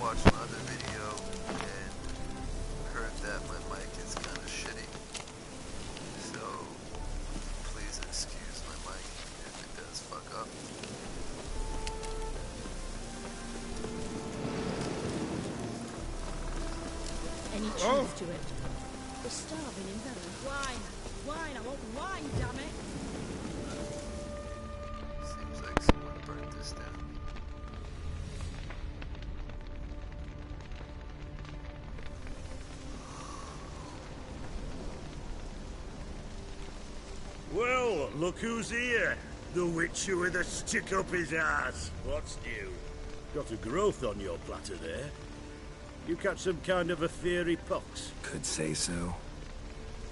watched another video and heard that my mic is kind of shitty. So please excuse my mic if it does fuck up. Any truth to it? We're starving in Villa. Wine! Wine! I want wine, damn it! Seems like someone burnt this down. Well, look who's here. The Witcher with a stick up his ass. What's new? Got a growth on your platter there. You catch some kind of a fiery pox? Could say so.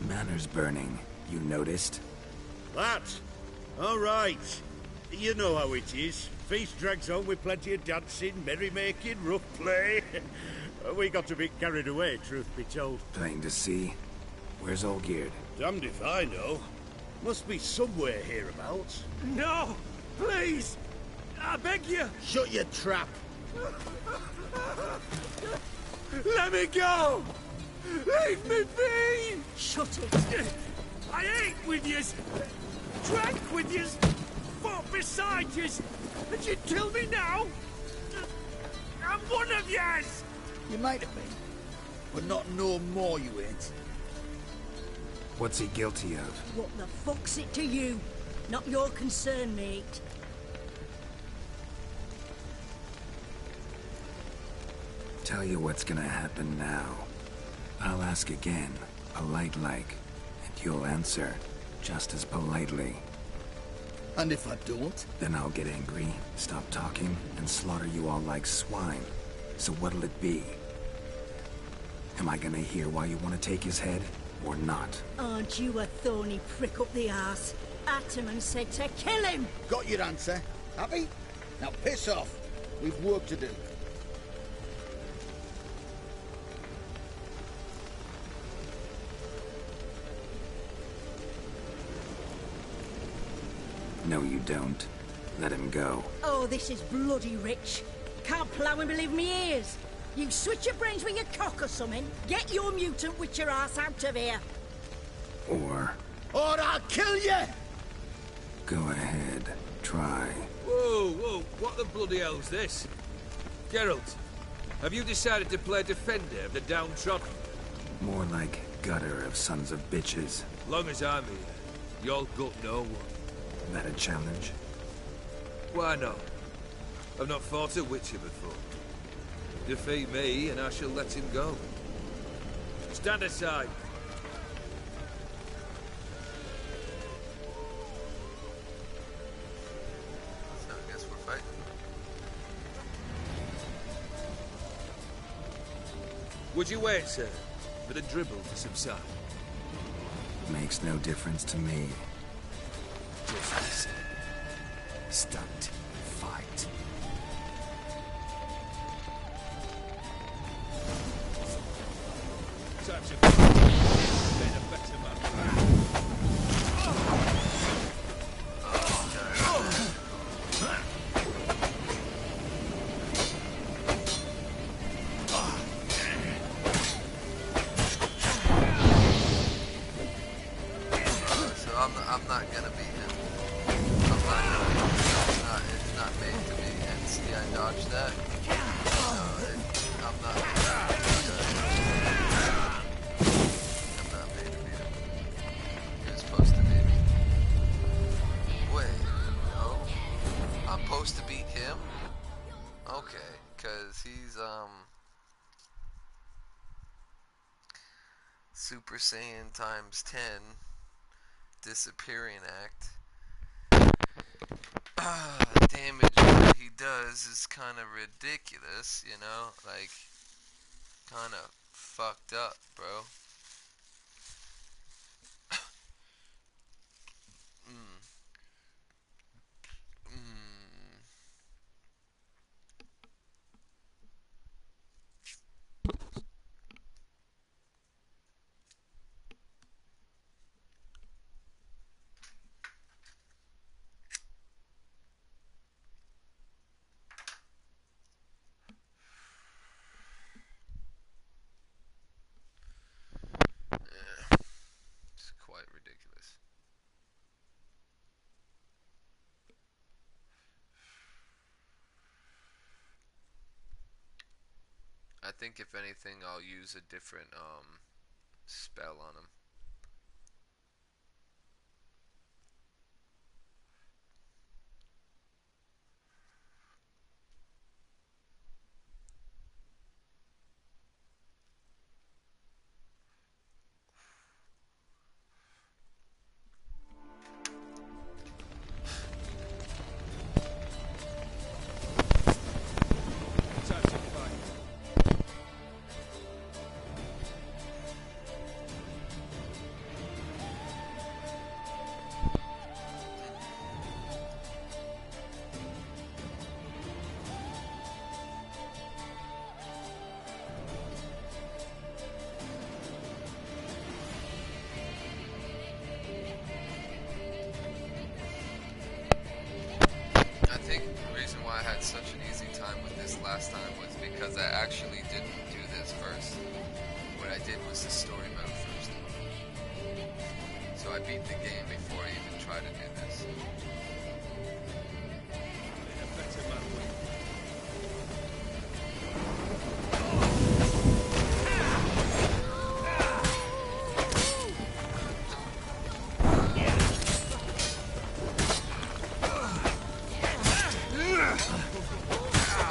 Manor's burning. You noticed? That? All right. You know how it is. Feast drags on with plenty of dancing, merrymaking, rough play. We got a bit carried away, truth be told. Plain to see. Where's Olgierd? Damned if I know. Must be somewhere hereabouts. No! Please! I beg you! Shut your trap! Let me go! Leave me be! Shut it! I ate with yous, drank with yous, fought beside yous, and you kill me now? I'm one of yous! You might have been, but not no more you ain't. What's he guilty of? What the fuck's it to you? Not your concern, mate. Tell you what's gonna happen now. I'll ask again, polite like, and you'll answer just as politely. And if I don't? Then I'll get angry, stop talking, and slaughter you all like swine. So what'll it be? Am I gonna hear why you want to take his head, or not? Aren't you a thorny prick up the arse? Ataman said to kill him! Got your answer. Happy? Now piss off. We've work to do. No, you don't. Let him go. Oh, this is bloody rich. Can't plough and believe me ears. You switch your brains with your cock or something. Get your mutant witcher ass out of here. Or I'll kill you! go ahead, try. Whoa, whoa, what the bloody hell's this? Geralt, have you decided to play defender of the downtrodden? More like gutter of sons of bitches. Long as I'm here, you'll gut no one. That a challenge? Why not? I've not fought a witcher before. Defeat me, and I shall let him go. Stand aside. So I guess we're fighting. Would you wait, sir, for the dribble to subside? Makes no difference to me. Just listen. Stand. Fight. Time to be a better man. So I'm not gonna beat him. I'm not gonna beat him. It's not made to be. And see, I dodged that. I'm not made to beat him. You're supposed to beat me. Wait, no. I'm supposed to beat him? Okay, cause he's Super Saiyan times 10 disappearing act. The damage that he does is kind of ridiculous, you know, like kind of fucked up, bro. mm. Mm. think if anything, I'll use a different spell on him. Time to fight. I think the reason why I had such an easy time with this last time was because I actually didn't do this first. What I did was the story mode first. So I beat the game before I even tried to do this. A better man win.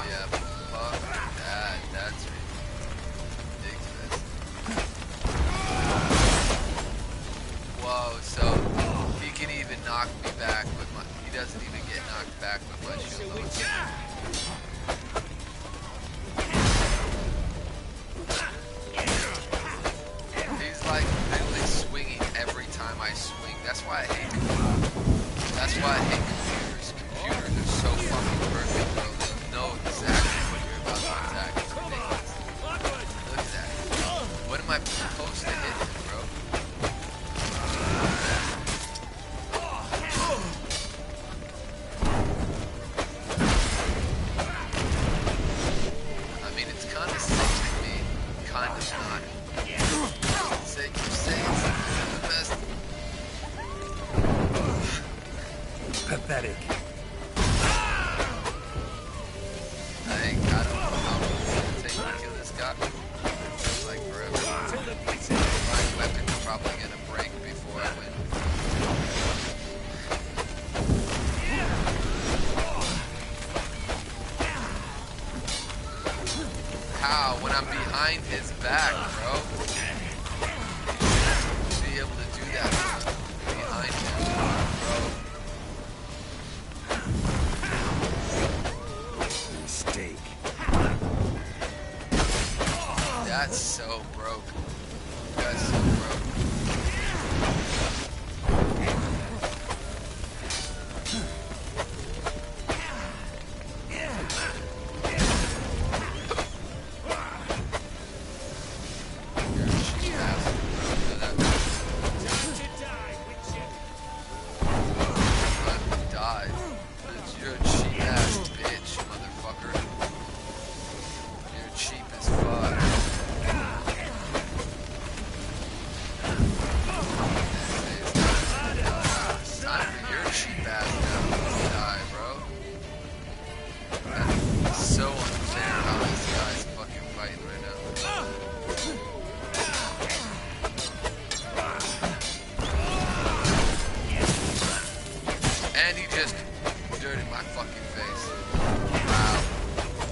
Yeah, fuck that. That's ridiculous. Whoa, so he can even knock me back with my... He doesn't even get knocked back with my shield on. He's like literally swinging every time I swing. That's why I hate computers. That's why I hate computers. Computers are so fucking perfect, bro. They know exactly what you're about to attack. It's ridiculous. Look at that. What am I supposed to hit him, bro? I mean, it's kind of sick to me. Kind of not. Say it's the best. Pathetic. I don't know how long it's gonna take to kill this guy. It feels like forever. My weapon's probably gonna break before I win. How? When I'm behind his back, bro. You should be able to do that when I'm behind him, bro. Mistake. That's so broke. That's so broke. You're a cheap bastard, bro. You know that? To die, Witcher. Let me die. You're a cheap ass bitch, motherfucker. You're cheap as fuck. It's time for your cheap ass now to die, bro. That's so unfair how this guy's fucking fighting right now. And he just dirtied my fucking face. Wow.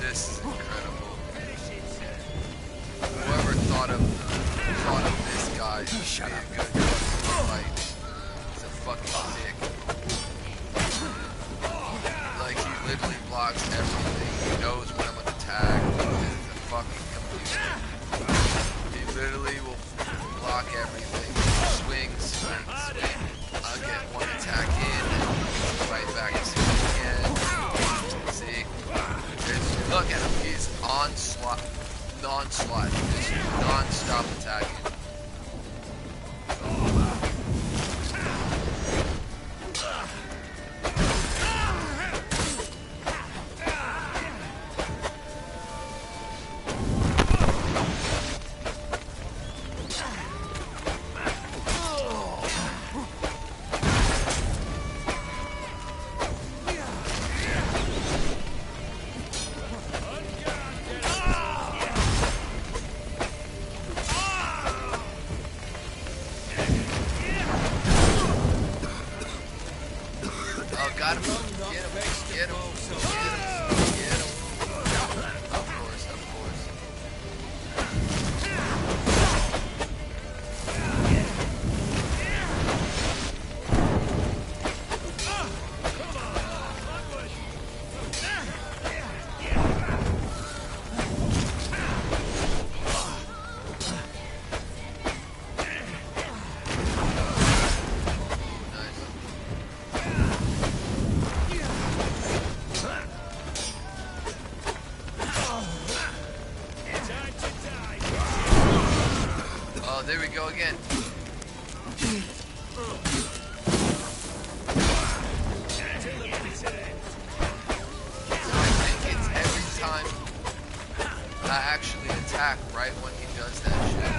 This is incredible. Whoever thought of this guy to be a good fucking fight is a fucking dick. Like he literally blocks everything. He knows when I'm gonna tag. He's a fucking computer. He literally will block everything. Swing, swing, swing. I'll get one attack in, fight back as soon as he can. See? Look at him. He's onslaught, non-slot, just non-stop attacking. Oh, there we go again. I think it's every time I actually attack right when he does that shit.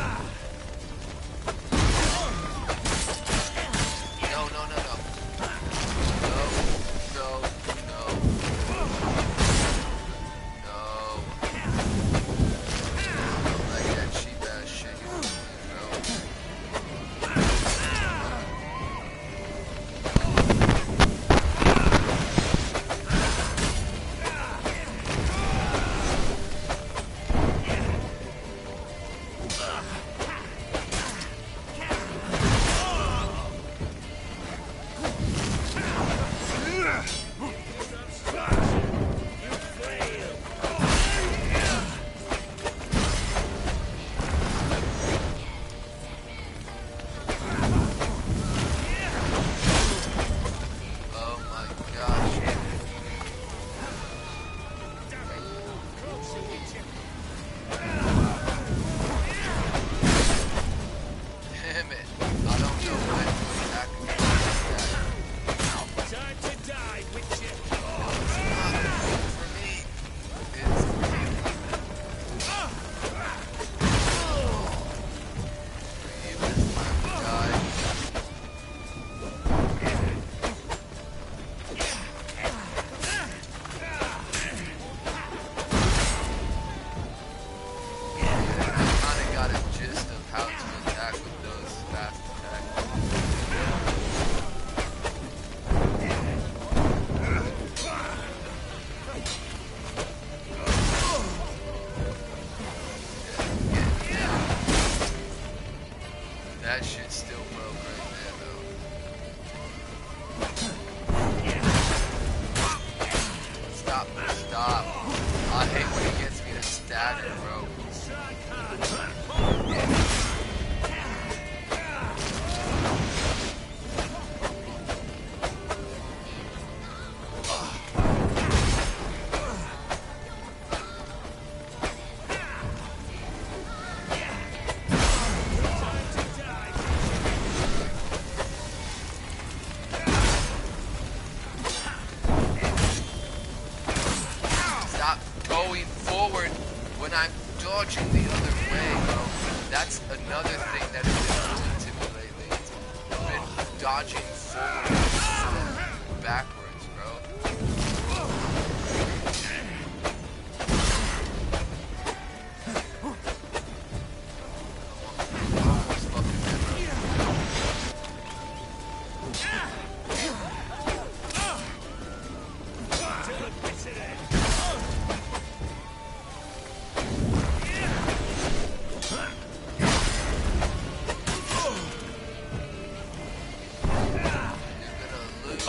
No, no, no, no. No, no, no. No. Like that cheap ass shit you were doing, bro. Oh my gosh. Damn it. I don't know when to attack against that. Time to die, Witcher. It's not for me. It's for you. You best time to die. I kinda got a gist of how to attack with those fast attacks. That shit still broke right there, though. Stop, stop. I hate when he gets me to stagger, bro. Stop going forward when I'm dodging the other way, bro. That's another thing that has been doing to me lately. I've been dodging forward and backwards, bro. Almost fucking dead, bro. You're gonna lose.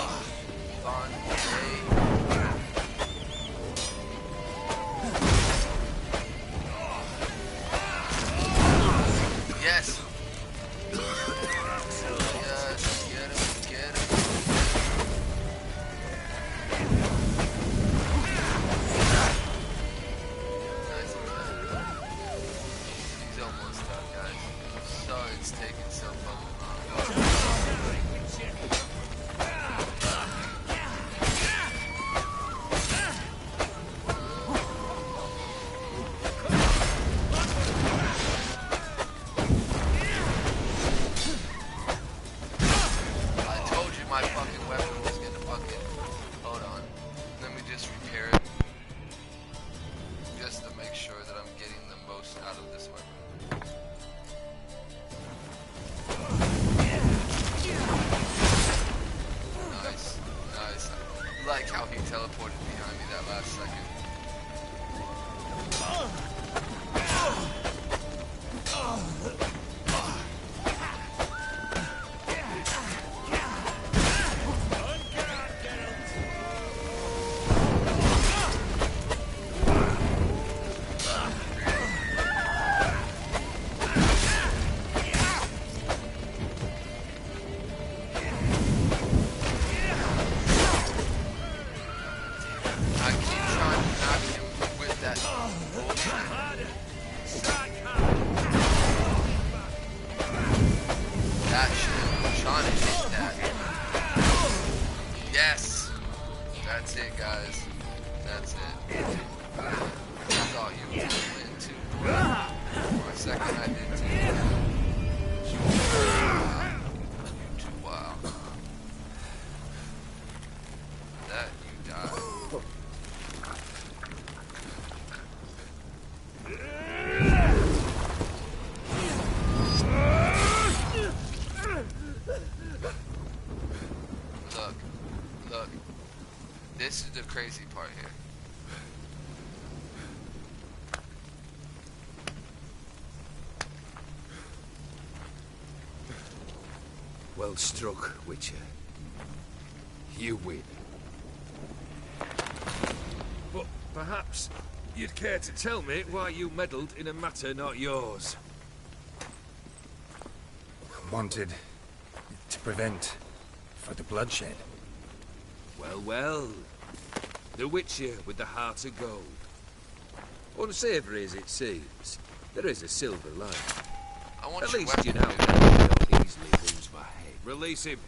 crazy part here. Well struck, Witcher. You win. But perhaps you'd care to tell me why you meddled in a matter not yours. Wanted to prevent further bloodshed. Well, well. The Witcher with the heart of gold. Unsavoury as it seems, there is a silver lining. I want At your least weapon, you know dude. that I don't easily lose my head. Release him.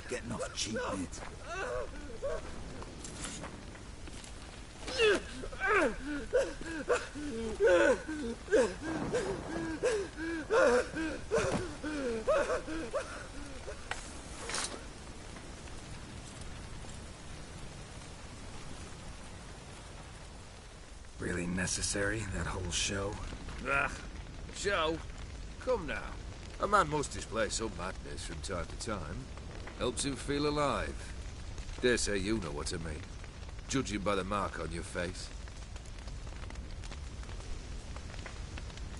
Getting off cheap, mate. Really necessary, that whole show? Ah, show? Come now. A man must display some madness from time to time. Helps him feel alive. Dare say you know what I mean. Judging by the mark on your face.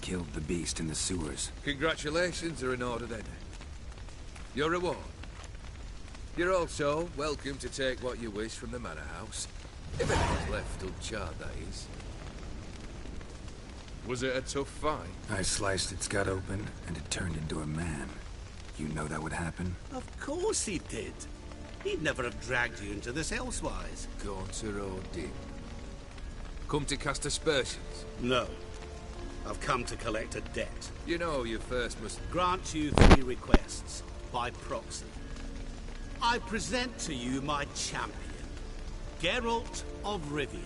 Killed the beast in the sewers. Congratulations are in order then. Your reward. You're also welcome to take what you wish from the manor house. If anyone's left uncharred, that is. Was it a tough fight? I sliced its gut open, and it turned into a man. You know that would happen? Of course he did. He'd never have dragged you into this elsewise. Gaunter Odin. Come to cast aspersions. No. I've come to collect a debt. You know you first must... Grant you 3 requests, by proxy. I present to you my champion, Geralt of Rivia.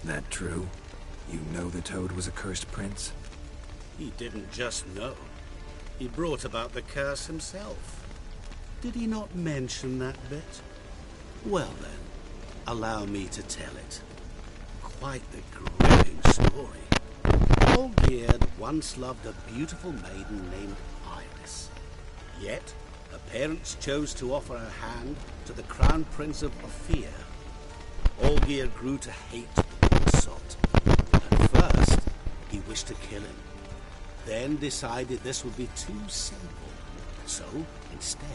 That true? You know the Toad was a cursed prince? He didn't just know. He brought about the curse himself. Did he not mention that bit? Well then, allow me to tell it. Quite the gripping story. Olgierd once loved a beautiful maiden named Iris. Yet, her parents chose to offer her hand to the Crown Prince of Ophir. Olgierd grew to hate Sot. At first, he wished to kill him. Then decided this would be too simple. So, instead,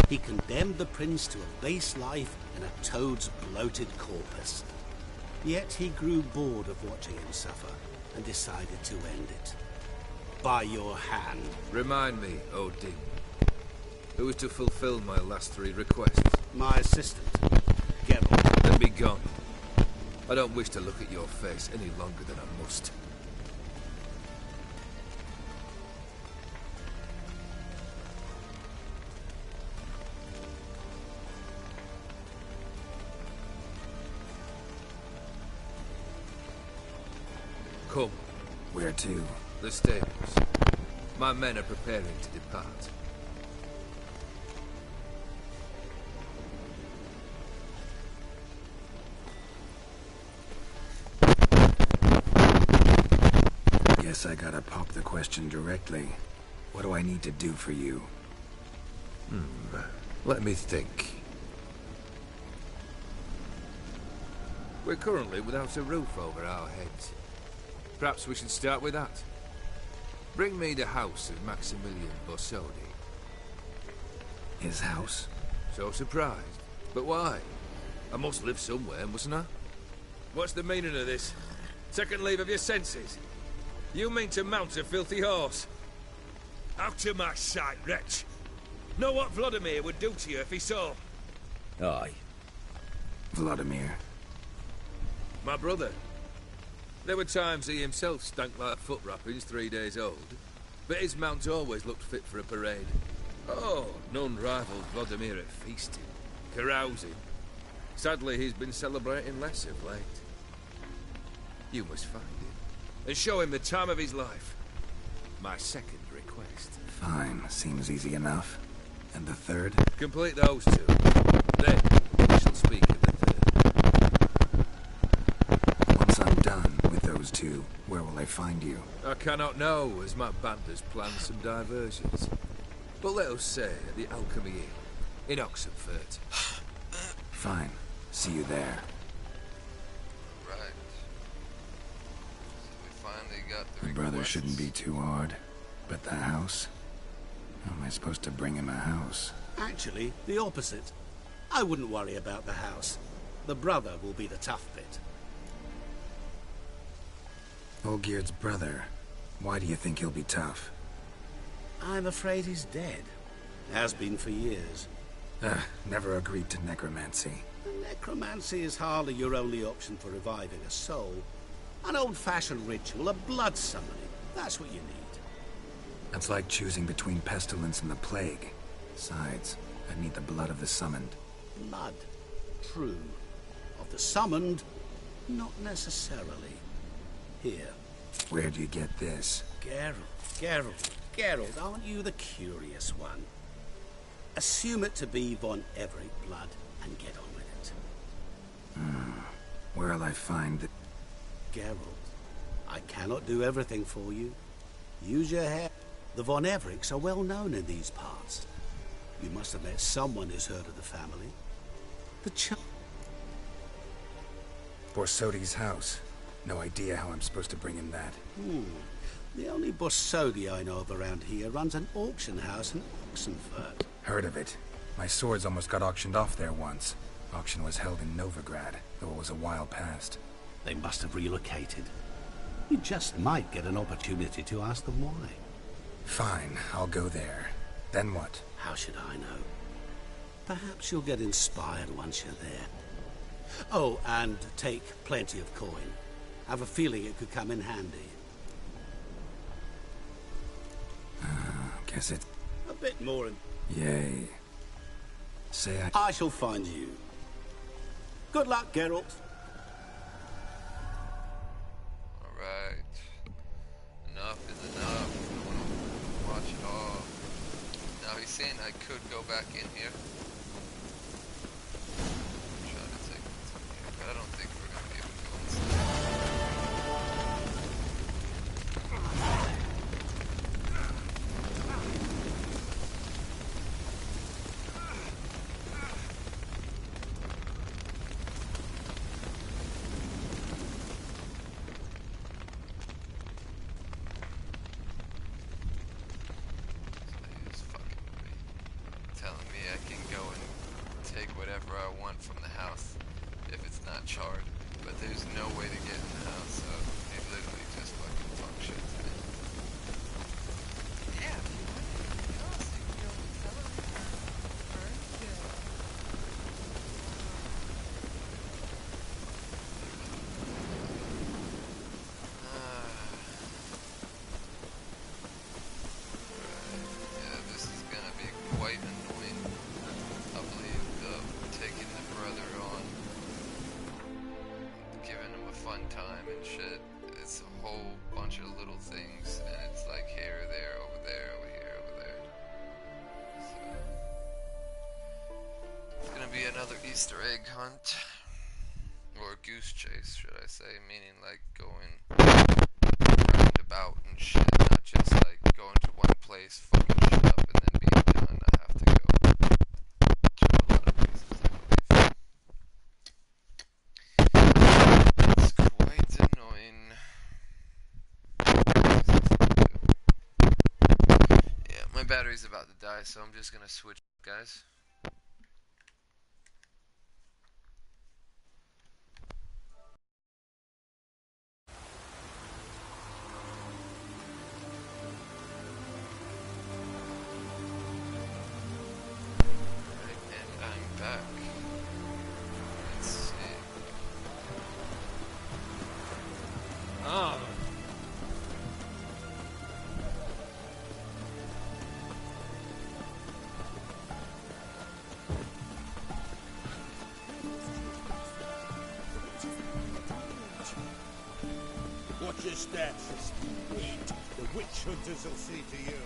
he condemned the prince to a base life in a toad's bloated corpus. Yet he grew bored of watching him suffer and decided to end it. By your hand. Remind me, Odin. Who is to fulfill my last 3 requests? My assistant, Geralt. Then be gone. I don't wish to look at your face any longer than I must. Come. Where to? The stables. My men are preparing to depart. Guess I gotta pop the question directly. What do I need to do for you? Let me think. We're currently without a roof over our heads. Perhaps we should start with that. Bring me the house of Maximilian Borsodi. His house? So surprised. But why? I must live somewhere, mustn't I? What's the meaning of this? Second leave of your senses? You mean to mount a filthy horse? Out of my sight, wretch! Know what Vladimir would do to you if he saw? Aye. Vladimir. My brother. There were times he himself stank like foot wrappings 3 days old, but his mount always looked fit for a parade. Oh, none rivaled Vladimir at feasting, carousing. Sadly, he's been celebrating less of late. You must find him, and show him the time of his life. My second request. Fine, seems easy enough. And the third? Complete those 2. Then, we shall speak of the third. Once I'm done with those 2, where will I find you? I cannot know, as my banders plan some diversions. But let us say at the Alchemy Inn, in Oxenfurt. Fine. See you there. Right. So we finally got the Brother shouldn't be too hard. But the house? How am I supposed to bring him a house? Actually, the opposite. I wouldn't worry about the house. The brother will be the tough bit. Olgierd's brother. Why do you think he'll be tough? I'm afraid he's dead. Has been for years. Never agreed to necromancy. Necromancy is hardly your only option for reviving a soul. An old-fashioned ritual, a blood summoning. That's what you need. That's like choosing between pestilence and the plague. Besides, I need the blood of the summoned. Blood. True. Of the summoned, not necessarily. Here. Where do you get this? Geralt, aren't you the curious one? Assume it to be von Everett blood and get on with it. Where'll I find the... Geralt, I cannot do everything for you. Use your head. The von Evericks are well known in these parts. You must have met someone who's heard of the family. The Borsodi's house. No idea how I'm supposed to bring him that. The only Borsodi I know of around here runs an auction house in Oxenfurt. Heard of it. My swords almost got auctioned off there once. Auction was held in Novigrad, though it was a while past. They must have relocated. You just might get an opportunity to ask them why. Fine, I'll go there. Then what? How should I know? Perhaps you'll get inspired once you're there. Oh, and take plenty of coin. Have a feeling it could come in handy. Guess it's... A bit more in... Yay. Say I shall find you. Good luck, Geralt. Alright. Enough is enough. I want to watch it all. Now he's saying I could go back in here. I'm trying to take it from here, but I don't think we're going to be able to go inside. He's fucking with me. Telling me I can go and take whatever I want from the house if it's not charred. But there's no way to get in the house, so he literally just fucking talk shit to me. Yeah, if you want to get in the house, you can go and sell it. Very good. Yeah, this is gonna be quite annoying. I believe taking the brother on, giving him a fun time and shit. It's a whole bunch of little things, and it's like here, there, over there, over here, over there. So, it's gonna be another Easter egg hunt. Or goose chase, should I say, meaning like going roundabout and shit, not just like going to one place, fucking shit up, and then being done. I have to go to a lot of places, I believe. It's quite annoying. Yeah, my battery's about to die, so I'm just gonna switch, guys. And I'm back. Let's see. Ah, Watch your steps. Wait, the witch hunters will see to you.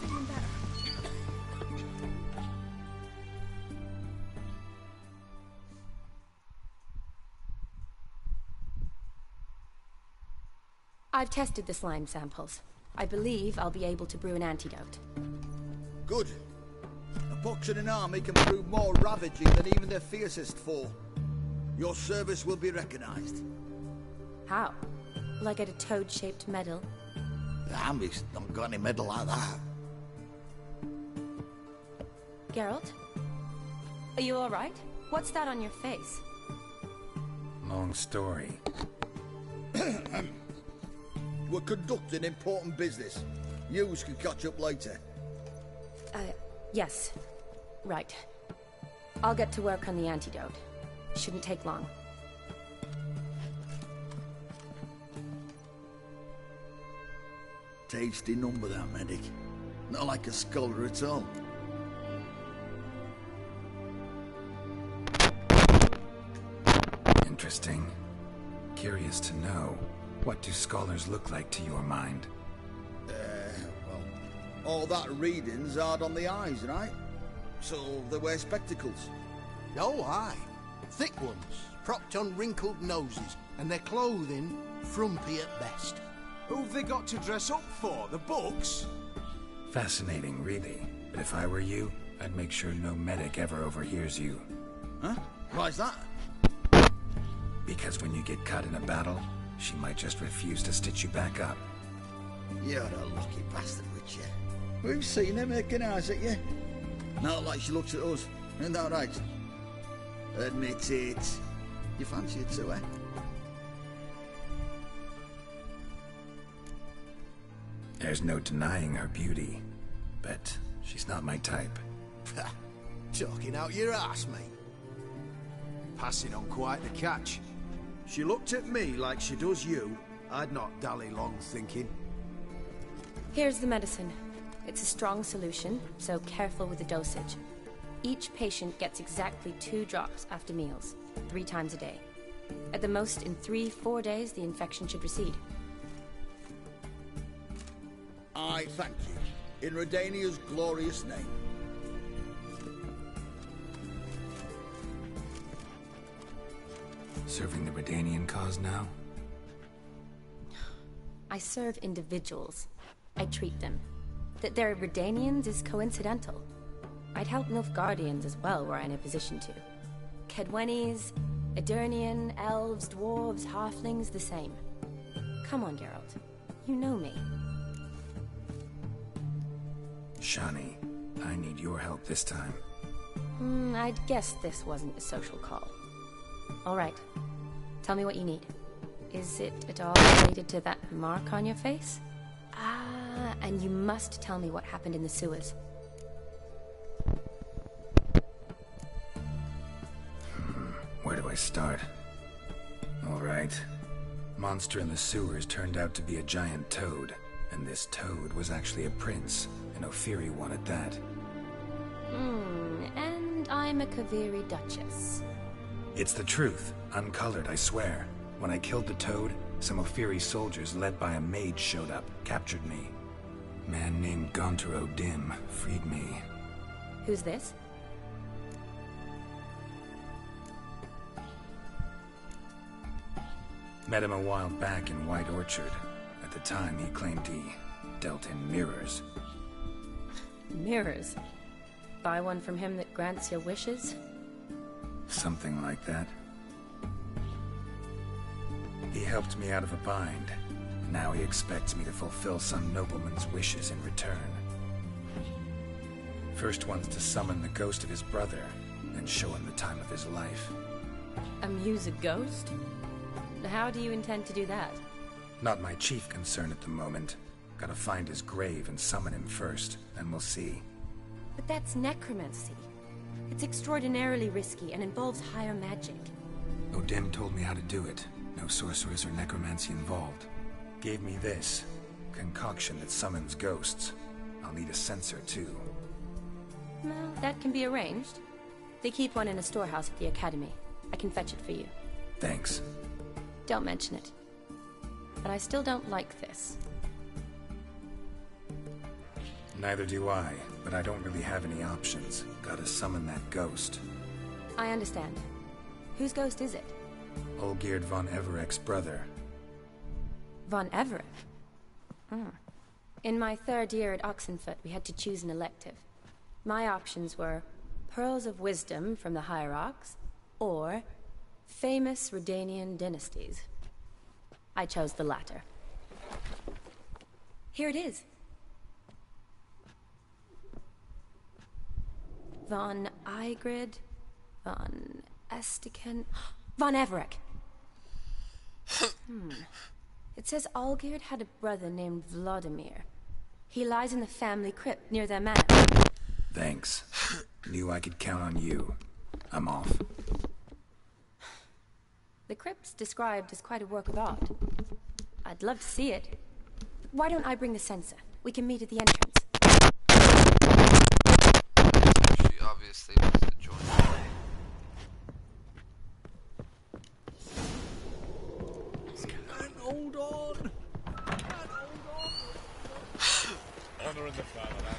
Feeling better? I've tested the slime samples. I believe I'll be able to brew an antidote. Good. A pox in an army can prove more ravaging than even their fiercest foe. Your service will be recognized. How? Will I get a toad-shaped medal? The army's not got any medal like that. Geralt? Are you alright? What's that on your face? Long story. We're conducting important business. Yous can catch up later. Yes. Right. I'll get to work on the antidote. Shouldn't take long. Tasty number, that medic. Not like a scholar at all. Interesting. Curious to know, what do scholars look like to your mind? Well, all that reading's hard on the eyes, right? So they wear spectacles. Oh, aye. Thick ones, propped on wrinkled noses, and their clothing frumpy at best. Who've they got to dress up for? The books? Fascinating, really. But if I were you, I'd make sure no medic ever overhears you. Huh? Why's that? Because when you get caught in a battle, she might just refuse to stitch you back up. You're a lucky bastard, Witcher. We've seen her making eyes at you. Not like she looks at us. Isn't that right? Admit it. You fancy it too, eh? There's no denying her beauty, but she's not my type. Talking out your ass, mate. Passing on quite the catch. She looked at me like she does you. I'd not dally long thinking. Here's the medicine. It's a strong solution, so careful with the dosage. Each patient gets exactly 2 drops after meals, 3 times a day. At the most, in 3-4 days, the infection should recede. I thank you. In Redania's glorious name. Serving the Redanian cause now? I serve individuals. I treat them. That they're Redanians is coincidental. I'd help Nilfgaardians as well were I in a position to. Kedwenis, Edirnian, elves, dwarves, halflings, the same. Come on, Geralt. You know me. Shani, I need your help this time. I'd guess this wasn't a social call. All right. Tell me what you need. Is it at all related to that mark on your face? Ah, and you must tell me what happened in the sewers. Where do I start? All right. Monster in the sewers turned out to be a giant toad, and this toad was actually a prince, an Ophiri one at that. And I'm a Kaviri duchess. It's the truth, uncolored, I swear. When I killed the toad, some Ophiri soldiers led by a mage showed up, captured me. A man named Gontaro Dim freed me. Who's this? Met him a while back in White Orchard. At the time, he claimed he dealt in mirrors. Mirrors? Buy one from him that grants your wishes? Something like that. He helped me out of a bind. Now he expects me to fulfill some nobleman's wishes in return. First one's to summon the ghost of his brother, then show him the time of his life. Amuse a ghost? How do you intend to do that? Not my chief concern at the moment. Gotta find his grave and summon him first, then we'll see. But that's necromancy. It's extraordinarily risky and involves higher magic. Odim told me how to do it. No sorcerers or necromancy involved. Gave me this concoction that summons ghosts. I'll need a censer too. Well, that can be arranged. They keep one in a storehouse at the academy. I can fetch it for you. Thanks. Don't mention it. But I still don't like this. Neither do I, but I don't really have any options. Gotta summon that ghost. I understand. Whose ghost is it? Olgierd von Everek's brother. Von Everett? In my third year at Oxenfoot, we had to choose an elective. My options were Pearls of Wisdom from the Hierarchs, or Famous Redanian Dynasties. I chose the latter. Here it is. Von Igrid, Von Estiken, Von Everett. It says Olgierd had a brother named Vladimir. He lies in the family crypt near their manor. Thanks. Knew I could count on you. I'm off. The crypt's described as quite a work of art. I'd love to see it. Why don't I bring the censer? We can meet at the entrance. She obviously wants to join. Hold on! Honor in the fatherland.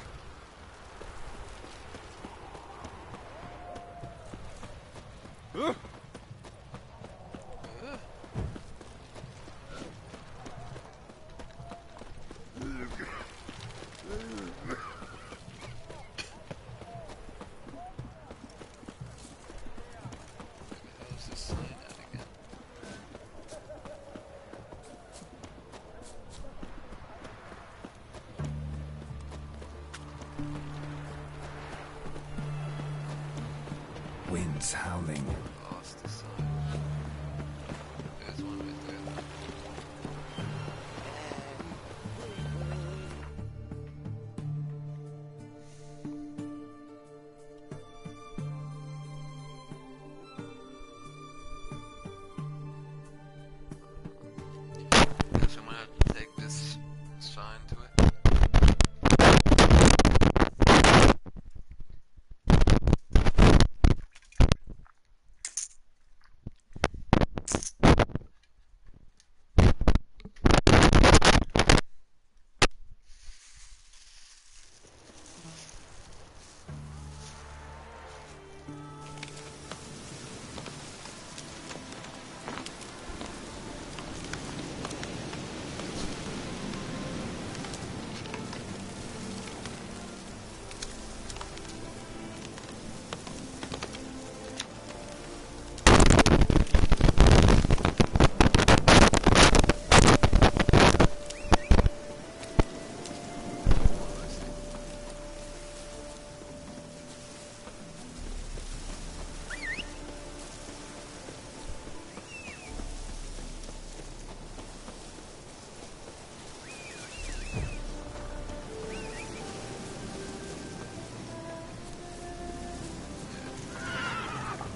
How's this sign out again? Winds howling. Lost the sign. There's one right there. Guess I'm gonna have to take this sign to it.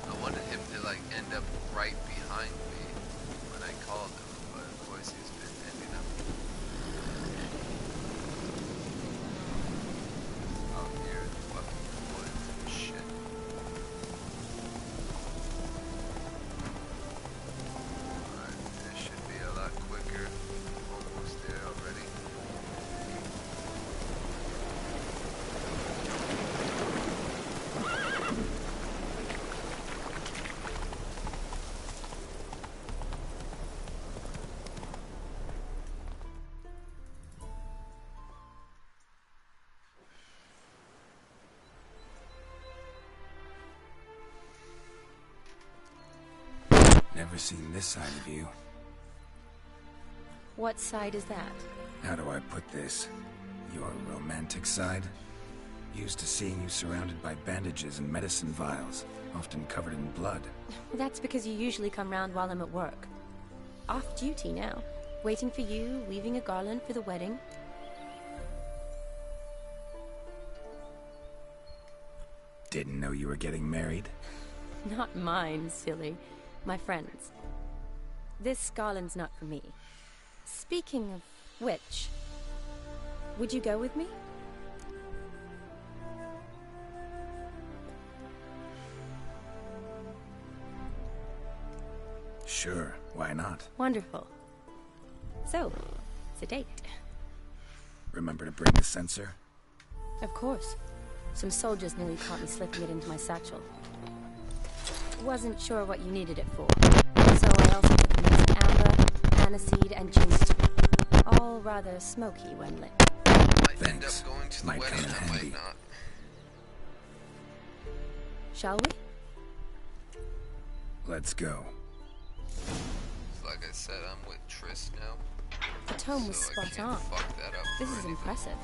I wanted him to like end up right behind me when I called him, but of course he's been ending up out here in the fucking woods and shit. Alright, this should be a lot quicker. Almost there already. Never seen this side of you. What side is that? How do I put this? Your romantic side? Used to seeing you surrounded by bandages and medicine vials, often covered in blood. That's because you usually come round while I'm at work. Off duty now. Waiting for you, weaving a garland for the wedding. Didn't know you were getting married? Not mine, silly. My friends. This garland's not for me. Speaking of which, would you go with me? Sure, why not? Wonderful. So, it's a date. Remember to bring the censer? Of course. Some soldiers nearly caught me slipping it into my satchel. Wasn't sure what you needed it for, so I also took some amber, aniseed, and ginger. all rather smoky when lit. Might end up going to the Might wedding, come in I might handy. not. Shall we? Let's go. Like I said, I'm with Triss now. The tome was so I spot can't on. fuck that up This for is anything. impressive.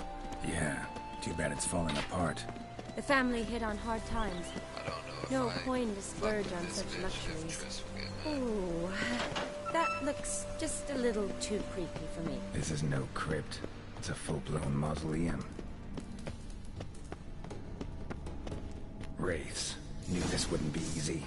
Yeah, too bad it's falling apart. The family hit on hard times. I don't know if No I coin to fuck splurge with on this such bitch luxuries. if Triss will get mad. Ooh, that looks just a little too creepy for me. This is no crypt. It's a full-blown mausoleum. Wraiths. Knew this wouldn't be easy.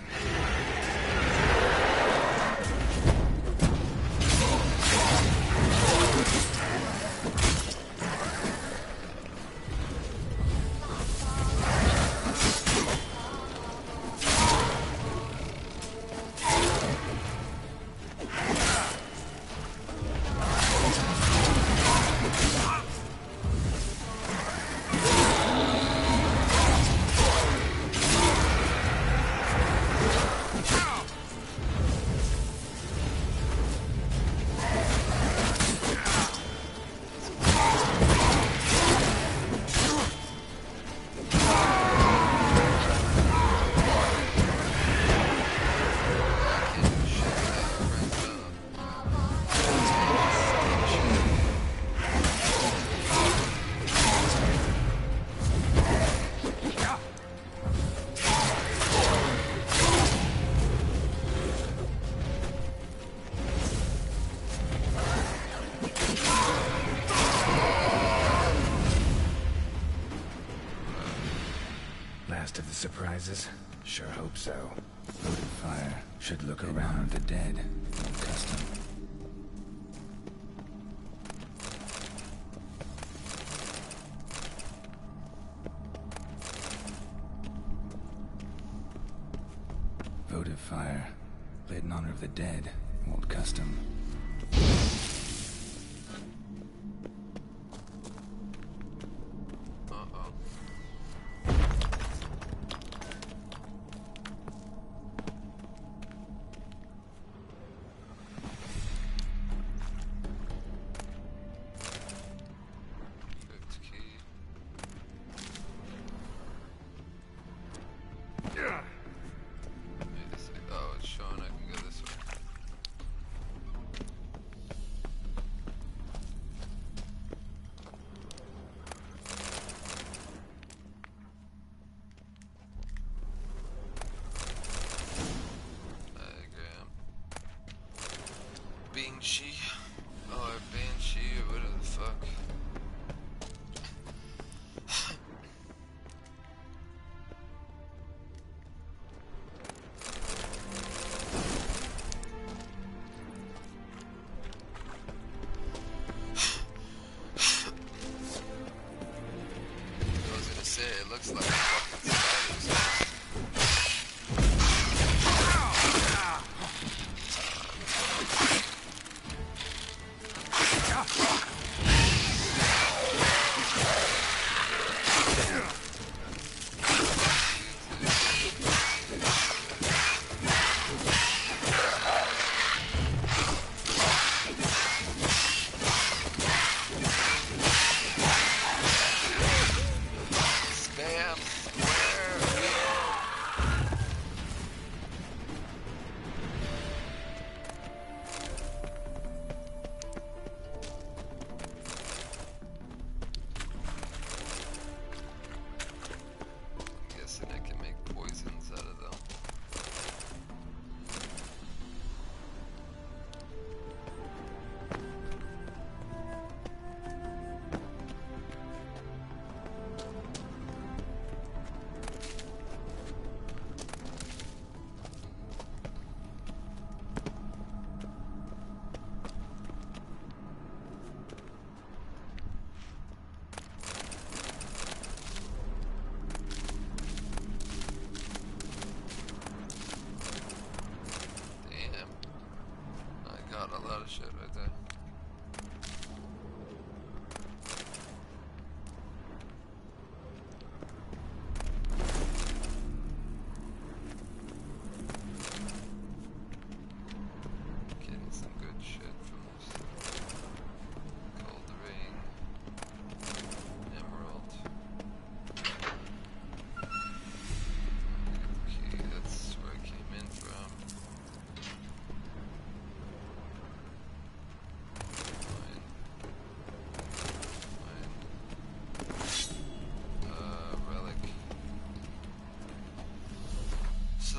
Last of the surprises? Sure hope so. Voted fire. Should look around the dead. Custom. Votive fire. Lit in honor of the dead. Old custom. Oh, it's showing I can go this way.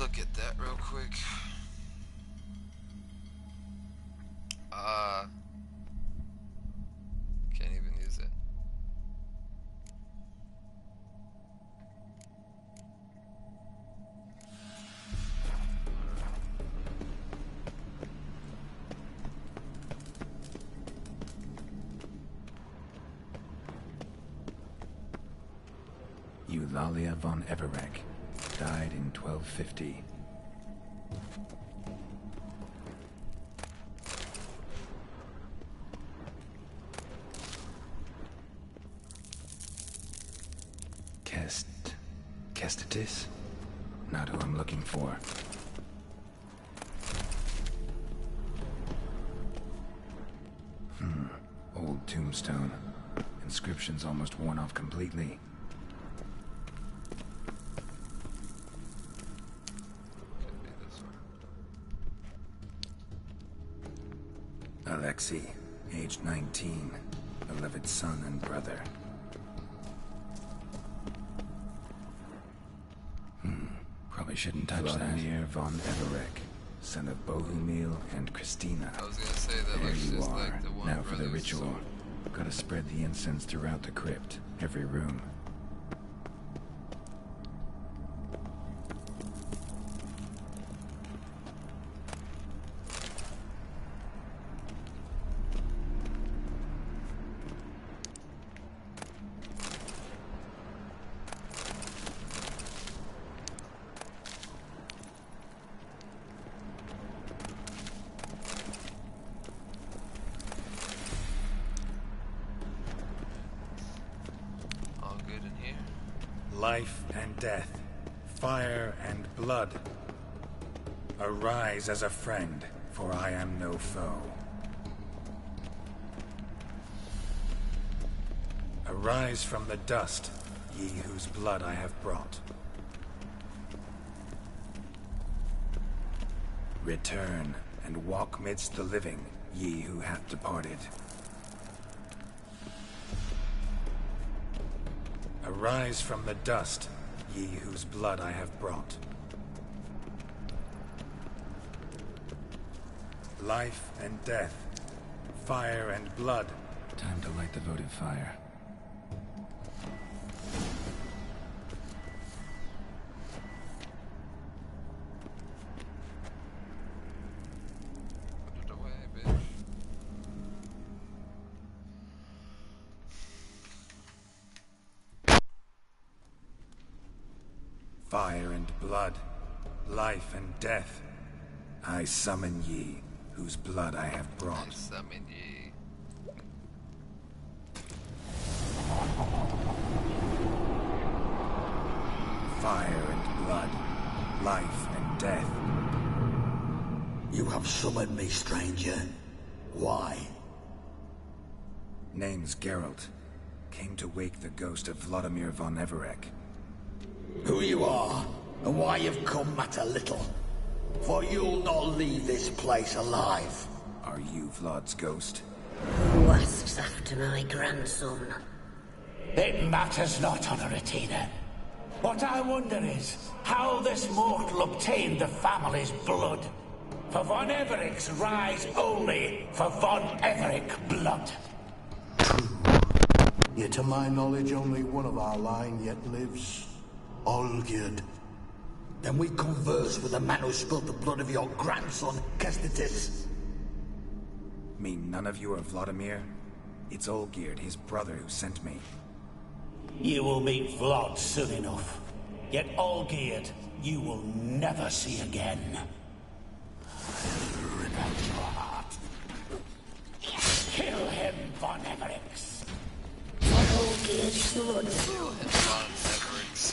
look at that real quick. Can't even use it. Eulalia von Everek died in 1250. Kestitis? Not who I'm looking for. Old tombstone. Inscription's almost worn off completely. Alexei, aged 19, beloved son and brother. Probably shouldn't touch Vladimir von Everek, son of Bohumil and Christina. I was gonna say that there looks you just are. like the one Now for the brother's ritual. sword. Gotta spread the incense throughout the crypt, every room. All good in here? Life and death, fire and blood. Arise as a friend, for I am no foe. Arise from the dust, ye whose blood I have brought. Return and walk midst the living, ye who hath departed. Arise from the dust, ye whose blood I have brought. Life and death, fire and blood. Time to light the votive fire. Put it away, bitch. Fire and blood, life and death. I summon ye, whose blood I have I brought. summon ye. Fire and blood, life and death. You have summoned me, stranger. Why? Name's Geralt. Came to wake the ghost of Vladimir von Everek. Who you are, and why you've come matter little. For you'll not leave this place alive. Are you Vlad's ghost? Who asks after my grandson? It matters not, Honoratina. What I wonder is how this mortal obtained the family's blood. For von Everek's rise only for von Everek blood. Yet to my knowledge, only one of our line yet lives. Olgierd. Then we converse with the man who spilled the blood of your grandson, Kestitis. Mean none of you are Vladimir? It's Olgierd, his brother, who sent me. You will meet Vlad soon enough. Yet Olgierd, you will never see again. Rip out your heart. Kill him, von Evereks. Olgierd's blood. Kill him, Von Evereks.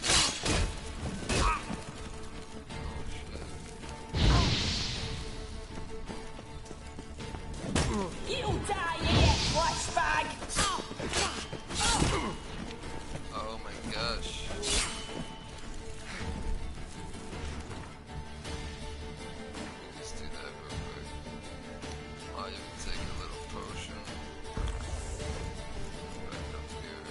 You die here, flashbag! Oh my gosh. Let me just do that real quick. Oh, you can take a little potion. Back up here.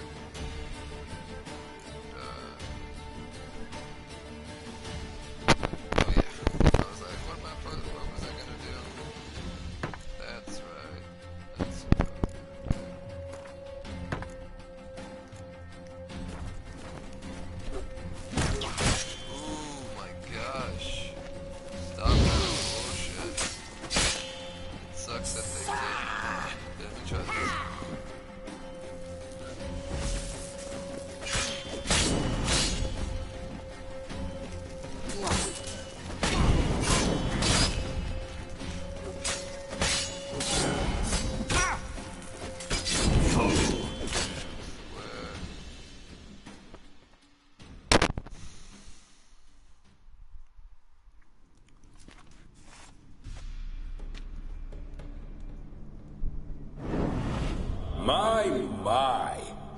my.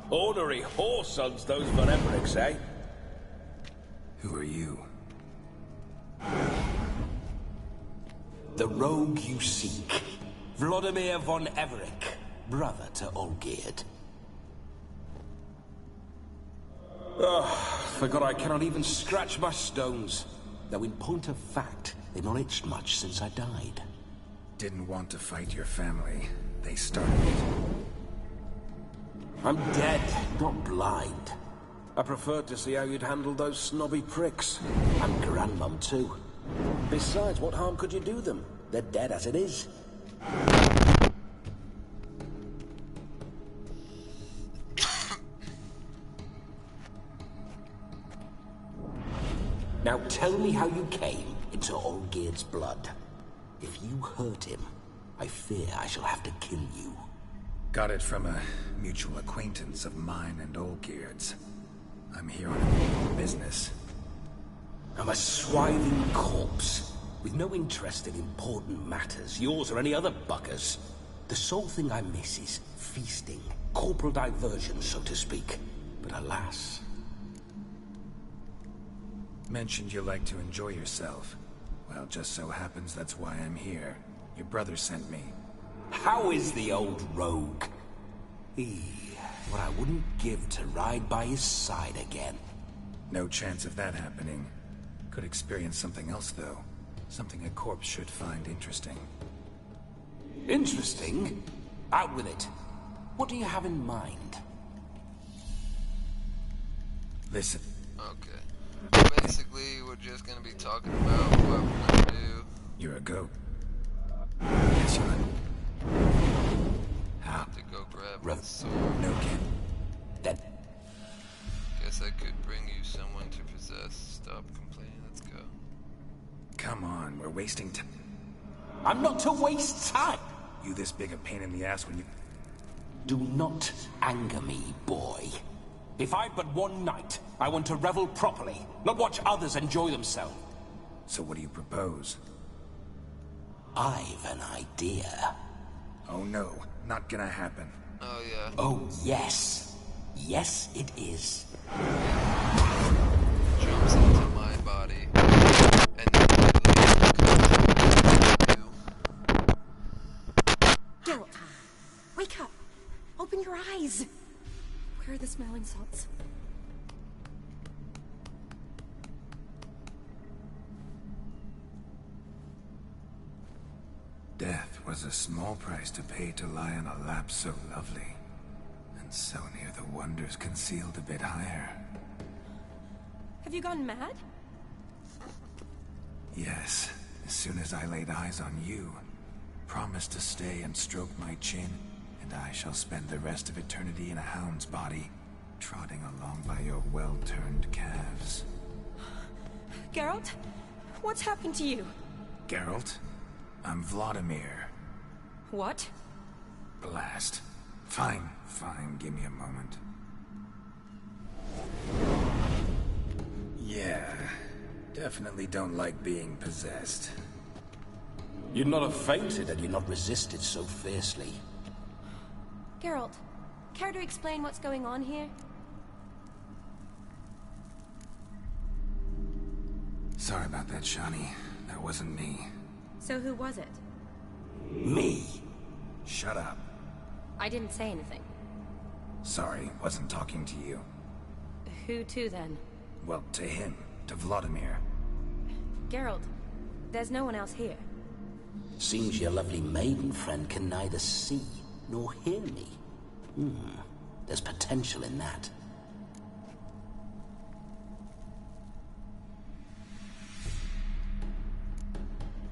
Ornery whoresons, those von Evericks, eh? Who are you? The rogue you seek. Vladimir von Everec, brother to Olgierd. Forgot I cannot even scratch my stones. Though in point of fact, they've not itched much since I died. Didn't want to fight your family. They started it. I'm dead, not blind. I preferred to see how you'd handle those snobby pricks. And Grandmum, too. Besides, what harm could you do them? They're dead as it is. Now tell me how you came into Olgierd's blood. If you hurt him, I fear I shall have to kill you. Got it from a mutual acquaintance of mine and Olgierd's. I'm here on business. I'm a swiving corpse, with no interest in important matters, yours or any other buggers. The sole thing I miss is feasting, corporal diversion, so to speak. But alas... Mentioned you like to enjoy yourself. Well, just so happens that's why I'm here. Your brother sent me. How is the old rogue? What I wouldn't give to ride by his side again. No chance of that happening. Could experience something else, though. Something a corpse should find interesting. Interesting? Out with it. What do you have in mind? Listen. Okay. Basically, we're just gonna be talking about what we're gonna do. You're a goat. Yes, you are. How to go grab the sword. No kid. That. Guess I could bring you someone to possess. Stop complaining. Let's go. Come on, we're wasting time. I'm not to waste time. You this big a pain in the ass when you... Do not anger me, boy. If I'd but one night, I want to revel properly, not watch others enjoy themselves. So what do you propose? I've an idea. Oh no, not gonna happen. Oh yeah. Oh yes. Yes it is. Jumps into my body. And then Geralt, wake up. Open your eyes. Where are the smelling salts? Death was a small price to pay to lie on a lap so lovely, and so near the wonders concealed a bit higher. Have you gone mad? Yes, as soon as I laid eyes on you, promised to stay and stroke my chin, and I shall spend the rest of eternity in a hound's body, trotting along by your well-turned calves. Geralt, what's happened to you? Geralt? I'm Vladimir. What? Blast. Fine, give me a moment. Yeah, definitely don't like being possessed. You'd not have fainted had you not resisted so fiercely. Geralt, care to explain what's going on here? Sorry about that, Shani. That wasn't me. So who was it? Me. Shut up. I didn't say anything. Sorry, wasn't talking to you. Who to then? Well, to him. To Vladimir. Geralt, there's no one else here. Seems your lovely maiden friend can neither see nor hear me. There's potential in that.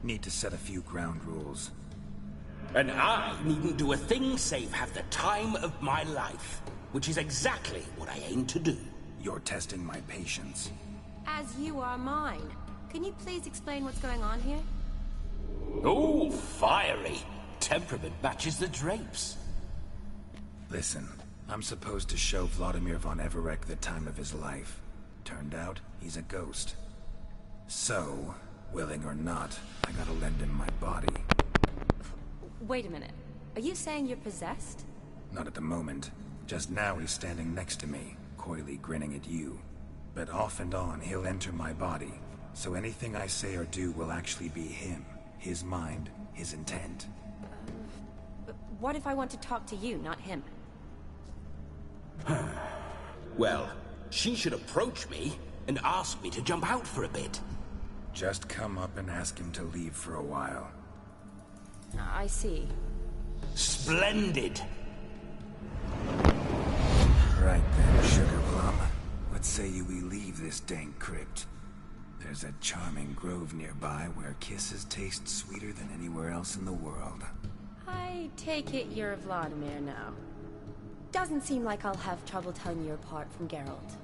Need to set a few ground rules. And I needn't do a thing save have the time of my life, which is exactly what I aim to do. You're testing my patience. As you are mine. Can you please explain what's going on here? Oh, fiery. Temperament matches the drapes. Listen, I'm supposed to show Vladimir von Everec the time of his life. Turned out, he's a ghost. So, willing or not, I gotta lend him my body. Wait a minute. Are you saying you're possessed? Not at the moment. Just now he's standing next to me, coyly grinning at you. But off and on, he'll enter my body, so anything I say or do will actually be him. His mind, his intent. But what if I want to talk to you, not him? Well, she should approach me and ask me to jump out for a bit. Just come up and ask him to leave for a while. I see. Splendid! Right then, Sugar Plum. What say you we leave this dank crypt? There's a charming grove nearby where kisses taste sweeter than anywhere else in the world. I take it you're Vladimir now. Doesn't seem like I'll have trouble telling you apart from Geralt.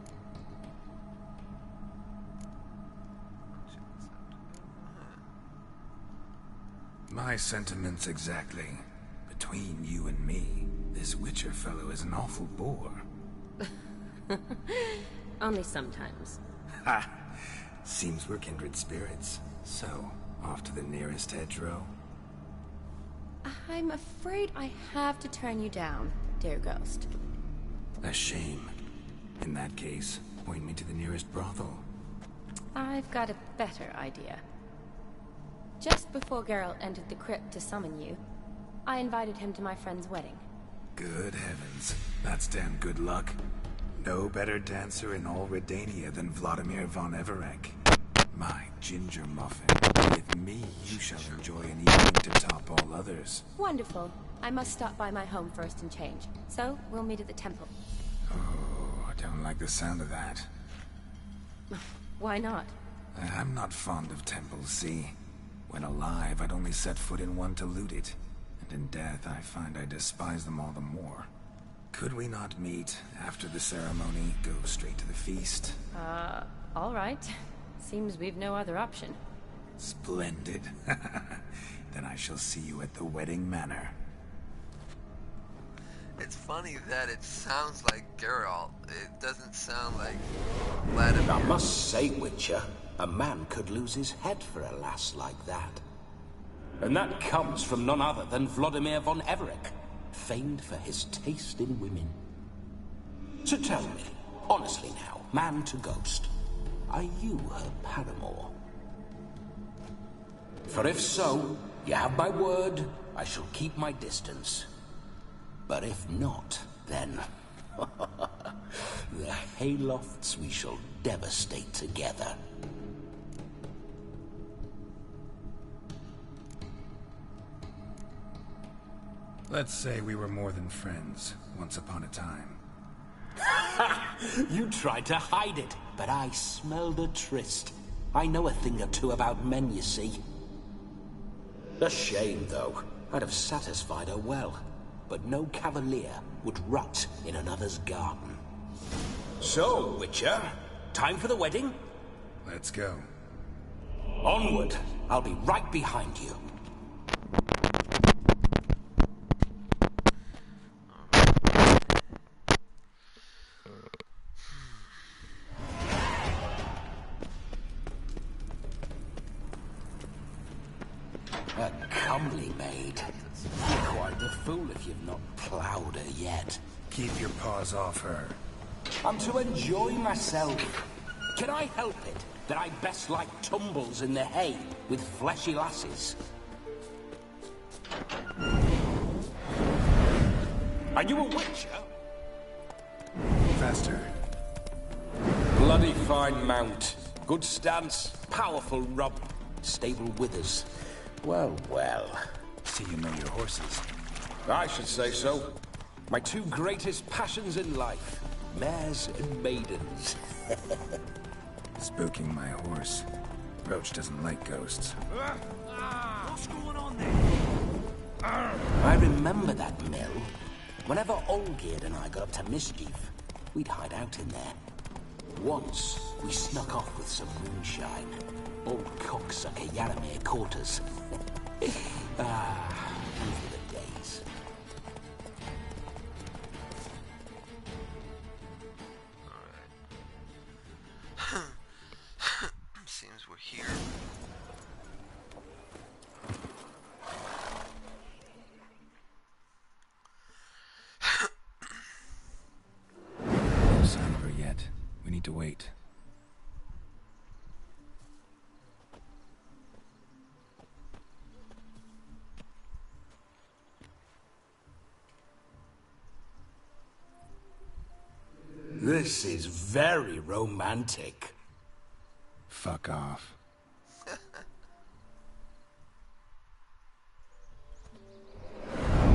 My sentiments exactly. Between you and me, this Witcher fellow is an awful bore. Only sometimes. Ha! Seems we're kindred spirits. So, off to the nearest hedgerow? I'm afraid I have to turn you down, dear ghost. A shame. In that case, point me to the nearest brothel. I've got a better idea. Just before Geralt entered the crypt to summon you, I invited him to my friend's wedding. Good heavens. That's damn good luck. No better dancer in all Redania than Vladimir von Everec. My ginger muffin. With me, you shall enjoy an evening to top all others. Wonderful. I must stop by my home first and change. So, we'll meet at the temple. Oh, I don't like the sound of that. Why not? I'm not fond of temples, see? When alive, I'd only set foot in one to loot it. And in death, I find I despise them all the more. Could we not meet after the ceremony, go straight to the feast? All right. Seems we've no other option. Splendid. Then I shall see you at the wedding manor. It's funny that it sounds like Geralt. It doesn't sound like Vladimir. I must say, Witcher, a man could lose his head for a lass like that. And that comes from none other than Vladimir von Everec, famed for his taste in women. So tell me, honestly now, man to ghost, are you her paramour? For if so, you have my word, I shall keep my distance. But if not, then the haylofts we shall devastate together. Let's say we were more than friends, once upon a time. You tried to hide it, but I smelled a tryst. I know a thing or two about men, you see. A shame, though. I'd have satisfied her well. But no cavalier would rot in another's garden. So, Witcher, time for the wedding? Let's go. Onward. I'll be right behind you. A comely maid. You're quite the fool if you've not ploughed her yet. Keep your paws off her. I'm to enjoy myself. Can I help it that I best like tumbles in the hay with fleshy lasses? Are you a witcher? Faster. Bloody fine mount. Good stance, powerful rub, stable withers. Well, well. So you know your horses. I should say so. My two greatest passions in life. Mares and maidens. Spooking my horse. Roach doesn't like ghosts. What's going on there? I remember that mill. Whenever Olgierd and I got up to mischief, we'd hide out in there. Once, we snuck off with some moonshine. Old cocksucker Yaramir caught us. Those were the days. Seems we're here. This is very romantic. Fuck off.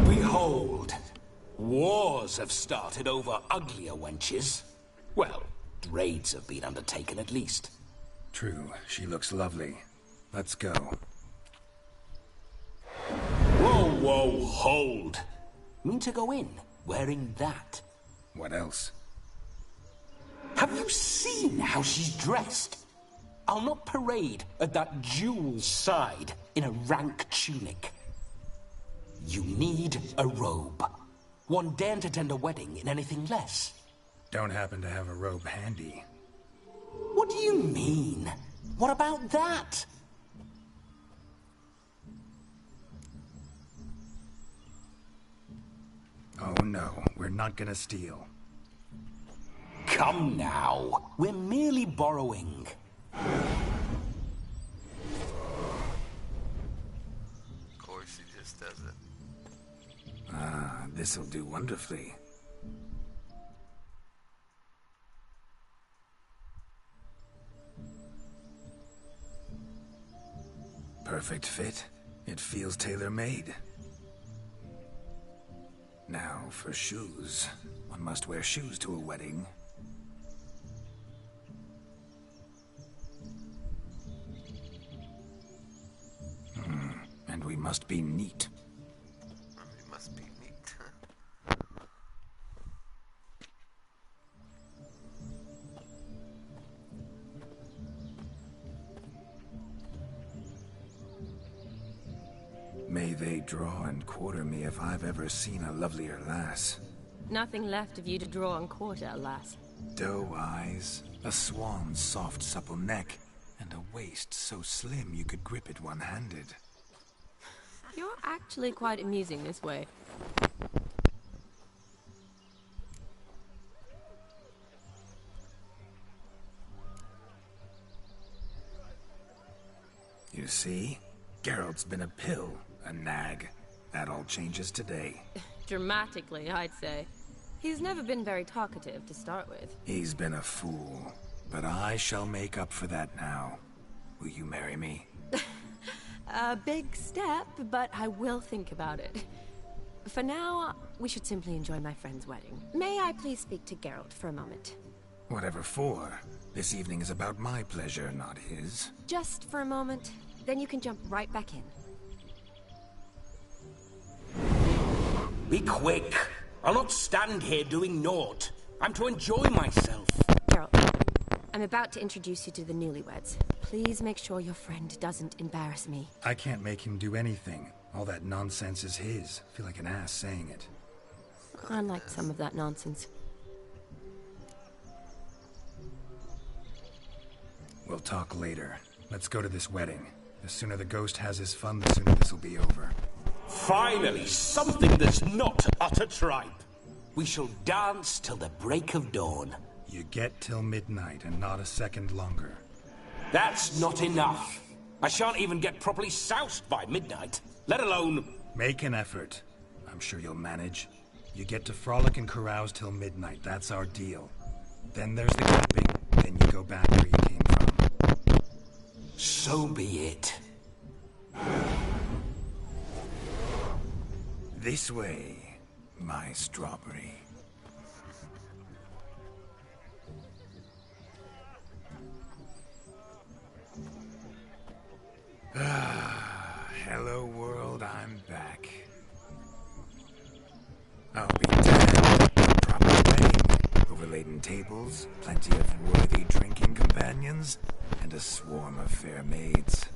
Behold, wars have started over uglier wenches. Well, raids have been undertaken at least. True, she looks lovely. Let's go. Whoa, whoa, hold. Mean to go in, wearing that. What else? Have you seen how she's dressed? I'll not parade at that jewel's side in a rank tunic. You need a robe. One daren't attend a wedding in anything less. Don't happen to have a robe handy. What do you mean? What about that? Oh no, we're not gonna steal. Come now, we're merely borrowing. Of course he just does it. Ah, this'll do wonderfully. Perfect fit. It feels tailor-made. Now, for shoes. One must wear shoes to a wedding. And we must be neat. We must be neat. May they draw and quarter me if I've ever seen a lovelier lass. Nothing left of you to draw and quarter, alas. Doe eyes, a swan's soft supple neck, and a waist so slim you could grip it one-handed. You're actually quite amusing this way. You see? Geralt's been a pill, a nag. That all changes today. Dramatically, I'd say. He's never been very talkative to start with. He's been a fool, but I shall make up for that now. Will you marry me? A big step, but I will think about it. For now, we should simply enjoy my friend's wedding. May I please speak to Geralt for a moment? Whatever for. This evening is about my pleasure, not his. Just for a moment, then you can jump right back in. Be quick. I'll not stand here doing naught. I'm to enjoy myself. Geralt, I'm about to introduce you to the newlyweds. Please make sure your friend doesn't embarrass me. I can't make him do anything. All that nonsense is his. I feel like an ass saying it. I like some of that nonsense. We'll talk later. Let's go to this wedding. The sooner the ghost has his fun, the sooner this'll be over. Finally, something that's not utter tripe. We shall dance till the break of dawn. You get till midnight and not a second longer. That's not enough. I shan't even get properly soused by midnight, let alone... Make an effort. I'm sure you'll manage. You get to frolic and carouse till midnight. That's our deal. Then there's the camping. Then you go back where you came from. So be it. This way, my strawberry. Hello world, I'm back. I'll be damned. Proper wedding, overladen tables, plenty of worthy drinking companions, and a swarm of fair maids.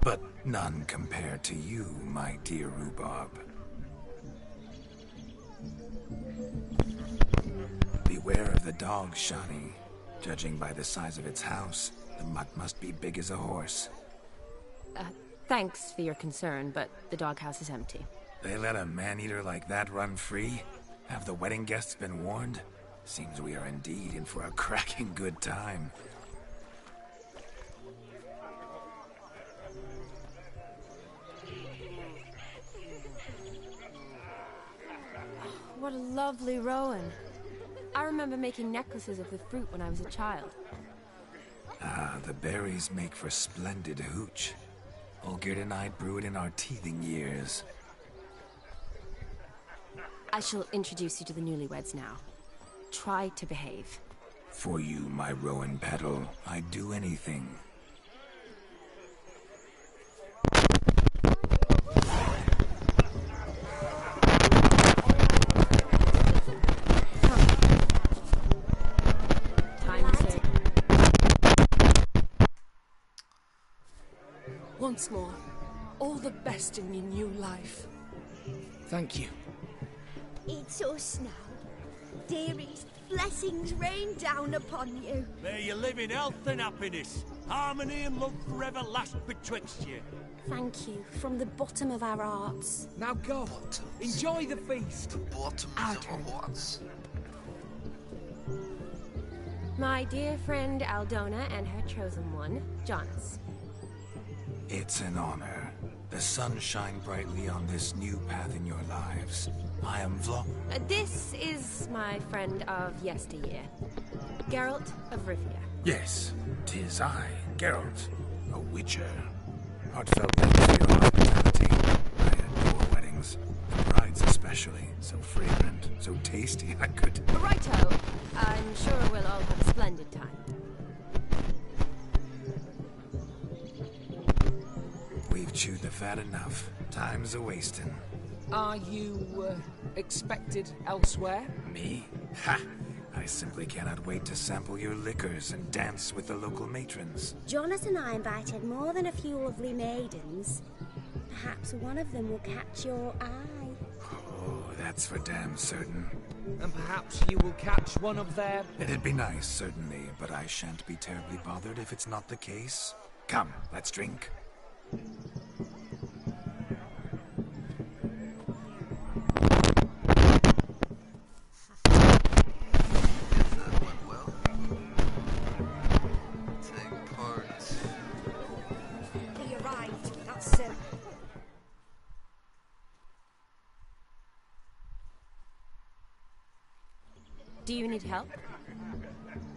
But none compared to you, my dear rhubarb. Beware of the dog, Shani. Judging by the size of its house, the mutt must be big as a horse. Thanks for your concern, but the doghouse is empty. They let a man-eater like that run free? Have the wedding guests been warned? Seems we are indeed in for a cracking good time. What a lovely Rowan. I remember making necklaces of the fruit when I was a child. Ah, the berries make for splendid hooch. Olgerd and I brew it in our teething years. I shall introduce you to the newlyweds now. Try to behave. For you, my Rowan petal, I'd do anything. Once more, all the best in your new life. Thank you. It's us now. Dearies, blessings rain down upon you. May you live in health and happiness. Harmony and love forever last betwixt you. Thank you, from the bottom of our hearts. Now go. Enjoy the feast. Bottom of our hearts. My dear friend Aldona and her chosen one, Jonas. It's an honor. The sun shine brightly on this new path in your lives. I am This is my friend of yesteryear, Geralt of Rivia. Yes, 'tis I, Geralt, a witcher. Heartfelt thanks for your hospitality. I adore weddings. The brides especially. So fragrant, so tasty, I could... Righto. I'm sure we'll all have a splendid time. We've chewed the fat enough. Time's a-wasting. Are you, expected elsewhere? Me? Ha! I simply cannot wait to sample your liquors and dance with the local matrons. Jonas and I invited more than a few lovely maidens. Perhaps one of them will catch your eye. Oh, that's for damn certain. And perhaps you will catch one of their... It'd be nice, certainly, but I shan't be terribly bothered if it's not the case. Come, let's drink. He arrived. That's it. Do you need help?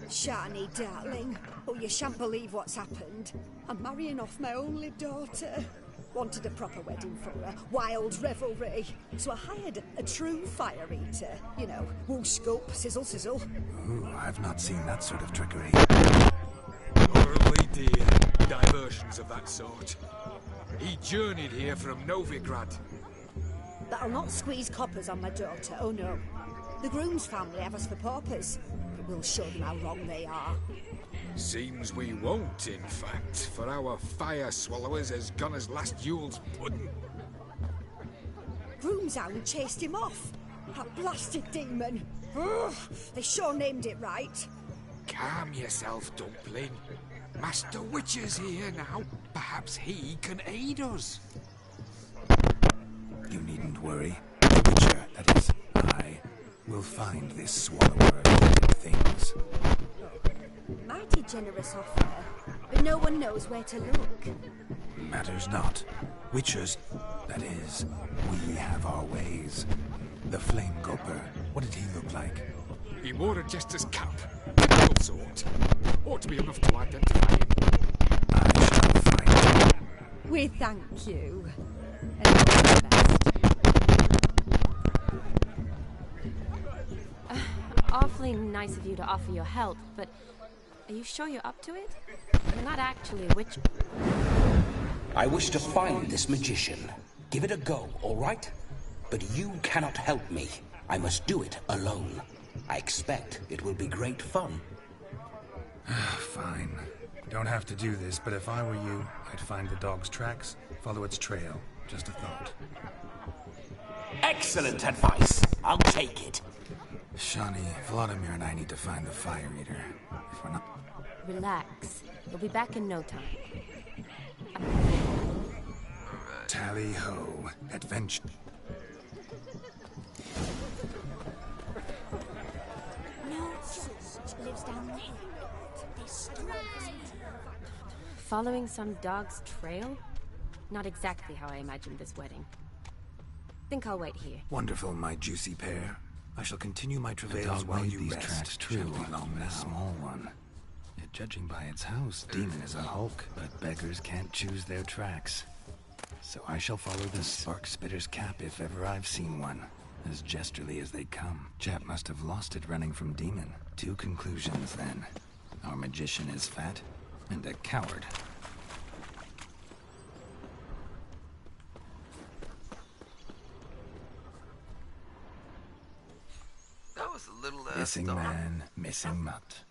Shani, darling. Oh, you shan't believe what's happened. I'm marrying off my only daughter. Wanted a proper wedding for her. Wild revelry. So I hired a true fire eater. You know, wool scope, sizzle, sizzle. Ooh, I've not seen that sort of trickery. Horribly dear diversions of that sort. He journeyed here from Novigrad. But I'll not squeeze coppers on my daughter, oh no. The groom's family have us for paupers. But we'll show them how wrong they are. Seems we won't, in fact, for our fire swallowers has gone as last Yule's pudding. Groom's hound chased him off. That blasted demon. Ugh, they sure named it right. Calm yourself, Dumpling. Master Witcher's here now. Perhaps he can aid us. You needn't worry. The Witcher, that is, I, will find this swallower of good things. Mighty generous offer, but no one knows where to look. Matters not. Witchers, that is, we have our ways. The Flame Gulper, what did he look like? He wore a jester's cap, typical sort. Ought to be enough to identify him. I shall find him. We thank you. And all the best. Awfully nice of you to offer your help, but are you sure you're up to it? You're not actually a witch. I wish to find this magician. Give it a go, all right? But you cannot help me. I must do it alone. I expect it will be great fun. Fine. Don't have to do this, but if I were you, I'd find the dog's tracks, follow its trail. Just a thought. Excellent advice. I'll take it. Shani, Vladimir and I need to find the fire eater. If we're not... Relax. We'll be back in no time. Tally-ho. Adventure. No, she lives down the hill. Following some dog's trail? Not exactly how I imagined this wedding. Think I'll wait here. Wonderful, my juicy pair. I shall continue my travails while you rest. Tracks true along this small one. Yet judging by its house, Demon is a hulk, but beggars can't choose their tracks. So I shall follow the spark spitter's cap if ever I've seen one. As gesterly as they come. Chap must have lost it running from Demon. 2 conclusions then. Our magician is fat, and a coward. That was a little Missing dog. man, missing mutt.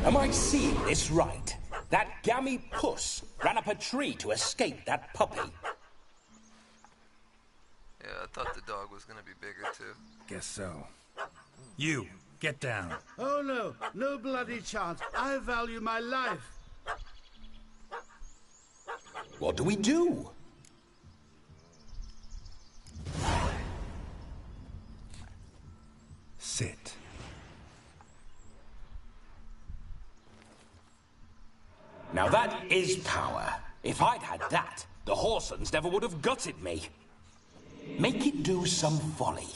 Am I seeing this right? That gammy puss ran up a tree to escape that puppy. Yeah, I thought the dog was gonna be bigger too. Guess so. You, get down. Oh no, no bloody chance. I value my life. What do we do? Sit. Now that is power. If I'd had that, the Horsons never would have gutted me. Make it do some folly.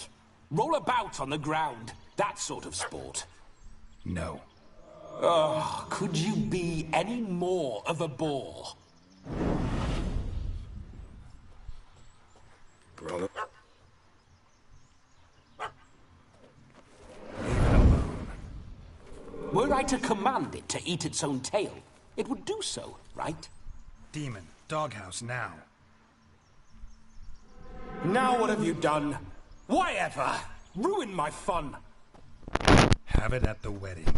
Roll about on the ground. That sort of sport. No. Oh, could you be any more of a bore? Roll it. Were I to command it to eat its own tail, it would do so, right? Demon, doghouse now. Now what have you done? Why ever? Ruin my fun. Have it at the wedding.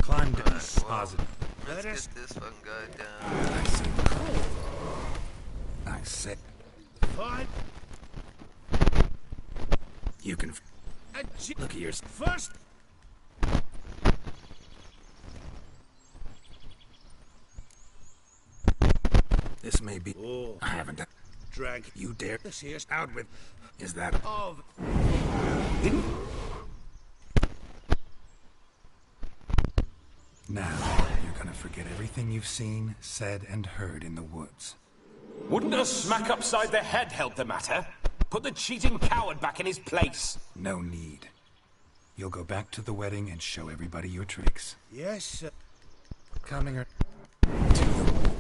Climb down. Positive. Let's get this fucking guy down. I say. I say. Fine. You can. Look at yours. First. This may be. Oh. I haven't. Drag. You dare. This here's Out with. Is that. of. Now, you're gonna forget everything you've seen, said, and heard in the woods. Wouldn't a smack upside the head help the matter? Put the cheating coward back in his place. No need. You'll go back to the wedding and show everybody your tricks. Yes, sir. Coming to the wall.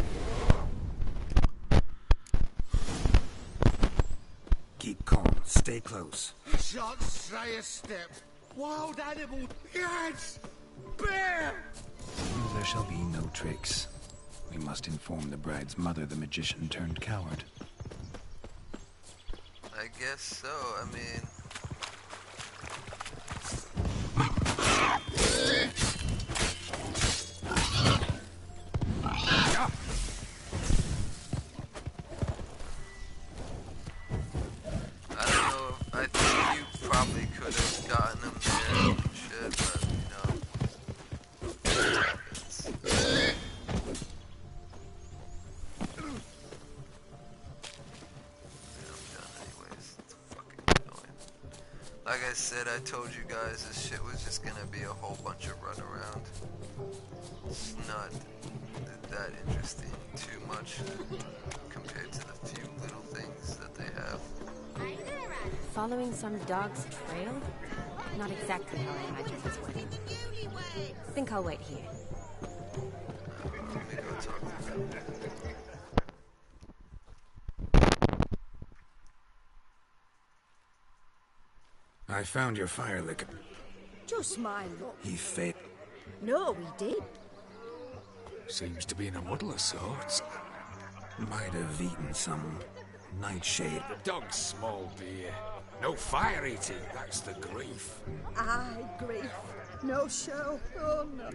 Keep calm. Stay close. Shan't say a step. Wild animal. Yes! Bear! There shall be no tricks. We must inform the bride's mother the magician turned coward. I guess so. I mean, I don't know. I think you probably could have gotten him there and shit, but you know. Like I said, I told you guys this shit was just gonna be a whole bunch of runaround. It's not that interesting too much compared to the few little things that they have. Following some dog's trail? Not exactly how I imagined this wedding. Think I'll wait here. Let me go talk to them. I found your fire liquor. Just my luck. He failed. No, we did. Seems to be in a muddle of sorts. Might have eaten some nightshade. The dog's small beer. No fire eating, that's the grief. Aye, grief. No show. Oh, no.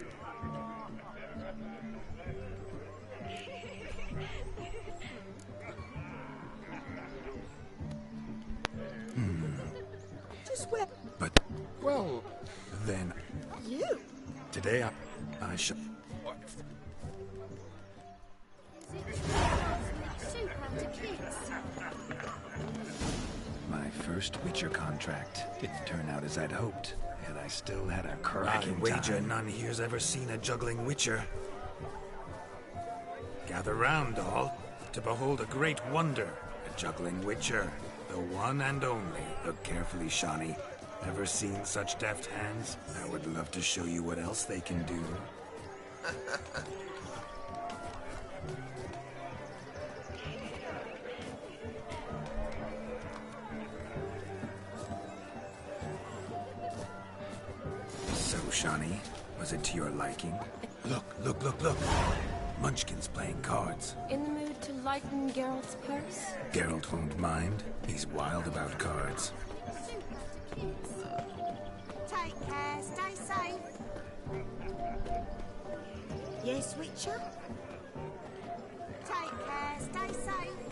Just where... But, Well, then, You? today I shall... My first Witcher contract didn't turn out as I'd hoped, yet I still had a cracking I wager none here's ever seen a juggling Witcher. Gather round, all. to behold a great wonder, a juggling witcher. The one and only. Look carefully, Shawnee. Ever seen such deft hands? I would love to show you what else they can do. So, Shawnee, was it to your liking? Look. Munchkin's playing cards. In the mood to lighten Geralt's purse? Geralt won't mind. He's wild about cards. Take care, stay safe. Yes, Witcher? Take care, stay safe.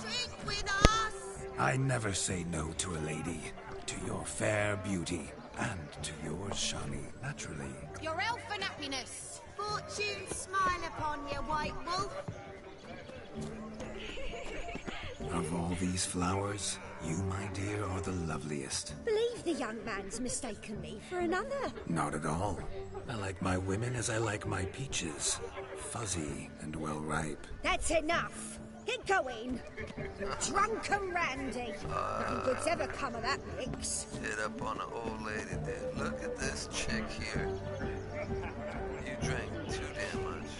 Drink with us! I never say no to a lady. To your fair beauty. And to yours, Shawnee, naturally. Your elfin happiness. Fortune smile upon you, White Wolf. Of all these flowers, you, my dear, are the loveliest. Believe the young man's mistaken me for another. Not at all. I like my women as I like my peaches. Fuzzy and well ripe. That's enough. Get going. Drunken Randy. Nothing good's ever come of that mix. Hit up on an old lady, dude. Look at this chick here. You drank too damn much.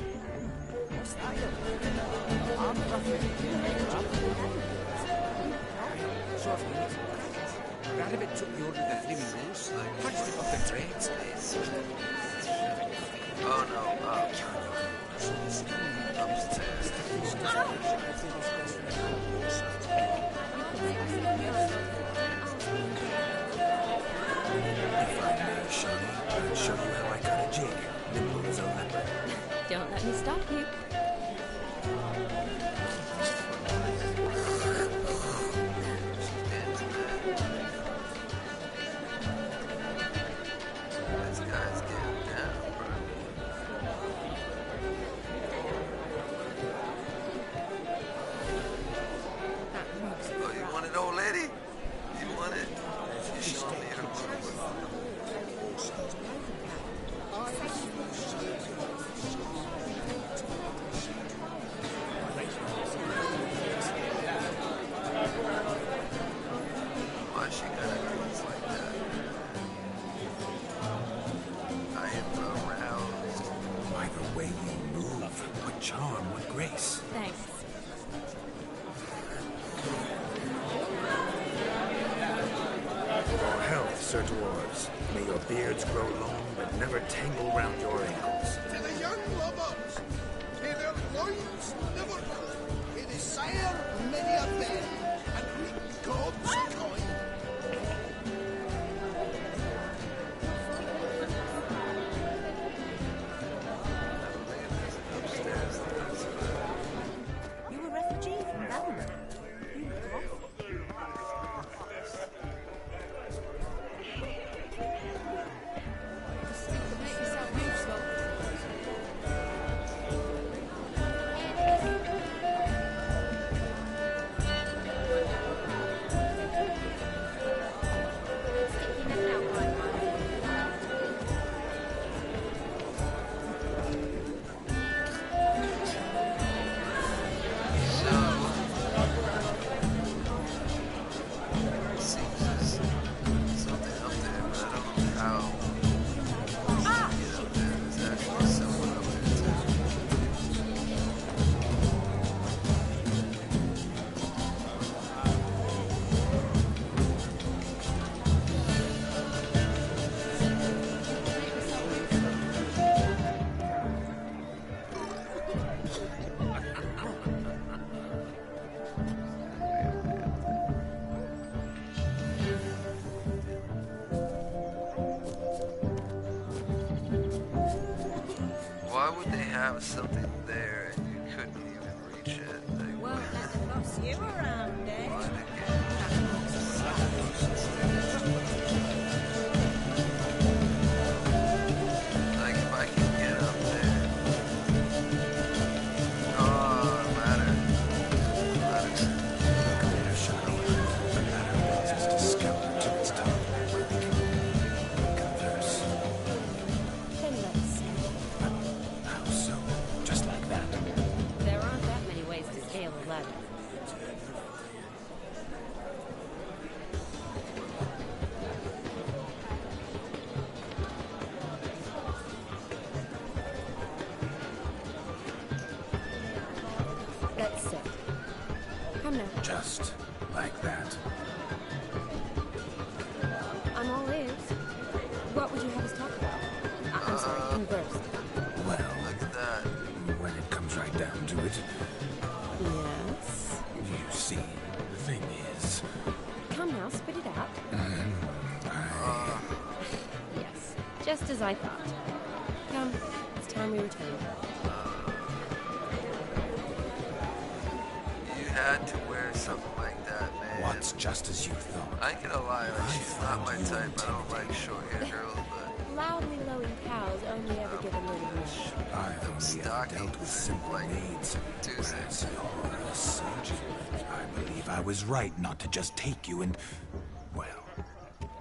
What's that? I'm Glad if it took you under the flimmy rules. Punched it off the trades. Oh no, upstairs. If I may, Shawnee, I'll show you how I cut a jig. Nimble as a leopard. Don't let me stop you. This guy's getting down, bro. Oh, you want it, old lady? You want it? You show me your why she gotta do it like that? I am aroused. By the way you move, what charm, what grace. Thanks. For health, Sir Dwarves. May your beards grow long, but never tangle round your ankles. To the young lovers, may their loins never cool. May they sire many a ben and reap God's coin. You a refugee from Belmont? Why would they have something there and you couldn't even reach it? Like, Won't let them boss you around, eh? like if I can get up there. Oh, ladder. Come here, Shawnee. The ladder leads us to Skelter to its top, where we can converse. Then let's. How so? Just Come now. Just like that. I'm all ears. What would you have us talk about? I'm sorry, converse. Well, look at that. When it comes right down to it, Yes? you see, the thing is... Come now, spit it out. Yes, just as I thought. Come, it's time we return. You had to wear something like that, man. What's just as you thought? I ain't gonna lie, like, she's not my type. I don't like short-haired girls, but Loudly lowing cows only ever give a little more. I've only ever dealt with simple needs. As a surgeon, I believe I was right not to just take you and... Well,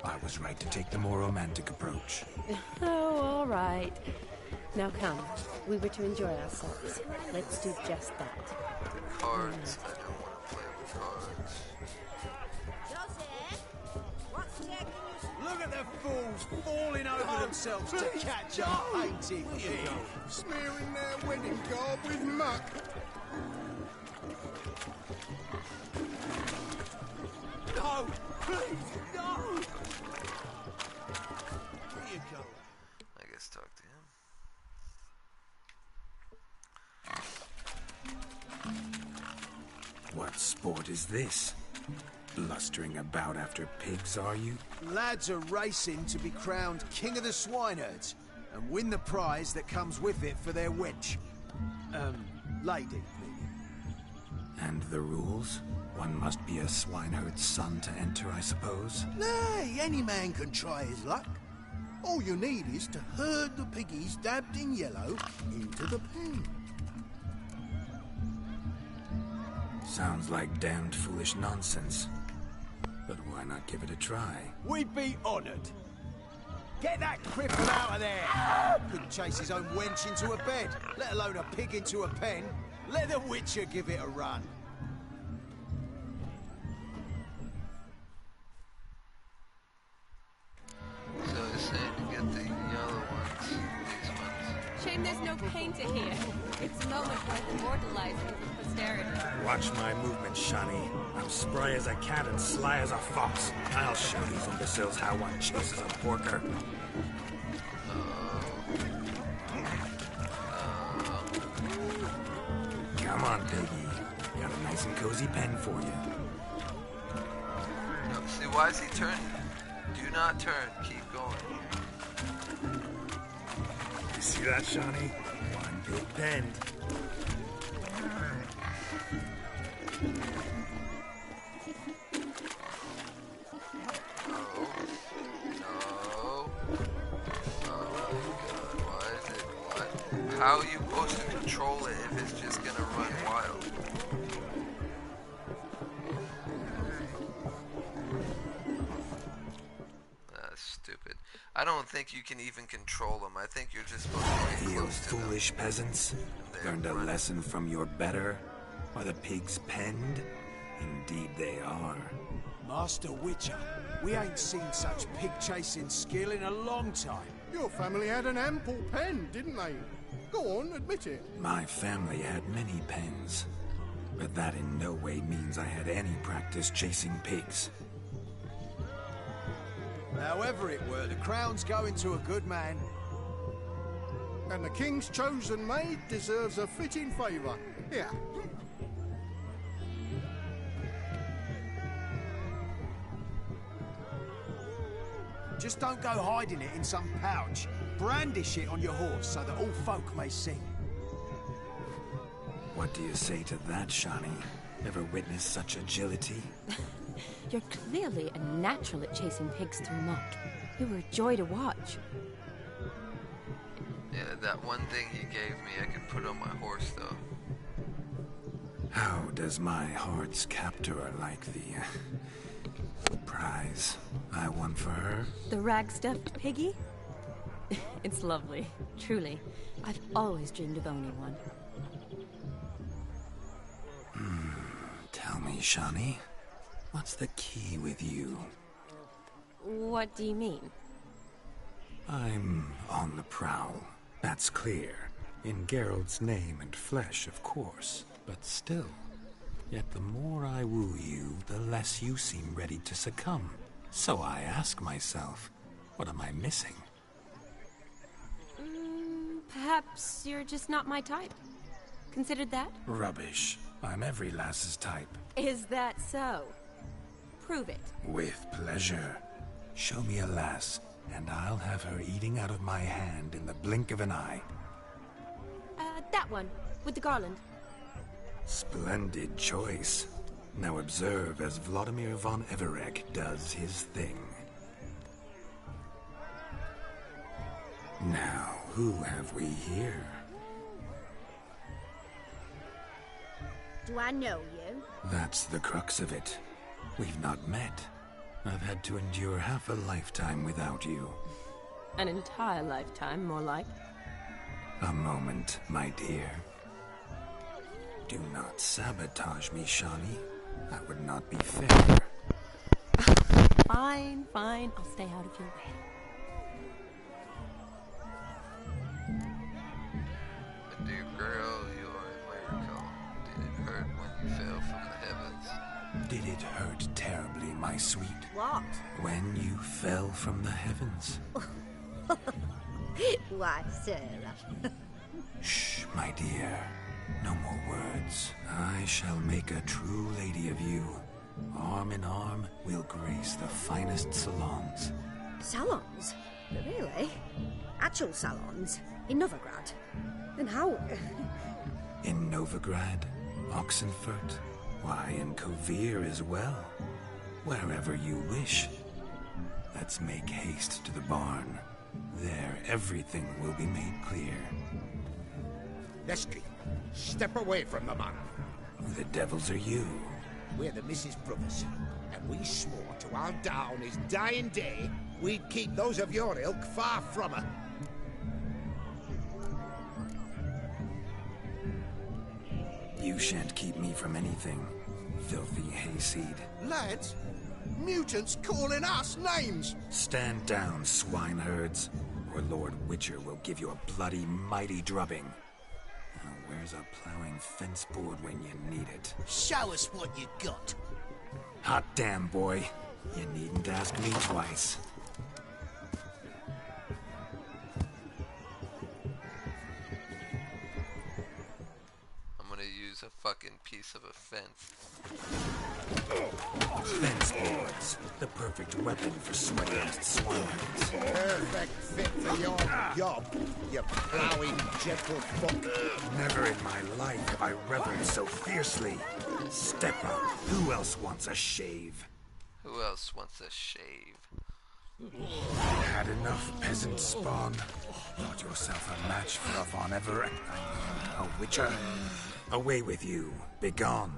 I was right to take the more romantic approach. Oh, all right. Now come, we were to enjoy ourselves. Let's do just that. cards. I don't want to play with cards. Look at the fools falling over themselves to catch a painting pig. Smearing their wedding garb with muck. No, please, no! Here you go. I guess talk to him. What sport is this? Blustering about after pigs, are you? Lads are racing to be crowned King of the Swineherds and win the prize that comes with it for their wench. Lady. And the rules? One must be a swineherd's son to enter, I suppose? Nay, any man can try his luck. All you need is to herd the piggies dabbed in yellow into the pen. Sounds like damned foolish nonsense. But why not give it a try? We'd be honoured. Get that cripple out of there! Couldn't chase his own wench into a bed, let alone a pig into a pen. Let the Witcher give it a run. So it's saying to get the yellow ones, these ones. Shame there's no paint in here. It's a moment worth immortalizing for posterity. Watch my movement, Shani. I'm spry as a cat and sly as a fox. I'll show these imbeciles how one chases a porker. Come on, piggy. Got a nice and cozy pen for you. No, see, why is he turning? Do not turn. Keep going. You see that, Shani? One big pen. How are you supposed to control it if it's just gonna run wild? That's stupid. I don't think you can even control them. I think you're just supposed to get You close to them. foolish peasants. Learned a lesson from your better? Are the pigs penned? Indeed they are. Master Witcher, we ain't seen such pig-chasing skill in a long time. Your family had an ample pen, didn't they? Go on, admit it. My family had many pens, but that in no way means I had any practice chasing pigs. However it were, the crown's going to a good man. And the king's chosen maid deserves a fitting favour. Here. Just don't go hiding it in some pouch. Brandish it on your horse so that all folk may see. What do you say to that, Shani? Ever witnessed such agility? You're clearly a natural at chasing pigs through muck. You were a joy to watch. Yeah, that one thing he gave me, I could put on my horse, though. How does my heart's captor like the prize I won for her? The rag-stuffed piggy? It's lovely, truly. I've always dreamed of owning one. Tell me, Shani, what's the key with you? What do you mean? I'm on the prowl. That's clear. In Geralt's name and flesh, of course. But still, Yet the more I woo you, the less you seem ready to succumb. So I ask myself, what am I missing? Perhaps you're just not my type. Considered that? Rubbish. I'm every lass's type. Is that so? Prove it. With pleasure. Show me a lass, and I'll have her eating out of my hand in the blink of an eye. That one, with the garland. Splendid choice. Now observe as Vladimir von Everek does his thing. Now, who have we here? Do I know you? That's the crux of it. We've not met. I've had to endure half a lifetime without you. An entire lifetime, more like. A moment, my dear. Do not sabotage me, Shani. That would not be fair. Fine, fine. I'll stay out of your way. Dear girl, you are a miracle. Did it hurt when you fell from the heavens? Did it hurt terribly, my sweet? What? When you fell from the heavens? Why, Sarah. Shh, my dear. No more words. I shall make a true lady of you. Arm in arm, we'll grace the finest salons. Salons? Really? Actual salons? In Novigrad? And how... In Novigrad, Oxenfurt, why, in Kovir as well. Wherever you wish. Let's make haste to the barn. There, everything will be made clear. Lesky, step away from the man. Who the devils are you? We're the Mrs. Brothers, and we swore to our down his dying day we'd keep those of your ilk far from her. You shan't keep me from anything, filthy hayseed. Lads, mutants calling us names. Stand down, swineherds, or Lord Witcher will give you a bloody mighty drubbing. Now, where's a plowing fence board when you need it? Show us what you got. Hot damn, boy. You needn't ask me twice. I'm gonna use a fucking piece of a fence. Fence boards. The perfect weapon for sweaty-ass swines. Perfect fit for your job, you plowing gentle foot. Never in my life have I reveled so fiercely. Step up. Who else wants a shave? Who else wants a shave? Had enough, peasant spawn. Thought yourself a match for a Von Everett. A Witcher. Away with you. Begone.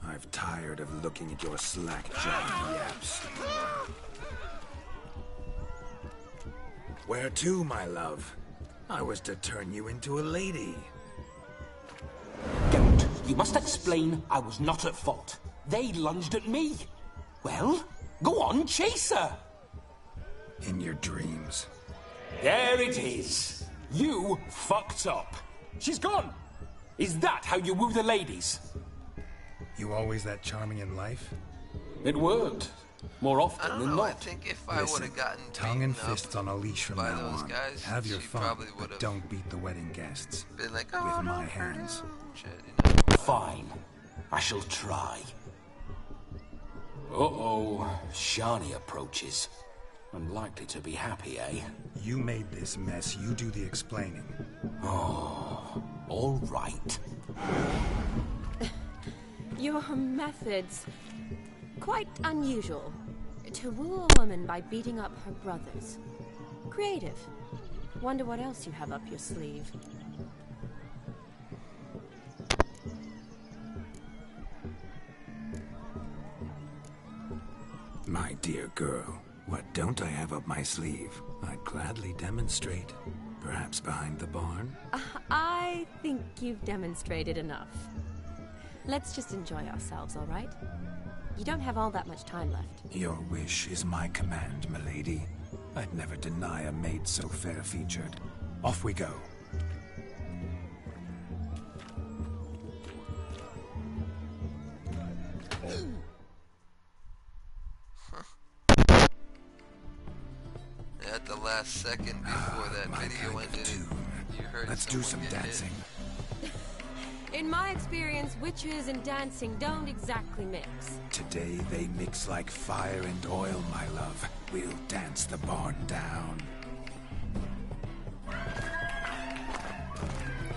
I've tired of looking at your slack-jawed yaps. Where to, my love? I was to turn you into a lady. Don't. You must explain I was not at fault. They lunged at me. Well, go on, chase her. In your dreams. There it is. You fucked up. She's gone. Is that how you woo the ladies? You always that charming in life? It worked. More I often don't than know. not. I think if I would have gotten Tongue and beaten up fists on a leash from by now those on. guys, Have your she fun, probably but would've don't beat the wedding guests. been like, With oh, my don't hurt hands. him. Shit, you know. Fine. I shall try. Uh-oh. Shani approaches. Unlikely to be happy, eh? You made this mess. You do the explaining. Oh, all right. Your methods... quite unusual. To woo a woman by beating up her brothers. Creative. Wonder what else you have up your sleeve. My dear girl, what don't I have up my sleeve? I'd gladly demonstrate. Perhaps behind the barn? I think you've demonstrated enough. Let's just enjoy ourselves, all right? You don't have all that much time left. Your wish is my command, milady. I'd never deny a maid so fair-featured. Off we go. At the last second before that video ended, you heard Let's do some someone get dancing. In my experience, witches and dancing don't exactly mix. Today they mix like fire and oil, my love. We'll dance the barn down.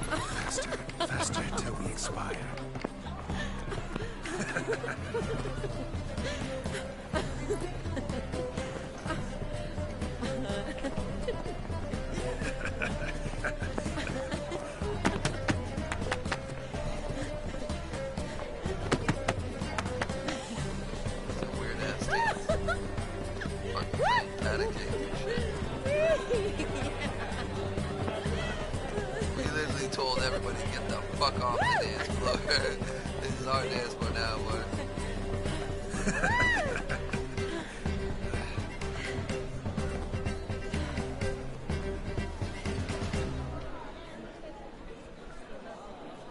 Faster, faster till we expire. We literally told everybody to get the fuck off the dance floor. This is our dance floor now, boy.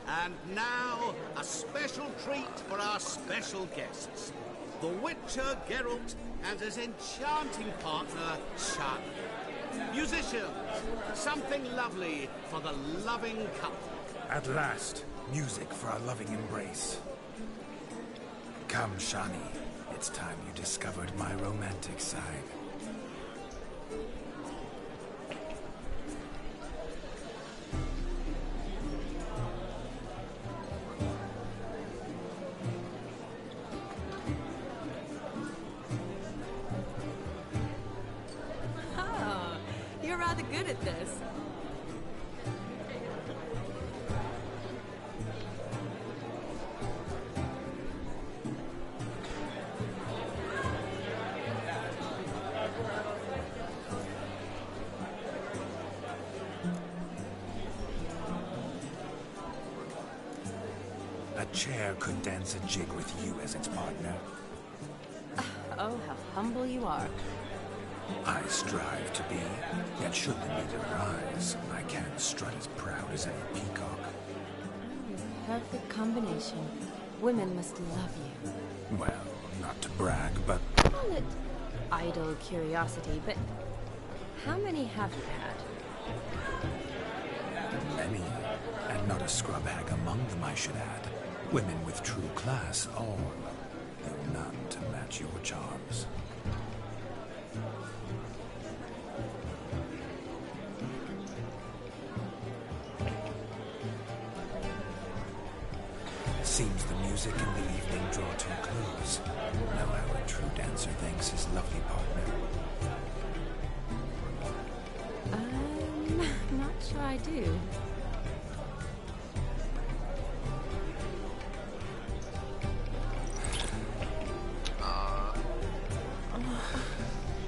And now, a special treat for our special guests. The Witcher Geralt and his enchanting partner, Shani. Musicians, something lovely for the loving couple. At last, music for our loving embrace. Come, Shani. It's time you discovered my romantic side. Oh, you're rather good at this. A chair could dance a jig with you as its partner. Oh, how humble you are. I strive to be, yet should the need arise, I can't strut as proud as any peacock. Perfect combination. Women must love you. Well, not to brag, but Call it idle curiosity, but how many have you had? many, and not a scrub hag among them, I should add. Women with true class, all, though none to match your charms. Seems the music and the evening draw to a close. Now our true dancer thanks his lovely partner. I'm not sure I do.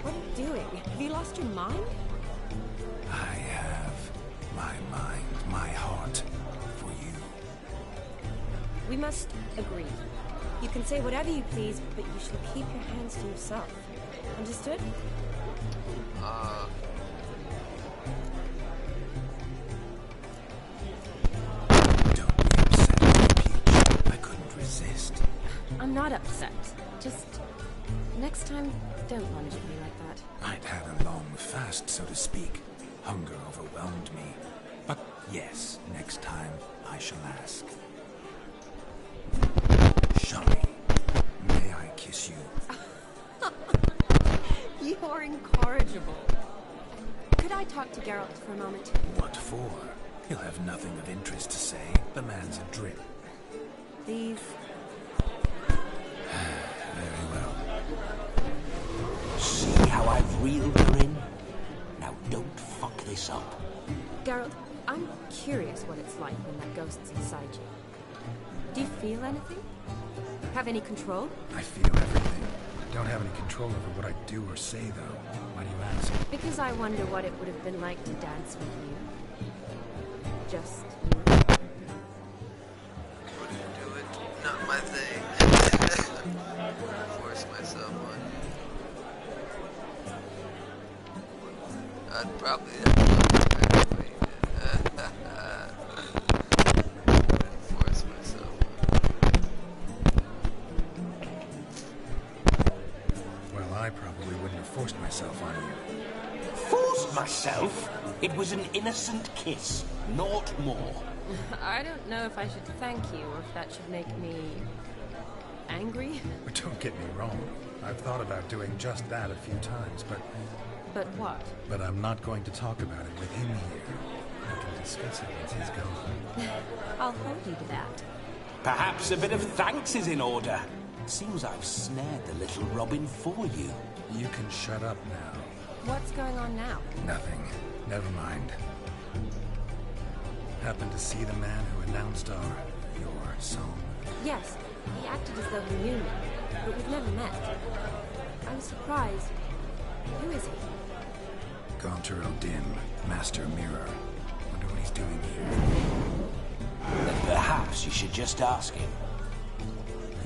What are you doing? Have you lost your mind? I have my mind, my heart for you. We must agree. You can say whatever you please, but you shall keep your hands to yourself. Understood? Don't be upset, Peach. I couldn't resist. I'm not upset. Just next time, don't lunge at me like that. I'd had a long fast, so to speak. Hunger overwhelmed me. But yes, next time I shall ask. Shani, may I kiss you? You're incorrigible. Could I talk to Geralt for a moment? What for? He'll have nothing of interest to say. The man's adrip. These. Very well. See how I've reeled her in? Now don't fuck this up. Geralt, I'm curious what it's like when that ghost's inside you. Do you feel anything? Have any control? I feel everything. Don't have any control over what I do or say, though. Why do you ask? Because I wonder what it would have been like to dance with you. Just you. Wouldn't do it. Not my thing. Force myself on you. I'd probably have to force myself on you. forced myself on you. Forced myself? It was an innocent kiss, naught more. I don't know if I should thank you or if that should make me... angry? But don't get me wrong. I've thought about doing just that a few times, but... But what? But I'm not going to talk about it with him here. I can discuss it once he's gone. I'll hold you to that. Perhaps a bit of thanks is in order. Seems I've snared the little Robin for you. You can shut up now. What's going on now? Nothing. Never mind. Happened to see the man who announced your song? Yes, he acted as though he knew me, but we've never met. I was surprised. Who is he? Joshyreal Dim, Master Mirror. Wonder what he's doing here. Then perhaps you should just ask him.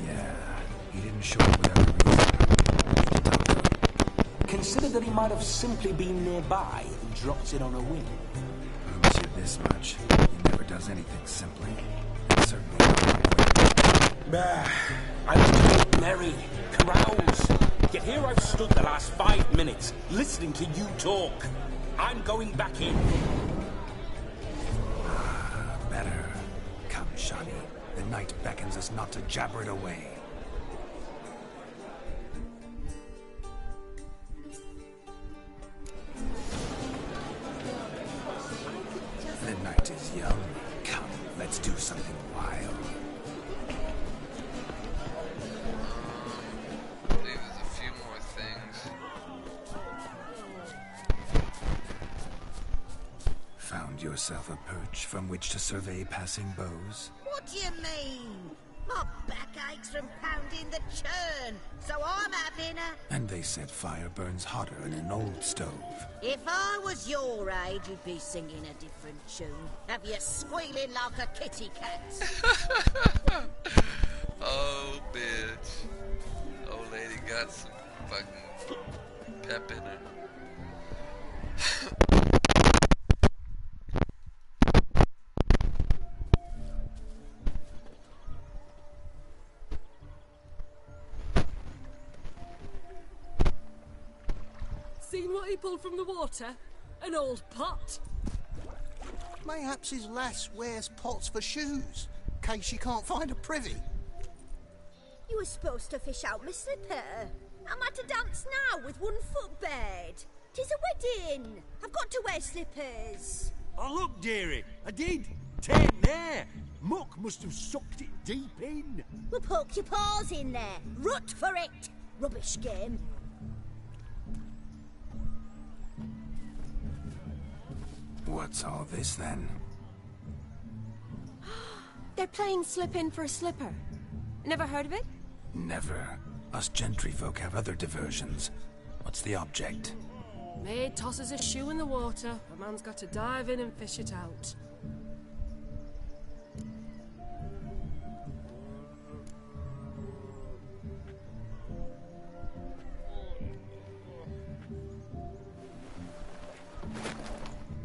Yeah, he didn't show up without a reason. Consider that he might have simply been nearby and dropped it on a whim. Promise you this much. He never does anything simply. And certainly not. I was to make merry, carouse. Yet here I've stood the last 5 minutes, listening to you talk. I'm going back in. Better. Come, Shani. The night beckons us not to jabber it away. The night is young. Come, let's do something wild. I believe there's a few more things. Found yourself a perch from which to survey passing bows? What do you mean? My back aches from pounding the churn, so I'm having a... And they said fire burns hotter in an old stove. If I was your age, you'd be singing a different tune. Have you squealing like a kitty cat? Oh, bitch. Old lady got some fucking pep in her. Seen what he pulled from the water? An old pot? Mayhaps his lass wears pots for shoes, case she can't find a privy. You were supposed to fish out my slipper. I'm at a dance now with 1 foot bared. 'Tis a wedding. I've got to wear slippers. Oh, look, dearie. I did. 10 there. Muck must have sucked it deep in. Well, poke your paws in there. Rut for it. Rubbish game. What's all this, then? They're playing slip in for a slipper. Never heard of it? Never. Us gentry folk have other diversions. What's the object? Maid tosses a shoe in the water. A man's got to dive in and fish it out.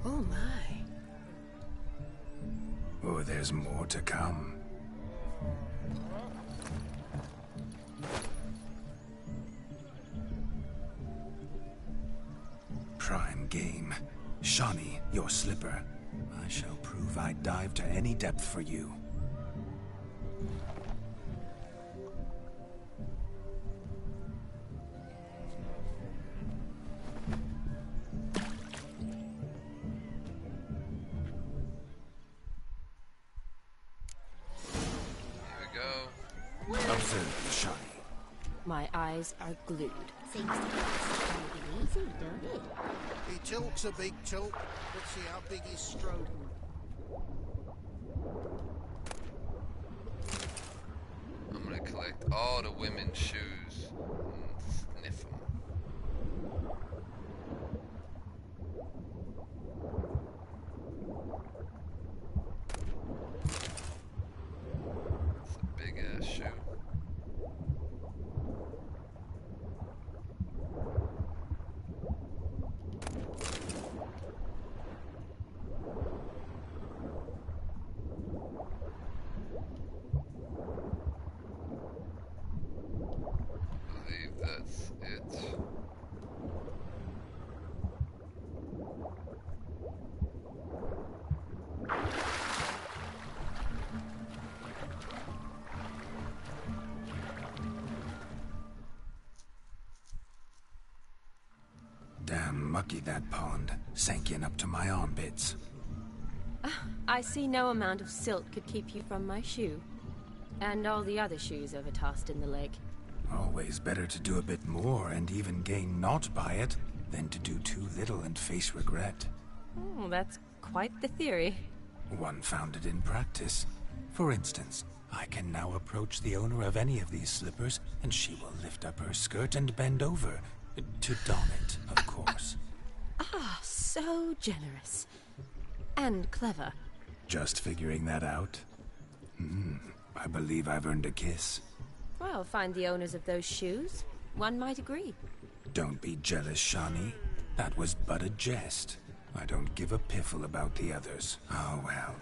Oh my. Oh, there's more to come. Prime game. Shawnee, your slipper. I shall prove I'd dive to any depth for you. Observe, Shawnee. My eyes are glued. Seems to be easy, don't it? He tilts a big tilt. Let's see how big his stroke. I'm gonna collect all the women's shoes and sniff them. It's a big ass shoe. Damn mucky that pond, sank in up to my armpits. I see no amount of silt could keep you from my shoe. And all the other shoes overtossed in the lake. Always better to do a bit more and even gain naught by it than to do too little and face regret. Oh, that's quite the theory. One founded in practice. For instance, I can now approach the owner of any of these slippers, and she will lift up her skirt and bend over. To don it, of course. Ah, so generous. And clever. Just figuring that out? I believe I've earned a kiss. Well, find the owners of those shoes. One might agree. Don't be jealous, Shawnee. That was but a jest. I don't give a piffle about the others. Oh well.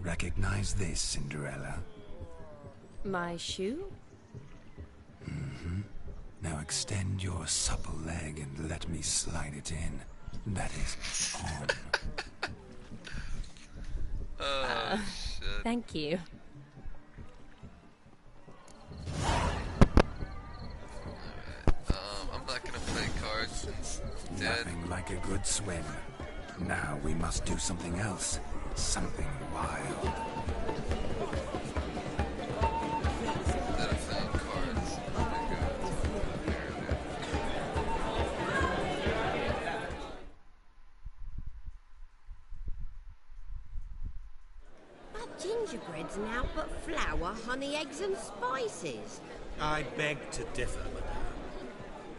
Recognize this, Cinderella. My shoe? Now extend your supple leg and let me slide it in. That is on. Shit. Thank you. I'm not gonna play cards since it's dead. Nothing like a good swim. Now we must do something else. Something wild. Instead of playing cards, But gingerbread's now but flour, honey, eggs and spices. I beg to differ, madame.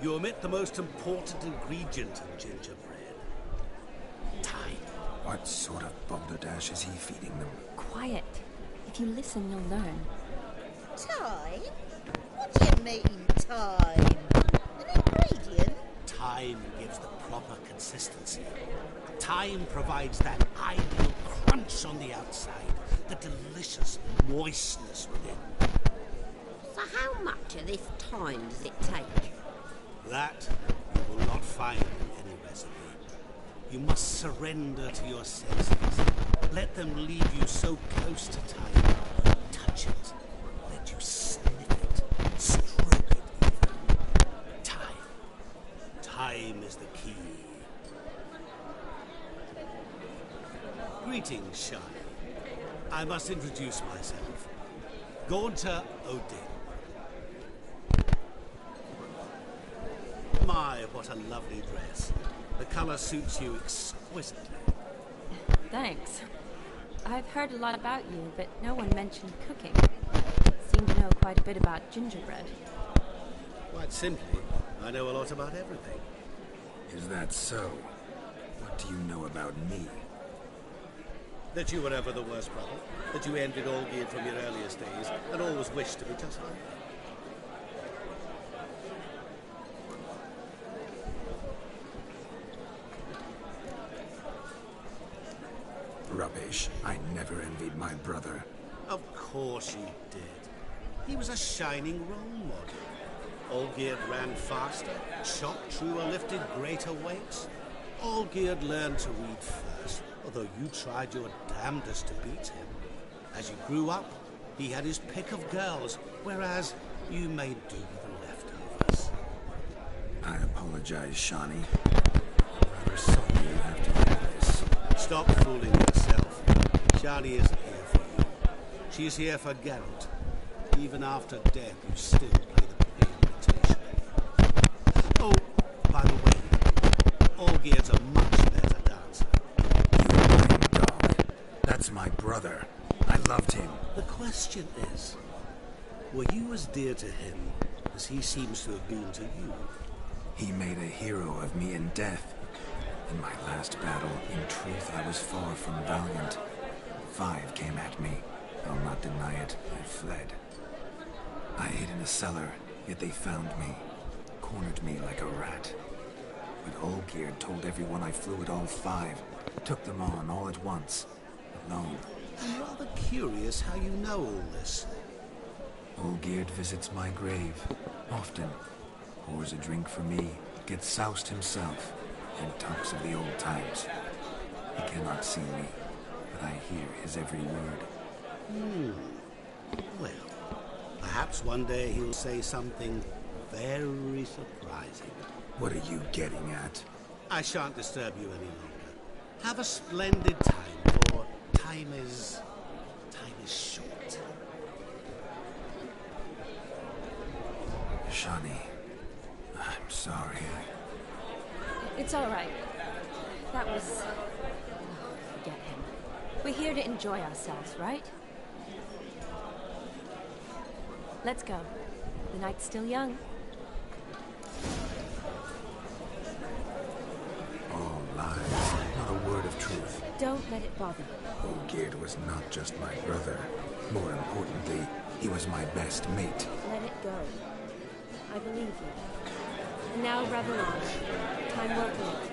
You omit the most important ingredient in gingerbread. Time. What sort of balderdash is he feeding them? Quiet. If you listen, you'll learn. Time? What do you mean, time? An ingredient? Time gives the proper consistency. Time provides that ideal crunch on the outside, the delicious moistness within. So how much of this time does it take? That you will not find in any recipe. You must surrender to your senses. Let them leave you so close to time. Touch it. Let you sniff it. Stroke it even. Time. Time is the key. Greetings, Shai. I must introduce myself. Gaunter Odin. My, what a lovely dress. The color suits you exquisitely. Thanks. I've heard a lot about you, but no one mentioned cooking. Seem to know quite a bit about gingerbread. Quite simply, I know a lot about everything. Is that so? What do you know about me? That you were ever the worst brother, that you envied Olgierd from your earliest days, and always wished to be just like her. Rubbish. I never envied my brother. Of course you did. He was a shining role model. Olgierd ran faster, shot truer, lifted greater weights. Olgierd learned to read first, although you tried your damnedest to beat him. As you grew up, he had his pick of girls, whereas you made do with the leftovers. I apologize, Shawnee. Rather sorry you have to hear this. Stop fooling yourself. Shani isn't here for you. She's here for Geralt. Even after death, you still play the pre-invitation. Oh, by the way, Olgierd's a much better dancer. You lying dog. That's my brother. I loved him. The question is, were you as dear to him as he seems to have been to you? He made a hero of me in death. In my last battle, in truth, I was far from valiant. 5 came at me. I'll not deny it. I fled. I hid in a cellar, yet they found me. Cornered me like a rat. But Olgierd told everyone I flew at all 5. Took them on all at once. Alone. I'm rather curious how you know all this. Olgierd visits my grave. Often. Pours a drink for me. Gets soused himself. And talks of the old times. He cannot see me, but I hear his every word. Well, perhaps one day he'll say something very surprising. What are you getting at? I shan't disturb you any longer. Have a splendid time, for time is short. Shawnee, I'm sorry. It's all right. That was... Forget him. We're here to enjoy ourselves, right? Let's go. The night's still young. All lies, not a word of truth. Don't let it bother you. Olgierd was not just my brother. More importantly, he was my best mate. Let it go. I believe you. And now revel on. Time well lived.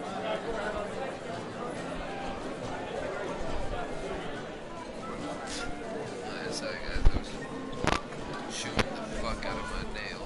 Nice, I got those chewing the fuck out of my nail.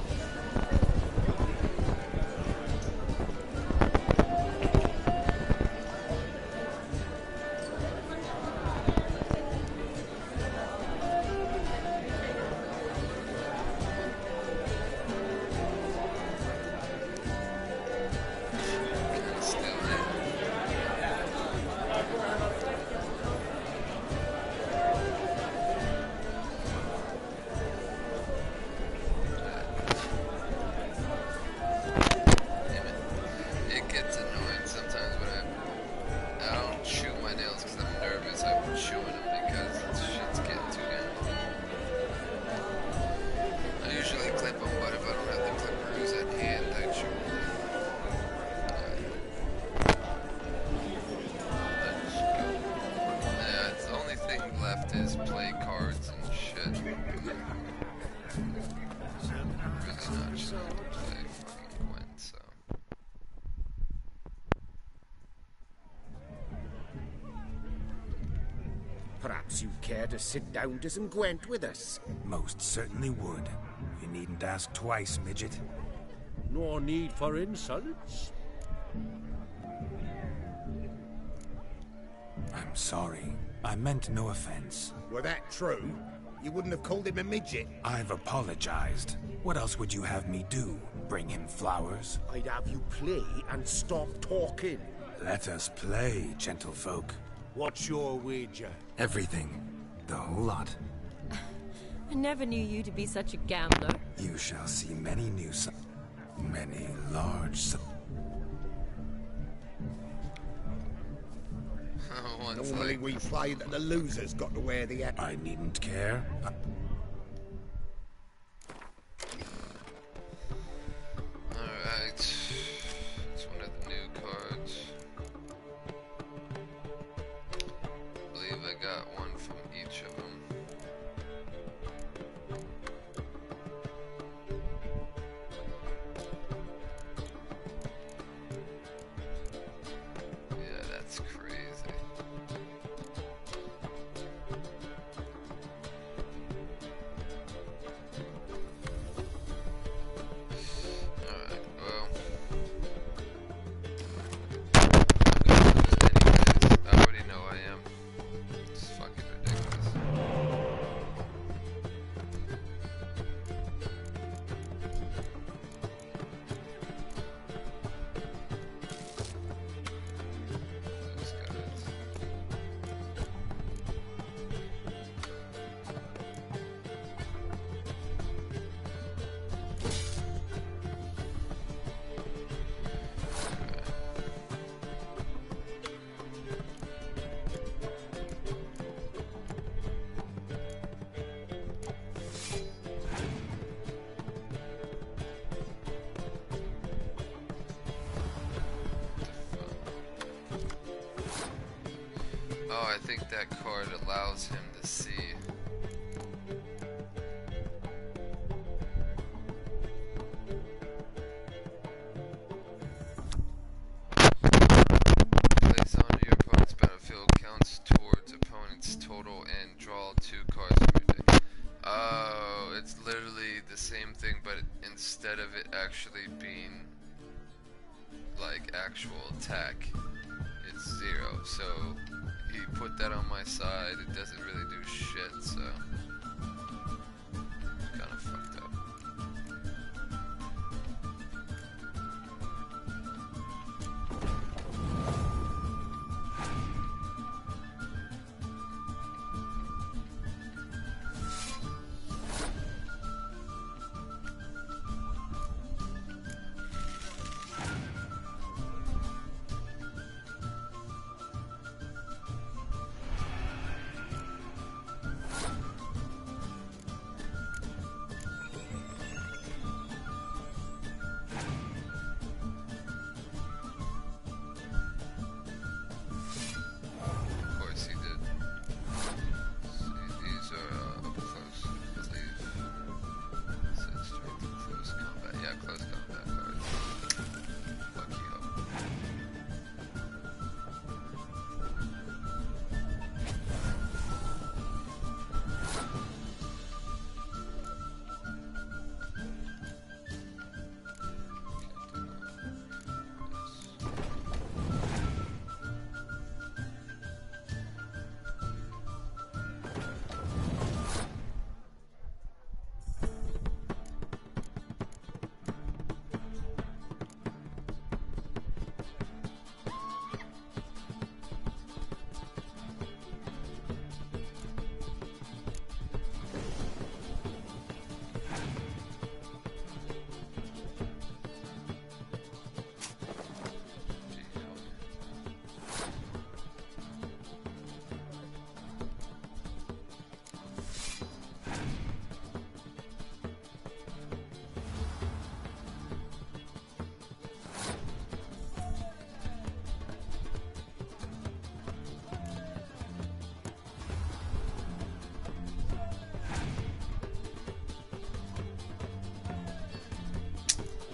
Perhaps you'd care to sit down to some Gwent with us? Most certainly would. You needn't ask twice, midget. No need for insults. I'm sorry. I meant no offense. Were that true, you wouldn't have called him a midget. I've apologized. What else would you have me do? Bring him flowers? I'd have you play and stop talking. Let us play, gentlefolk. What's your wager? Everything. The whole lot. I never knew you to be such a gambler. You shall see many many large Normally we play that the losers got to wear the hat. I needn't care. Alright. It's one of the new cards. I believe I got one from each of them. Yeah, that's crazy. Alright, well. I already know I am. It's fucking ridiculous. Those guys. Oh, I think that card allows him to see. Place onto your opponent's battlefield counts towards opponent's total and draw 2 cards from your deck. Oh, it's literally the same thing, but instead of it actually being like actual attack, it's 0. So he put that on my side. It doesn't really do shit, so kind of fucked up.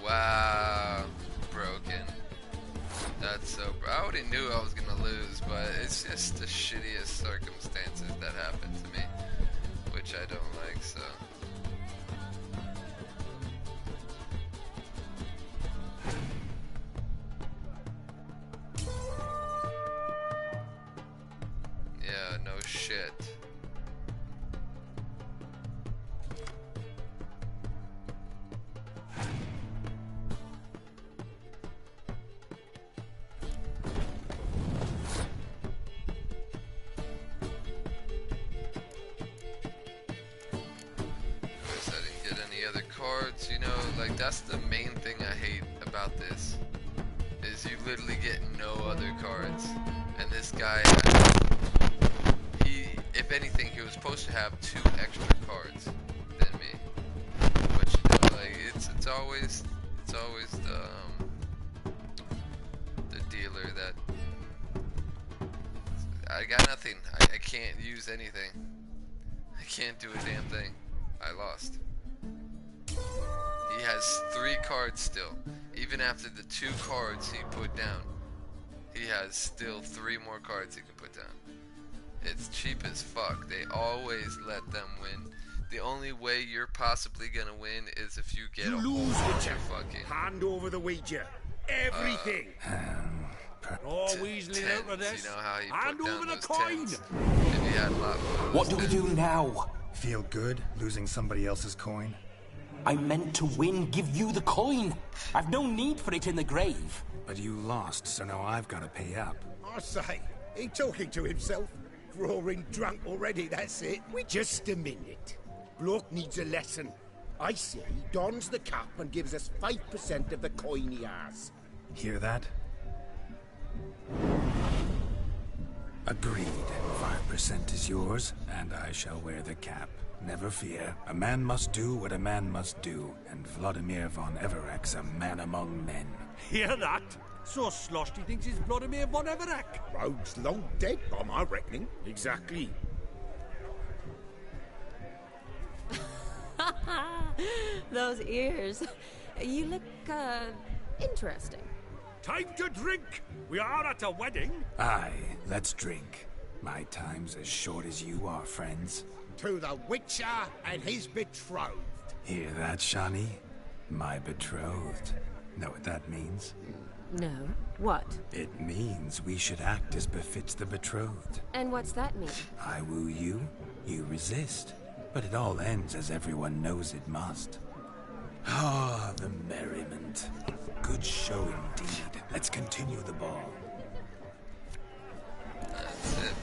Wow. Broken. That's so... I already knew I was gonna lose, but it's just the shittiest circumstances that happen to me. Which I don't like, so... Yeah, no shit. Guess I didn't get any other cards, you know, like that's the main thing I hate about this. Is you literally get no other cards. And this guy, if anything, he was supposed to have 2 extra cards than me. But you know, like it's always the dealer that I got nothing. I can't use anything. I can't do a damn thing. I lost. He has 3 cards still. Even after the 2 cards he put down, he has still 3 more cards he can put down. It's cheap as fuck. They always let them win. The only way you're possibly gonna win is if you get a whole bunch of fucking... Hand over the wager. Everything. Oh, Weasley out of this. You know how he Hand put over down the those coin. 10s? If he had a lot more. What do we do now? Feel good losing somebody else's coin? I meant to win, give you the coin. I've no need for it in the grave. But you lost, so now I've got to pay up. I say, he talking to himself. Roaring drunk already, that's it. Just a minute. Bloke needs a lesson. I say he dons the cap and gives us 5% of the coin he has. Hear that? Agreed. 5% is yours, and I shall wear the cap. Never fear. A man must do what a man must do, and Vladimir von Everek's a man among men. Hear that? So sloshed he thinks he's Vladimir von Everek. Rogue's long dead, by my reckoning. Exactly. Those ears. You look, interesting. Time to drink! We are at a wedding. Aye, let's drink. My time's as short as you are, friends. To the Witcher and his betrothed. Hear that, Shani? My betrothed. Know what that means? No. What? It means we should act as befits the betrothed. And what's that mean? I woo you, you resist. But it all ends as everyone knows it must. Ah, the merriment. Good show indeed. Let's continue the ball. That's it.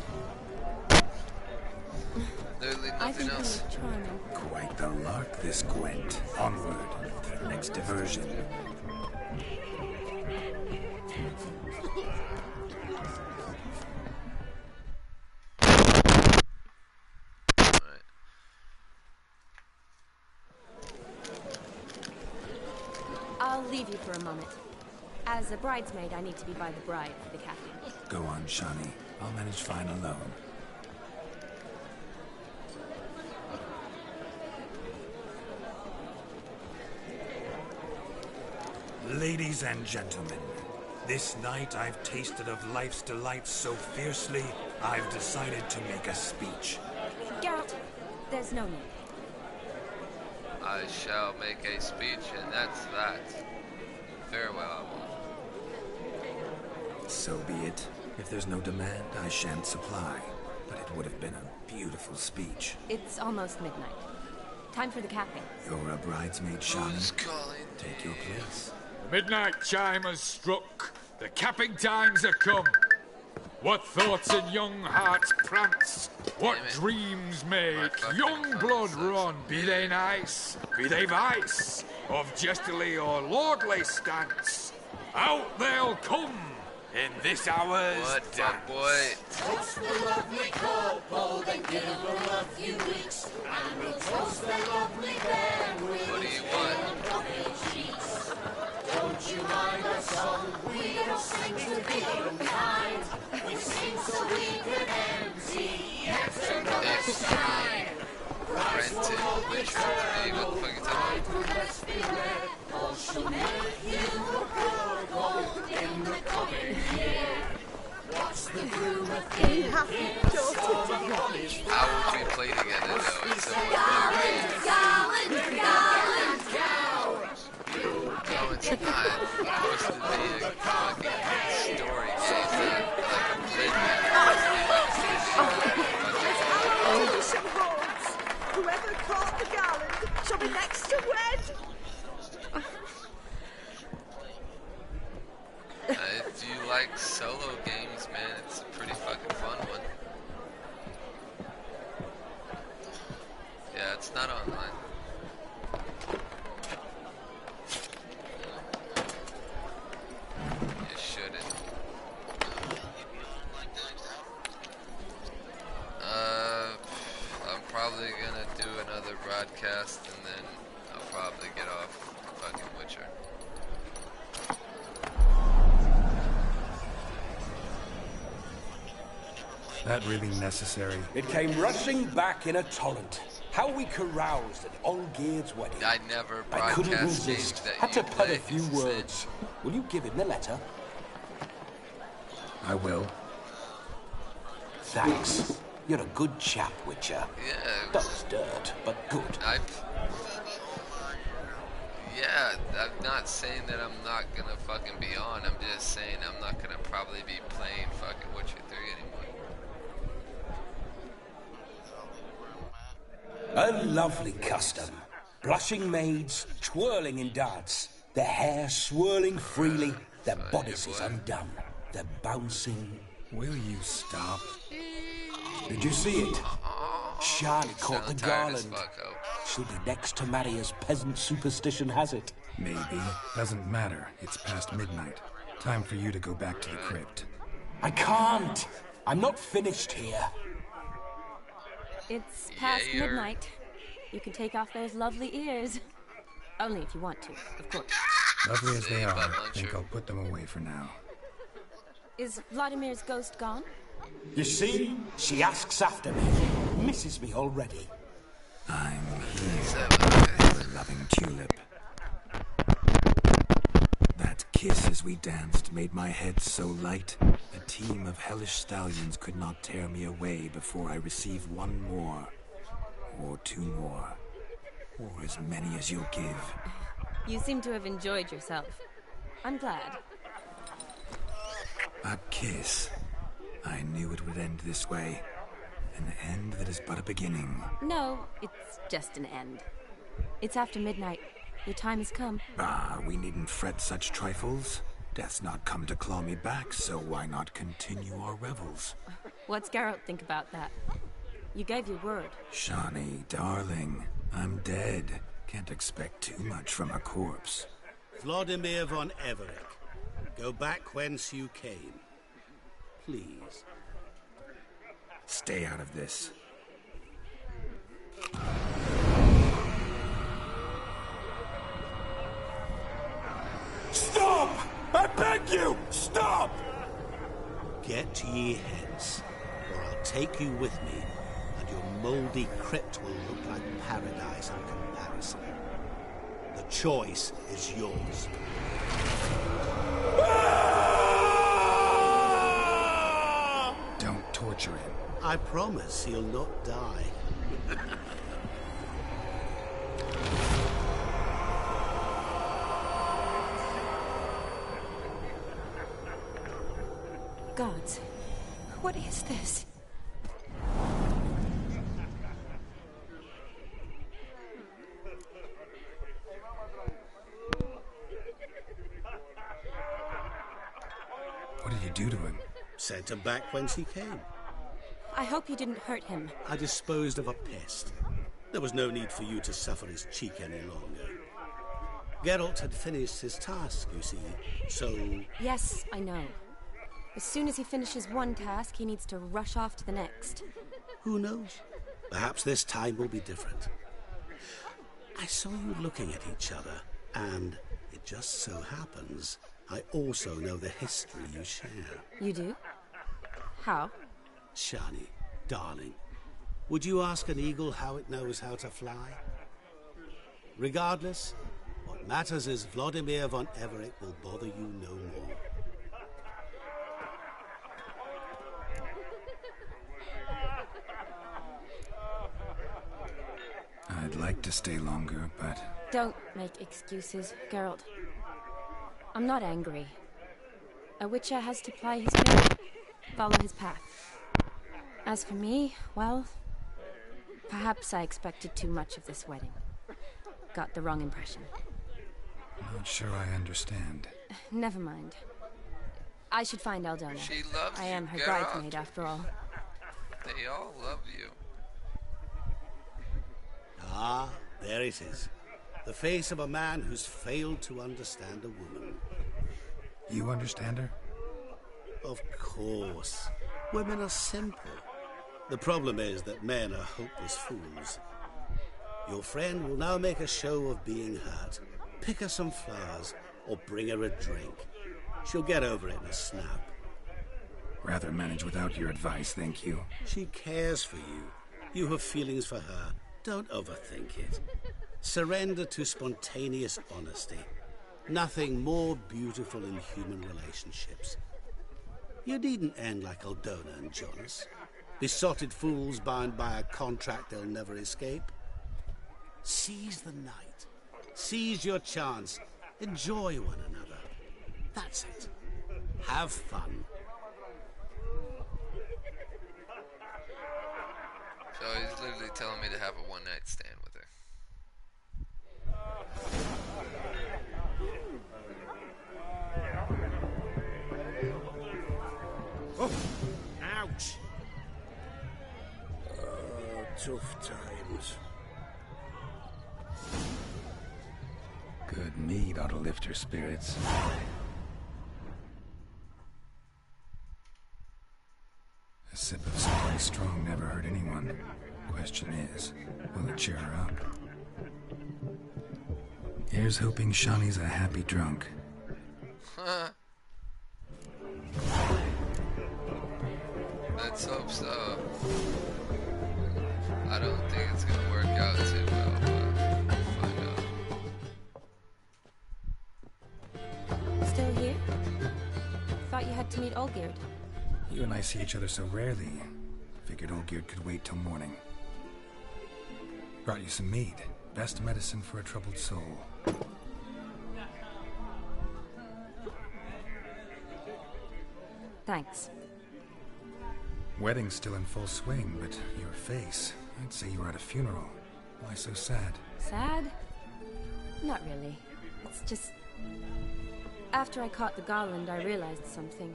Literally nothing else. Charming. Quite the lark, this Gwent. Onward to the next diversion. I'll leave you for a moment. As a bridesmaid, I need to be by the bride for the captain. Go on, Shani. I'll manage fine alone. Ladies and gentlemen, this night I've tasted of life's delights so fiercely, I've decided to make a speech. Geralt, there's no need. I shall make a speech, and that's that. Farewell. So be it. If there's no demand, I shan't supply. But it would have been a beautiful speech. It's almost midnight. Time for the capping. You're a bridesmaid, Shani. Who's calling? Take your place. The midnight chime has struck. The capping times have come. What thoughts in young hearts prance? What dreams make young blood run? Be they nice, be they vice, of jestily or lordly stance, out they'll come in this hour's dance. Boy? Toast the lovely couple, then give them a few weeks, and we'll toast the lovely pair with what do you want? sheets. Don't you mind our song? We don't sing to be unkind. We sing so we can empty yet another shrine. Christ will hold the church. What the fuck are you talking about? Let's be there. All she'll make supposed to be a fucking story game, like a Tradition holds. Whoever caught the garland shall be next to wed. If you like solo games, man, it's a pretty fucking fun one. Yeah, it's not online. You shouldn't. I'm probably gonna do another broadcast and then I'll probably get off fucking Witcher. That really necessary? It came rushing back in a torrent. How we caroused at Olgierd's wedding. I never I couldn't broadcast games resist. that Had you to put play. a few words. Will you give him the letter? I will. Thanks. You're a good chap, Witcher. Yeah. Does dirt, but good. Yeah, I'm not saying that I'm not gonna fucking be on. I'm just saying I'm not gonna probably be playing fucking Witcher 3 anymore. A lovely custom. Blushing maids, twirling in dance, their hair swirling freely, their bodices undone, their bouncing... Will you stop? Did you see it? Charlie caught the garland. Fuck, She'll be next to marry as peasant superstition has it. Maybe. Doesn't matter. It's past midnight. Time for you to go back to the crypt. I can't. I'm not finished here. It's past midnight. You can take off those lovely ears. Only if you want to, of course. Lovely as they are, I think I'll put them away for now. Is Vladimir's ghost gone? You see? She asks after me. Misses me already. I'm here, loving tulip. That kiss as we danced made my head so light. A team of hellish stallions could not tear me away before I receive one more. Or two more. Or as many as you'll give. You seem to have enjoyed yourself. I'm glad. A kiss. I knew it would end this way. An end that is but a beginning. No, it's just an end. It's after midnight. Your time has come. Ah, we needn't fret such trifles. Death's not come to claw me back, so why not continue our revels? What's Geralt think about that? You gave your word. Shawnee, darling, I'm dead. Can't expect too much from a corpse. Vladimir von Everett, go back whence you came. Please. Stay out of this. Stop! I beg you! Stop! Get ye hence, or I'll take you with me, and your mouldy crypt will look like paradise in comparison. The choice is yours. Don't torture him. I promise he'll not die. Gods, what is this? What did you do to him? Sent him back whence he came. I hope you didn't hurt him. I disposed of a pest. There was no need for you to suffer his cheek any longer. Geralt had finished his task, you see, so... Yes, I know. As soon as he finishes one task, he needs to rush off to the next. Who knows? Perhaps this time will be different. I saw you looking at each other, and it just so happens I also know the history you share. You do? How? Shani, darling, would you ask an eagle how it knows how to fly? Regardless, what matters is Vladimir von Everett will bother you no more. I'd like to stay longer, but... Don't make excuses, Geralt. I'm not angry. A witcher has to ply his trade, follow his path. As for me, well, perhaps I expected too much of this wedding. Got the wrong impression. Not sure I understand. Never mind. I should find Aldona. She loves I am her you. bridesmaid, after all. They all love you. Ah, there it is. The face of a man who's failed to understand a woman. You understand her? Of course. Women are simple. The problem is that men are hopeless fools. Your friend will now make a show of being hurt. Pick her some flowers, or bring her a drink. She'll get over it in a snap. Rather manage without your advice, thank you. She cares for you. You have feelings for her. Don't overthink it. Surrender to spontaneous honesty. Nothing more beautiful in human relationships. You needn't end like Aldona and Jonas. Besotted fools bound by a contract they'll never escape. Seize the night. Seize your chance. Enjoy one another. That's it. Have fun. So he's literally telling me to have a one-night stand with her. Oh, ouch! Tough times. Good mead ought to lift her spirits. A sip of something strong never hurt anyone. Question is, will it cheer her up? Here's hoping Shawnee's a happy drunk. Let's hope so. I don't think it's gonna work out too well, but we'll find out. Still here? Thought you had to meet Olgierd. You and I see each other so rarely. Figured Olgierd could wait till morning. Brought you some mead. Best medicine for a troubled soul. Thanks. Wedding's still in full swing, but your face, I'd say you were at a funeral. Why so sad? Sad? Not really. It's just... After I caught the garland, I realized something.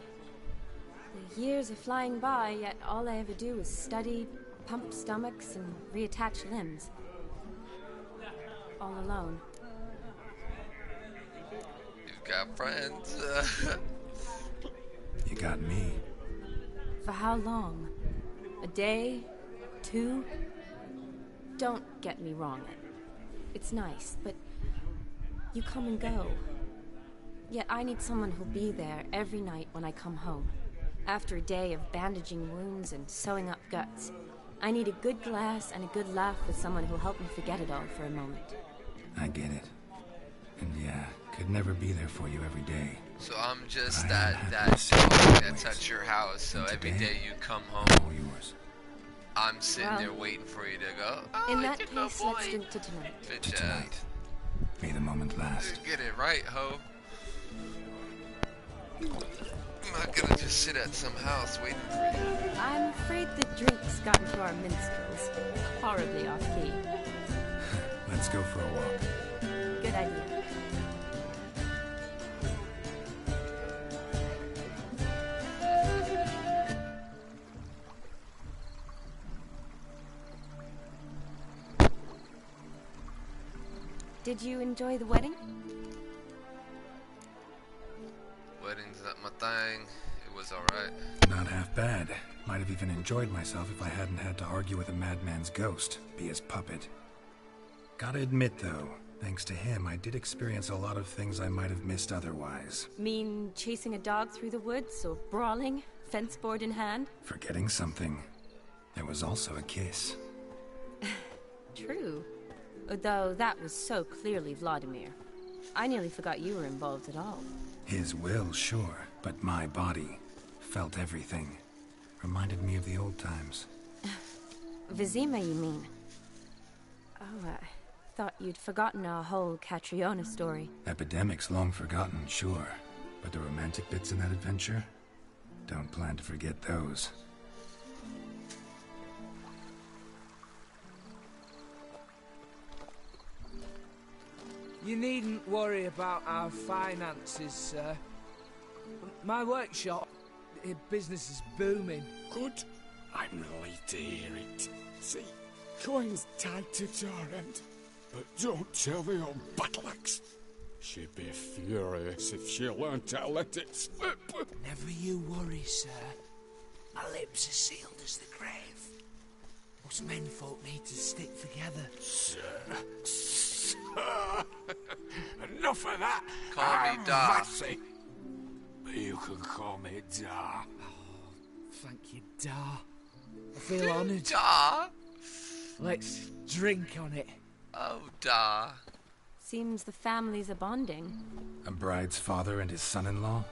The years are flying by, yet all I ever do is study, pump stomachs, and reattach limbs. All alone. You've got friends. You got me. For how long? A day? 2? Don't get me wrong. It's nice, but you come and go. Yet I need someone who'll be there every night when I come home. After a day of bandaging wounds and sewing up guts, I need a good glass and a good laugh with someone who'll help me forget it all for a moment. I get it. And yeah, could never be there for you every day. So I'm just that dog that's at your house, so every day you come home, I'm sitting there waiting for you to go. Oh, in that case, let's do it to tonight. To tonight. May the moment last. Get it right, ho. I'm not gonna just sit at some house waiting for you. I'm afraid the drinks got into our minstrels. Horribly off-key. Let's go for a walk. Good idea. Did you enjoy the wedding? Wedding's not my thing. It was alright. Not half bad. Might have even enjoyed myself if I hadn't had to argue with a madman's ghost, be his puppet. Gotta admit, though, thanks to him, I did experience a lot of things I might have missed otherwise. Mean chasing a dog through the woods, or brawling, fence board in hand? Forgetting something. There was also a kiss. True. Though that was so clearly Vladimir. I nearly forgot you were involved at all. His will, sure, but my body felt everything. Reminded me of the old times. Vizima, you mean? Oh, thought you'd forgotten our whole Catriona story. Epidemics long forgotten, sure. But the romantic bits in that adventure? Don't plan to forget those. You needn't worry about our finances, sir. My workshop, business is booming. Good. I'm relieved to hear it. See, coin's tight to Torrent, but don't tell the old battle-axe. She'd be furious if she learned to let it slip. Never you worry, sir. My lips are sealed as the grave. Us menfolk need to stick together. Sir. Enough of that. Call me Da. Massey. You can call me Da. Oh, thank you, Da. I feel honoured. Da? Let's drink on it. Oh, Da. Seems the families are bonding. A bride's father and his son-in-law?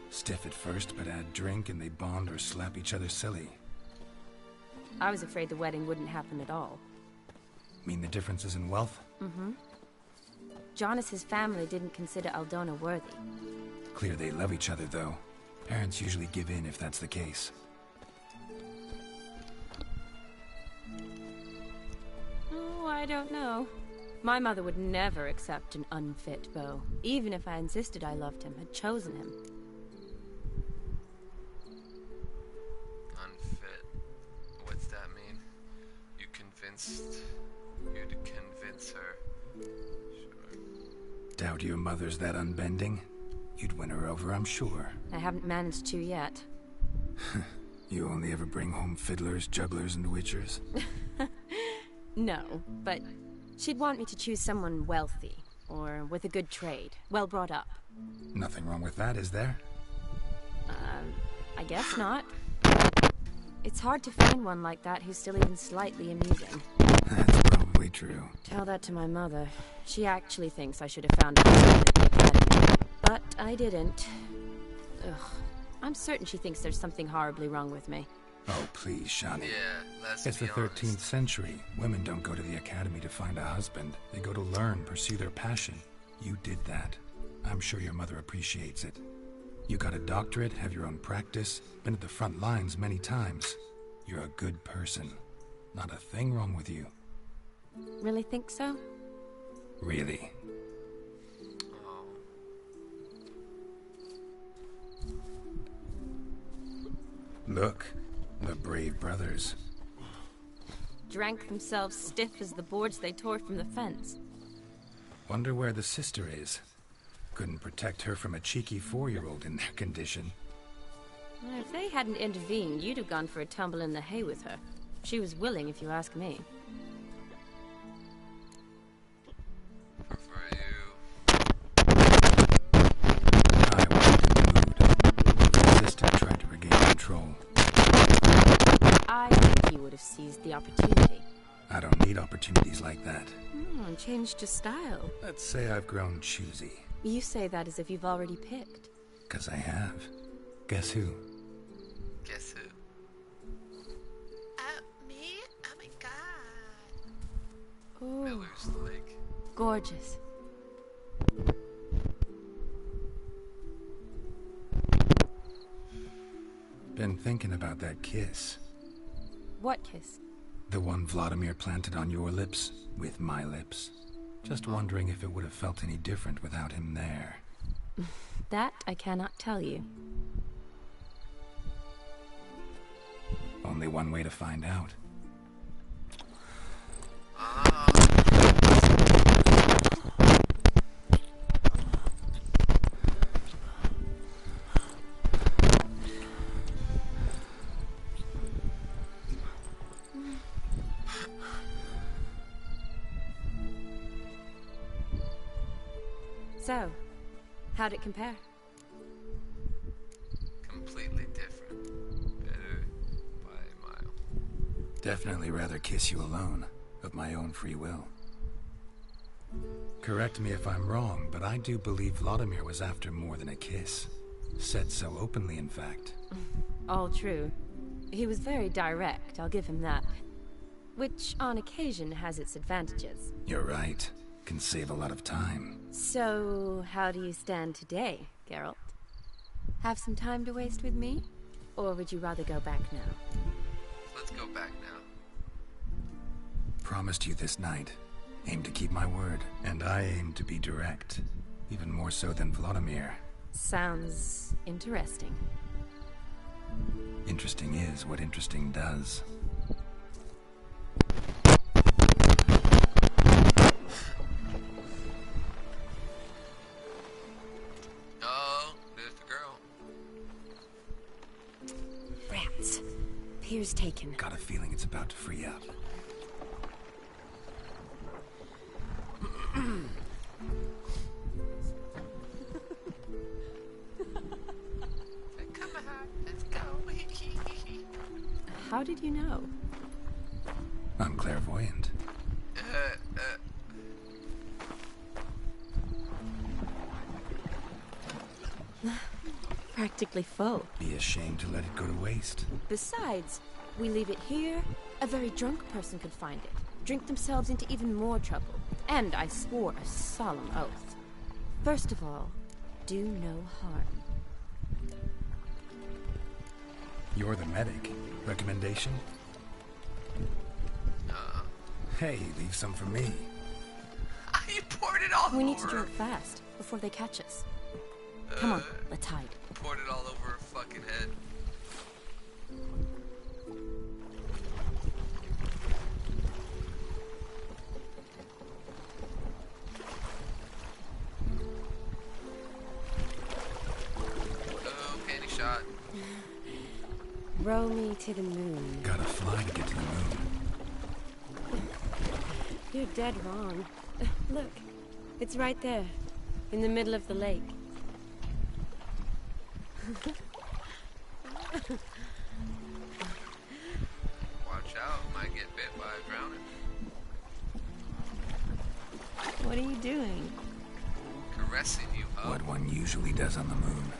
Stiff at first, but add drink and they bond or slap each other silly. I was afraid the wedding wouldn't happen at all. Mean the differences in wealth? Mm-hmm. Jonas's family didn't consider Aldona worthy. Clear they love each other, though. Parents usually give in if that's the case. Oh, I don't know. My mother would never accept an unfit beau, even if I insisted I loved him, had chosen him. Unfit. What's that mean? You'd convince her. Sure. Doubt your mother's that unbending? You'd win her over, I'm sure. I haven't managed to yet. You only ever bring home fiddlers, jugglers, and witchers? No, but she'd want me to choose someone wealthy, or with a good trade, well brought up. Nothing wrong with that, is there? I guess not. It's hard to find one like that who's still even slightly amusing. That's probably true. Tell that to my mother. She actually thinks I should have found a husband at the academy. But I didn't. Ugh. I'm certain she thinks there's something horribly wrong with me. Oh, please, Shani. Yeah, let's It's the be 13th honest. century. Women don't go to the academy to find a husband. They go to learn, pursue their passion. You did that. I'm sure your mother appreciates it. You got a doctorate, have your own practice, been at the front lines many times. You're a good person. Not a thing wrong with you. Really think so? Really. Oh. Look, the brave brothers. Drank themselves stiff as the boards they tore from the fence. Wonder where the sister is. Couldn't protect her from a cheeky 4-year-old in their condition. If they hadn't intervened, you'd have gone for a tumble in the hay with her. She was willing, if you ask me. For you. I wasn't in the mood. The sister tried to regain control. I think you would have seized the opportunity. I don't need opportunities like that. Changed your style. Let's say I've grown choosy. You say that as if you've already picked. 'Cause I have. Guess who? Guess who? Me? Oh my god. Oh, Miller's Lake. gorgeous. Been thinking about that kiss. What kiss? The one Vladimir planted on your lips, with my lips. Just wondering if it would have felt any different without him there. That I cannot tell you. Only one way to find out. So, how'd it compare? Completely different. Better by a mile. Definitely rather kiss you alone, of my own free will. Correct me if I'm wrong, but I do believe Vladimir was after more than a kiss. Said so openly, in fact. All true. He was very direct, I'll give him that. which on occasion has its advantages. You're right. Can save a lot of time. So, how do you stand today, Geralt? Have some time to waste with me? Or would you rather go back now? Let's go back now. Promised you this night. Aim to keep my word. And I aim to be direct. Even more so than Vladimir. Sounds interesting. Interesting is what interesting does. Oh, there's the girl. Rats. Pier's taken. Got a feeling it's about to free up. Come on, let's go. How did you know? I'm clairvoyant. Practically full. Be ashamed to let it go to waste. Besides, we leave it here, a very drunk person could find it, drink themselves into even more trouble. And I swore a solemn oath. First of all, do no harm. You're the medic. Recommendation? Hey, leave some for me. You poured it all We need over to drink fast, before they catch us. Come on, let's hide. Poured it all over her fucking head. Oh, panty shot. Row me to the moon. Gotta fly to get to the moon. You're dead wrong. Look, it's right there, in the middle of the lake. Watch out, might get bit by a drowning. What are you doing? Caressing you, huh? What one usually does on the moon.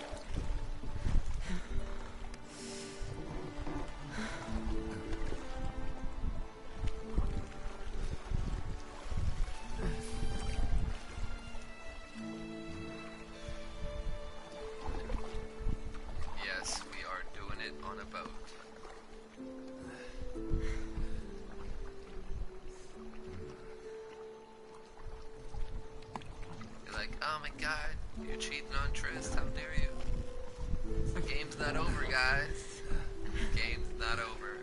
Yes, we are doing it on a boat. You're like, oh my god, you're cheating on Trist, how dare you? The game's not over, guys. Game's not over.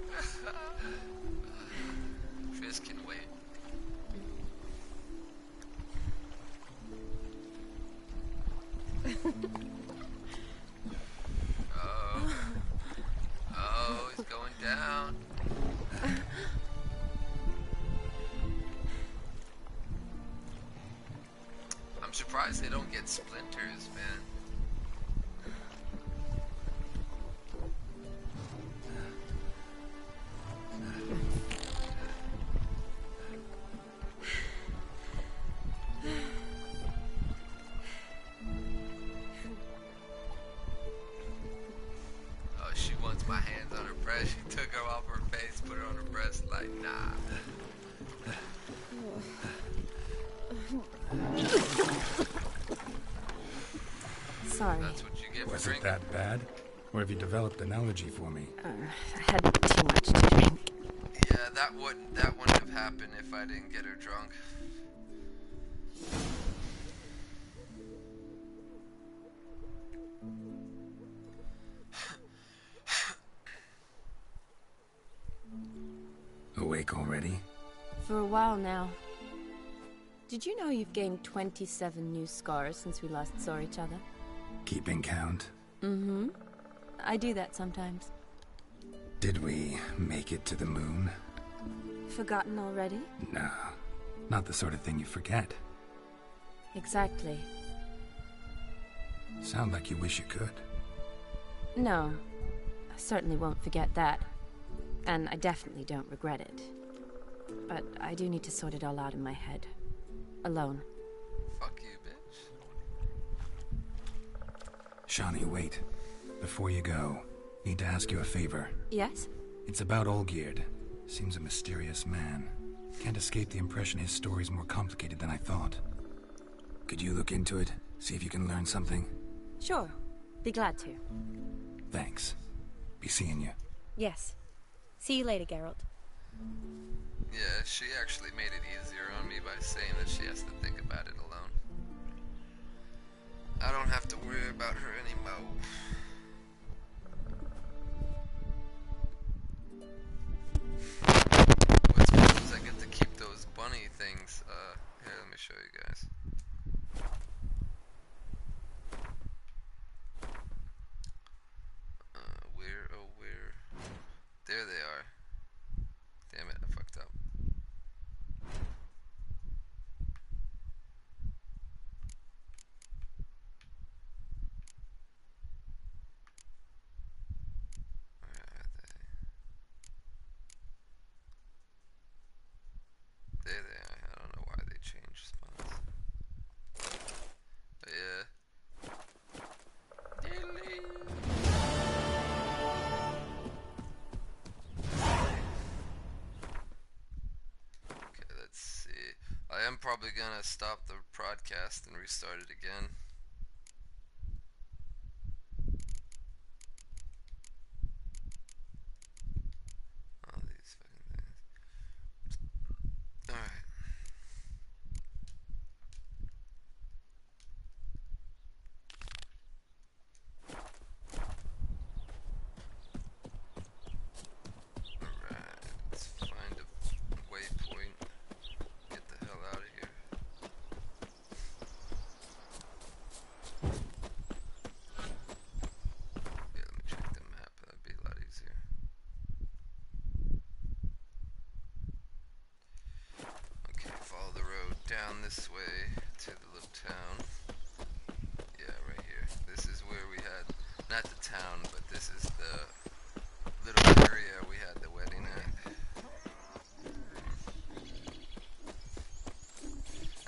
Trist can wait. Oh, he's going down. I'm surprised they don't get splinters, man. Oh, she wants my hands on her breast. She took her off her face, put her on her breast, like, nah. Sorry. That's what you get for Was it drinking. that bad? Or have you developed an allergy for me? I had too much to drink. Yeah, that wouldn't have happened if I didn't get her drunk. Awake already? For a while now. Did you know you've gained 27 new scars since we last saw each other? Keeping count? Mm-hmm. I do that sometimes. Did we make it to the moon? Forgotten already? No. Not the sort of thing you forget. Exactly. Sound like you wish you could. No. I certainly won't forget that. And I definitely don't regret it. But I do need to sort it all out in my head. Alone. Fuck you, bitch. Shawnee, wait. Before you go, need to ask you a favor. Yes? It's about Olgierd. Seems a mysterious man. Can't escape the impression his story's more complicated than I thought. Could you look into it? See if you can learn something? Sure. Be glad to. Thanks. Be seeing you. Yes. See you later, Geralt. Yeah, she actually made it easier on me by saying that she has to think about it alone. I don't have to worry about her anymore. What's cool is I get to keep those bunny things. Here, let me show you guys. Where? There they are. Damn it, I fucked up. Where are they? There they are. I don't know why they changed spots. But yeah. Okay, let's see. I am probably gonna stop the broadcast and restart it again. All these fucking things. Alright. Alright, let's find a waypoint. Get the hell out of here. Yeah, let me check the map. That'd be a lot easier. Okay, follow the road down this way to the little town. Yeah, right here. This is where we had, not the town, but this is the little area we had the wedding at.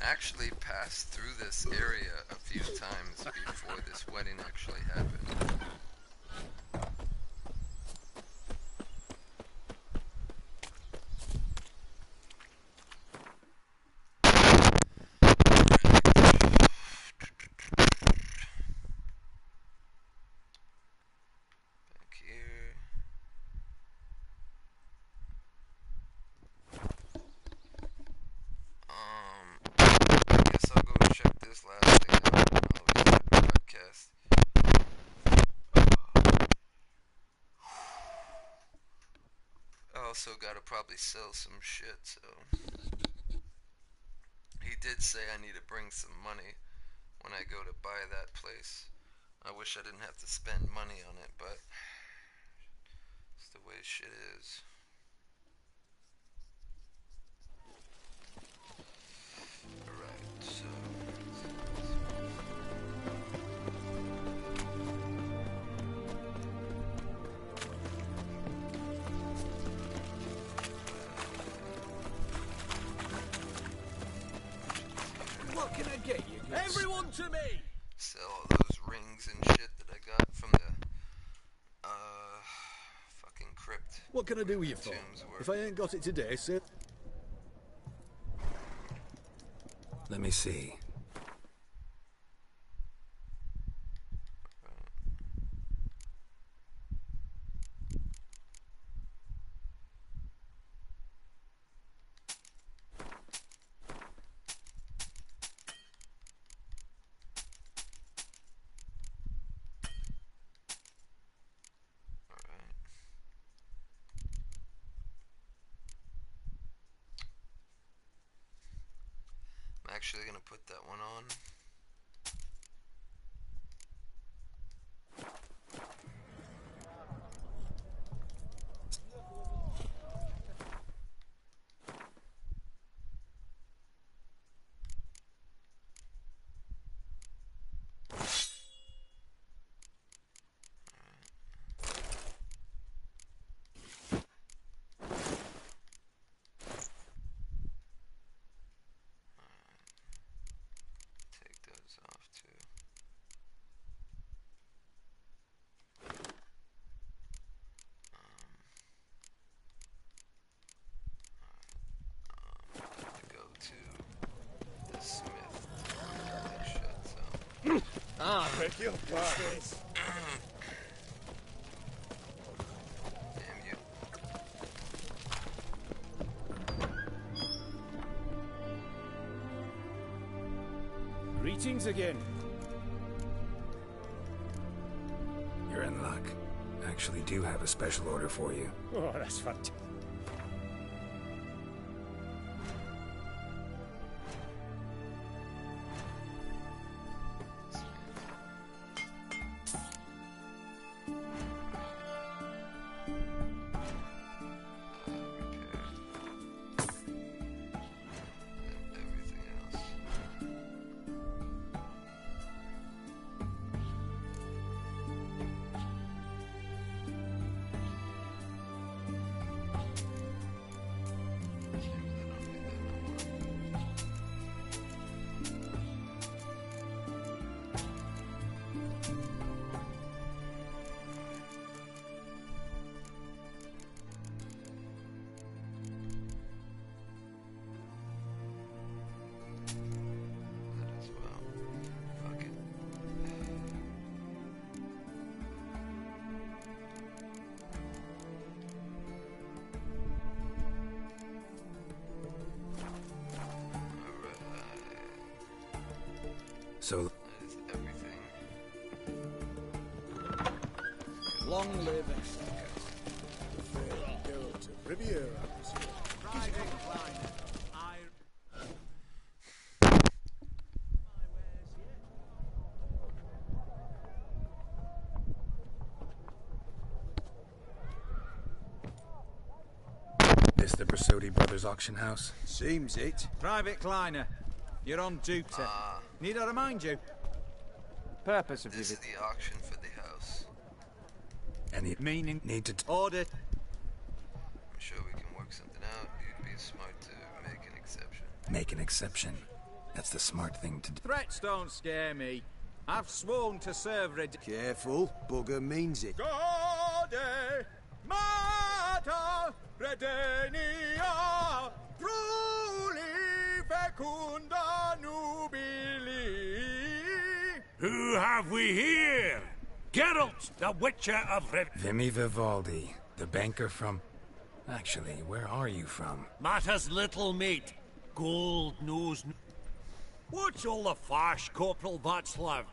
I actually passed through this area a few times before this wedding actually happened. Back here. I guess I'll go check this last thing out and I'll restart the broadcast. I also gotta probably sell some shit, so. He did say I need to bring some money when I go to buy that place. I wish I didn't have to spend money on it, but it's the way shit is. Alright, so. What can I get you? Everyone to me! Sell all those rings and shit that I got from the fucking crypt. What can I do with you for? If I ain't got it today, sir. Let me see. I'm actually gonna put that one on. Take Ah, beg your pardon. Damn you. Greetings again. You're in luck. Actually do have a special order for you. Oh, that's fantastic. So, That is everything. Long live Exeter. The fair girl to Riviera. this the Brasodi Brothers auction house? Seems it. Private Kleiner, you're on duty. Need I remind you? Purpose of This is visit. the auction for the house. Any Meaning? need to Order. I'm sure we can work something out. You'd be smart to make an exception. make an exception. That's the smart thing to do. Threats don't scare me. I've sworn to serve Careful, bugger means it. Gode Mater Redenia Pruli Fecunda Nubili. Who have we here? Geralt, the Witcher of Vimy Vivaldi, the banker from... Actually, where are you from? Matters little, mate. Gold knows... What's all the fash, Corporal Václav?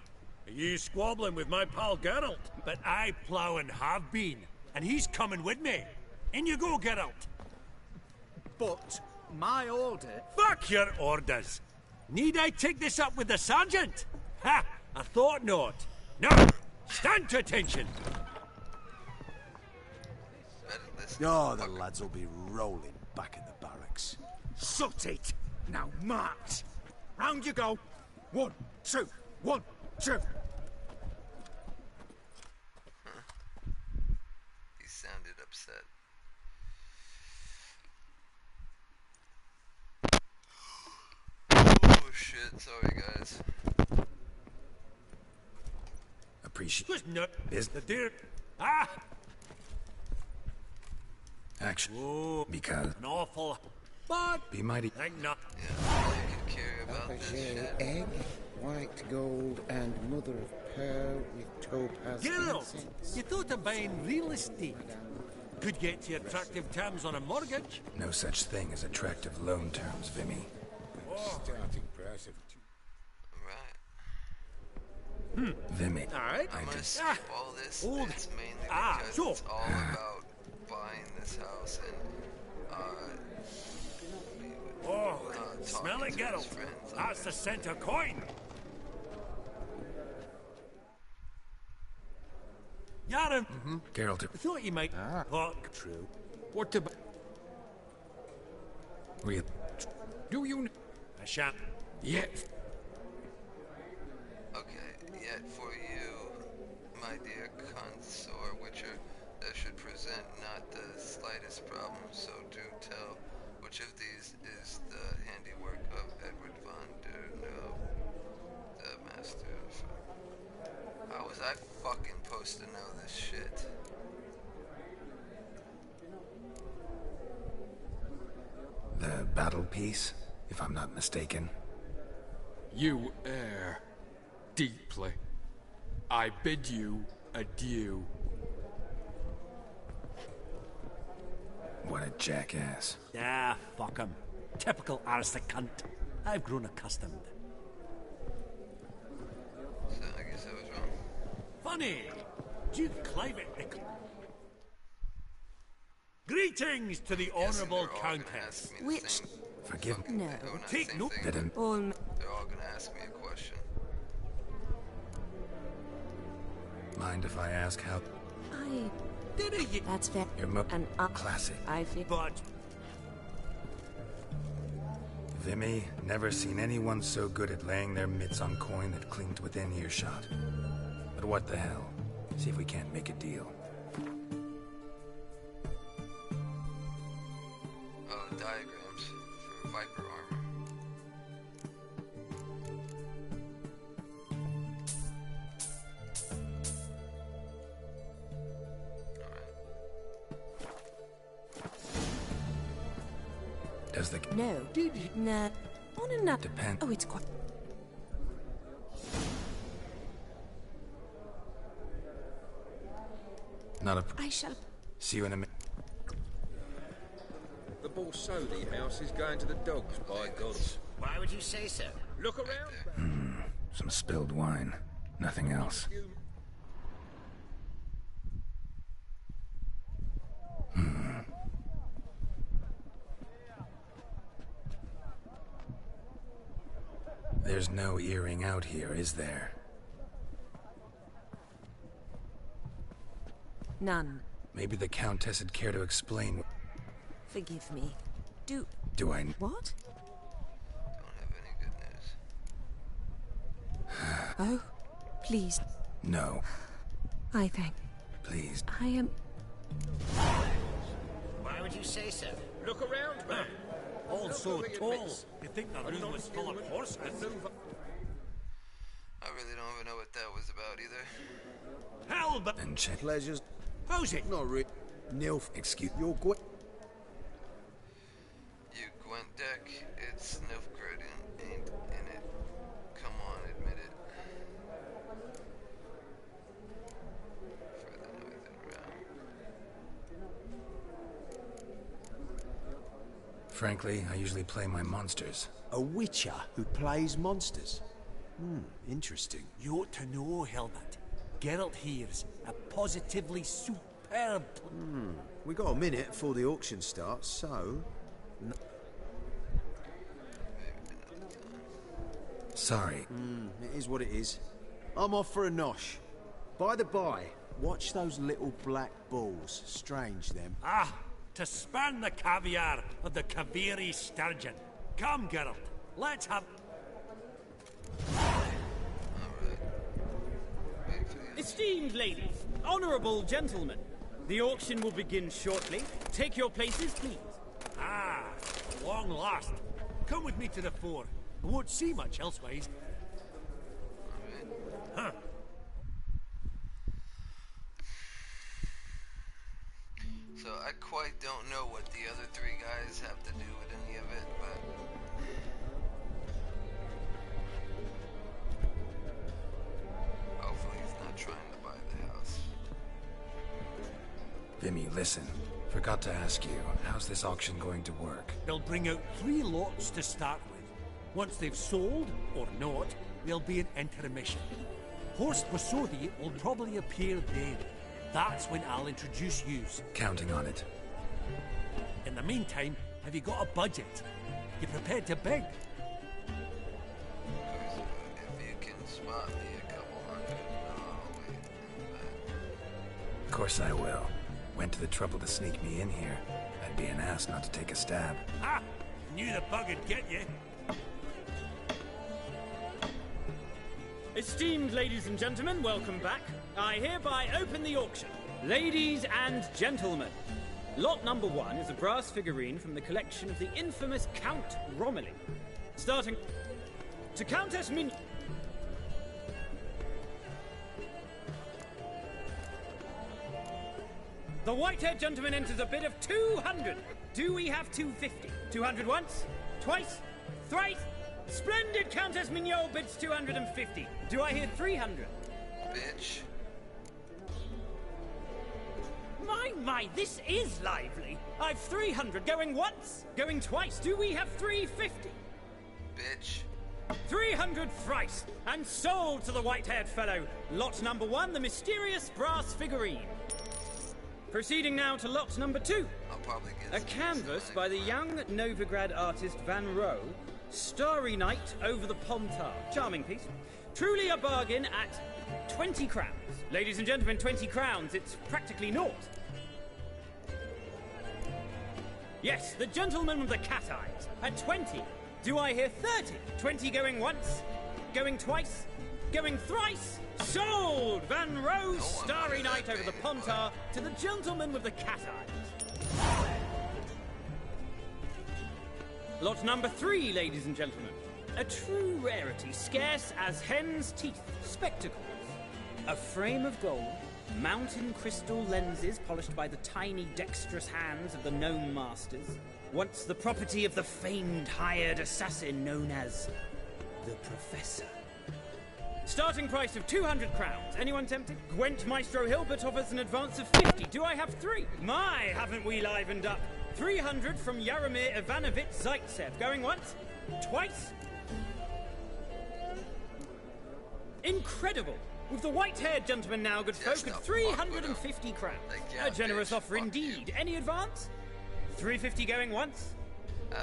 Are you squabbling with my pal Geralt? But I plough and have been, and he's coming with me. In you go, Geralt. But my order... Fuck your orders. Need I take this up with the sergeant? Ha! I thought not. Now, stand to attention. Oh, the lads will be rolling back at the barracks. Sut it! Now march! Round you go! 1, 2, 1, 2! He sounded upset. Oh shit, sorry guys. Appreciate No, Is the deer. Ah! action. Oh, Because an awful. But be mighty. think not. Yeah, you can care about this Joshyreal shit. egg, white gold, and mother of pearl with topaz Geralt, incense. you thought of buying real estate. Could get you attractive terms on a mortgage. No such thing as attractive loan terms, Vimy. Starting price of Vimy. Alright. I'm gonna just- skip all this. Old. It's mainly Ah, because so. it's all about buying this house and Oh, smell talking it, to his Geralt. friends. That's the center coin. Yaron, Geralt, I thought you might. Fuck. True. What about... real. Do you... I shan't. Yet. Okay, yet for you, my dear consort Witcher, that should present not the slightest problem, so do tell which of these is the handiwork of Edward von der No, the master of... How was I fucking supposed to know this shit? The battle piece, if I'm not mistaken. You err deeply. I bid you adieu. What a jackass. Ah, fuck him. Typical aristocrat cunt. I've grown accustomed. So I guess I was wrong. Funny! Duke Clivet. Greetings to the Honourable Countess. Which... Forgive me. No. Take note. Didn't. They're all gonna ask me a question. Mind if I ask how? That's fair. Your And classic. I feel... But... Vimy, never seen anyone so good at laying their mitts on coin that clinged within earshot. But what the hell? See if we can't make a deal. Oh, diagrams for Viper armor. Does the... No. Nah. On enough. Depend... Oh, it's quite... Not a... I shall... See you in a minute. The Borsodi house is going to the dogs, by God. Why would you say so? Look around. Some spilled wine. Nothing else. There's no earring out here, is there? None. Maybe the Countess would care to explain. Forgive me. Do I... what? Don't have any good news. Oh, please. No. I thank... Please. I am... Why would you say so? Look around, man. All so tall. You think the room was full of horses? I really don't even know what that was about either. Hell, but... And check... Pleasures. How's it? Not really. Nilf. Excuse... You're good. You Gwent deck, it's Nilfgaardian ain't in it. Come on, admit it. For the northern realm. Frankly, I usually play my monsters. A witcher who plays monsters. Interesting. You ought to know, Helmut. Geralt here's a positively superb... We got a minute before the auction starts, so... Sorry. It is what it is. I'm off for a nosh. By the by, watch those little black balls. Strange, them. Ah, to span the caviar of the Kaviri sturgeon. Come, Geralt, let's have... Esteemed ladies, honourable gentlemen, the auction will begin shortly. Take your places, please. Ah, long last. Come with me to the fore. I won't see much elsewise. Huh. So I quite don't know what the other three guys have to do with any of it, but... hopefully he's not trying to buy the house. Vimy, listen. Forgot to ask you, how's this auction going to work? They'll bring out 3 lots to start with. Once they've sold, or not, there'll be an intermission. Horst Borsodi will probably appear then. That's when I'll introduce yous. Counting on it. In the meantime, have you got a budget? You prepared to beg? If you can spot me a couple hundred, I'll wait in the back. Of course I will. Went to the trouble to sneak me in here. I'd be an ass not to take a stab. Ha! Knew the bug would get you. Esteemed ladies and gentlemen, welcome back. I hereby open the auction. Ladies and gentlemen, lot number 1 is a brass figurine from the collection of the infamous Count Romilly. Starting to Countess Min... The white-haired gentleman enters a bid of 200. Do we have 250? 200 once? Twice? Thrice? Splendid Countess Mignot bids 250. Do I hear 300? bitch. My, this is lively. I've 300 going once, going twice. Do we have 350? Bitch. 300 thrice, and sold to the white-haired fellow. Lot number 1, the mysterious brass figurine. Proceeding now to lot number 2. I'll probably get a canvas by the young Novigrad artist Van Rohe, Starry Night over the Pontar. Charming piece. Truly a bargain at 20 crowns. Ladies and gentlemen, 20 crowns. It's practically naught. Yes, the gentleman with the cat eyes. At 20. Do I hear 30? 20 going once, going twice, going thrice. Sold! Van Rohe's Starry Night over the Pontar to the gentleman with the cat eyes. Lot number 3, ladies and gentlemen. A true rarity, scarce as hen's teeth. Spectacles. A frame of gold, mountain crystal lenses polished by the tiny dexterous hands of the gnome masters. Once the property of the famed hired assassin known as the Professor. Starting price of 200 crowns. Anyone tempted? Gwent Maestro Hilbert offers an advance of 50. Do I have 3? My, haven't we livened up? 300 from Yaromir Ivanovich Zaitsev. Going once? Twice? Incredible! With the white-haired gentleman now, good folk, at 350 crowns. A generous offer indeed. Any advance? 350 going once?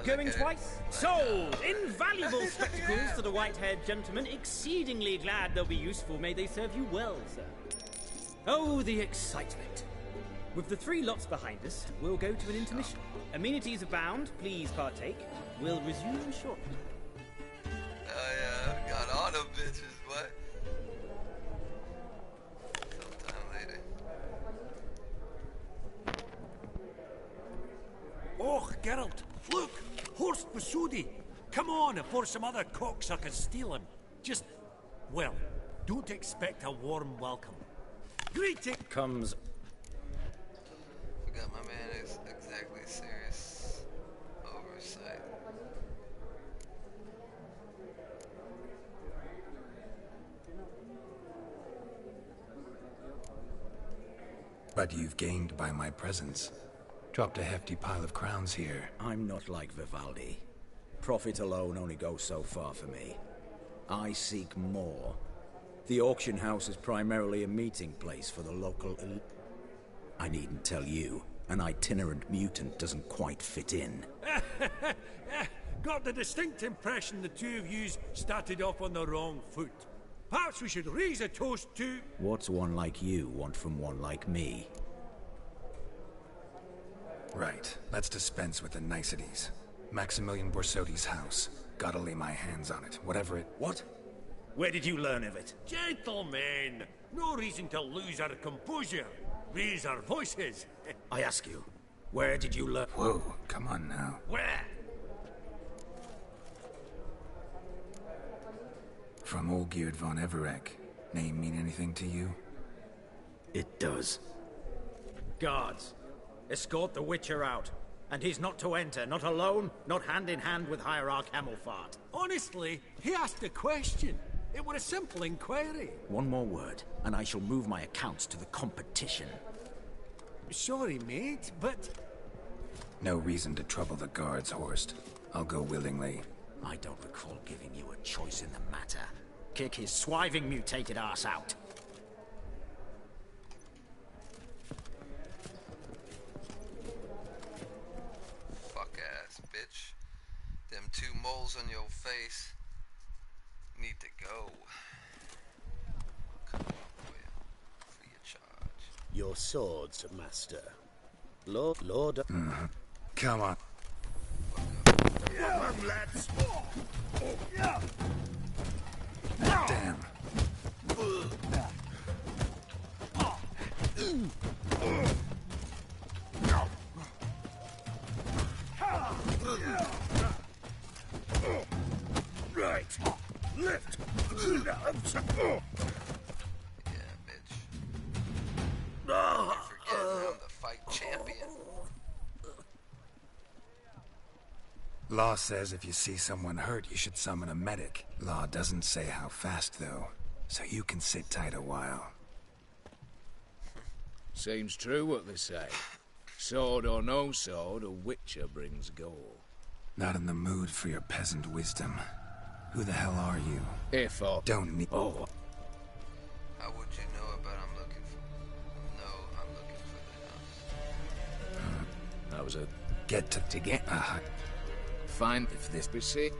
Going twice? Sold! Invaluable spectacles to the white-haired gentleman. Exceedingly glad they'll be useful. May they serve you well, sir. Oh, the excitement. With the 3 lots behind us, we'll go to an intermission. Amenities abound. Please partake. We'll resume shortly. Got all them bitches, what? Sometime later. Oh, Geralt, look! Horst Masudi! Come on before some other cocksuckers steal him. Just, well, don't expect a warm welcome. Greeting comes. Forgot my man is exactly serious oversight. But you've gained by my presence. Dropped a hefty pile of crowns here. I'm not like Vivaldi. Profit alone only goes so far for me. I seek more. The auction house is primarily a meeting place for the local I needn't tell you, an itinerant mutant doesn't quite fit in. Got the distinct impression the two of yous started off on the wrong foot. Perhaps we should raise a toast to... What's one like you want from one like me? Right. Let's dispense with the niceties. Maximilian Borsodi's house. Gotta lay my hands on it, whatever it... What? Where did you learn of it? Gentlemen, no reason to lose our composure. Raise our voices. I ask you, where did you learn... Whoa, come on now. Where? From Olgierd von Everek. Name mean anything to you? It does. Guards, escort the Witcher out. And he's not to enter, not alone, not hand in hand with Hierarch Hamilfart. Honestly, he asked a question. It were a simple inquiry. One more word, and I shall move my accounts to the competition. Sorry, mate, but... No reason to trouble the guards, Horst. I'll go willingly. I don't recall giving you a choice in the matter. Kick his swiving mutated ass out. Fuck ass, bitch. Them 2 moles on your face need to go. Come on, boy. Free of charge. Your swords, master. Lord... Come on. Come, lads. Damn. Right. Lift. Yeah, bitch. You forget I'm the fight champion. Law says if you see someone hurt, you should summon a medic. Law doesn't say how fast, though. so you can sit tight a while. Seems true what they say. Sword or no sword, a witcher brings gore. Not in the mood for your peasant wisdom. Who the hell are you? If I don't need. Oh. How would you know about I'm looking for? No, I'm looking for the house. That was a get to get. Find if this be sick.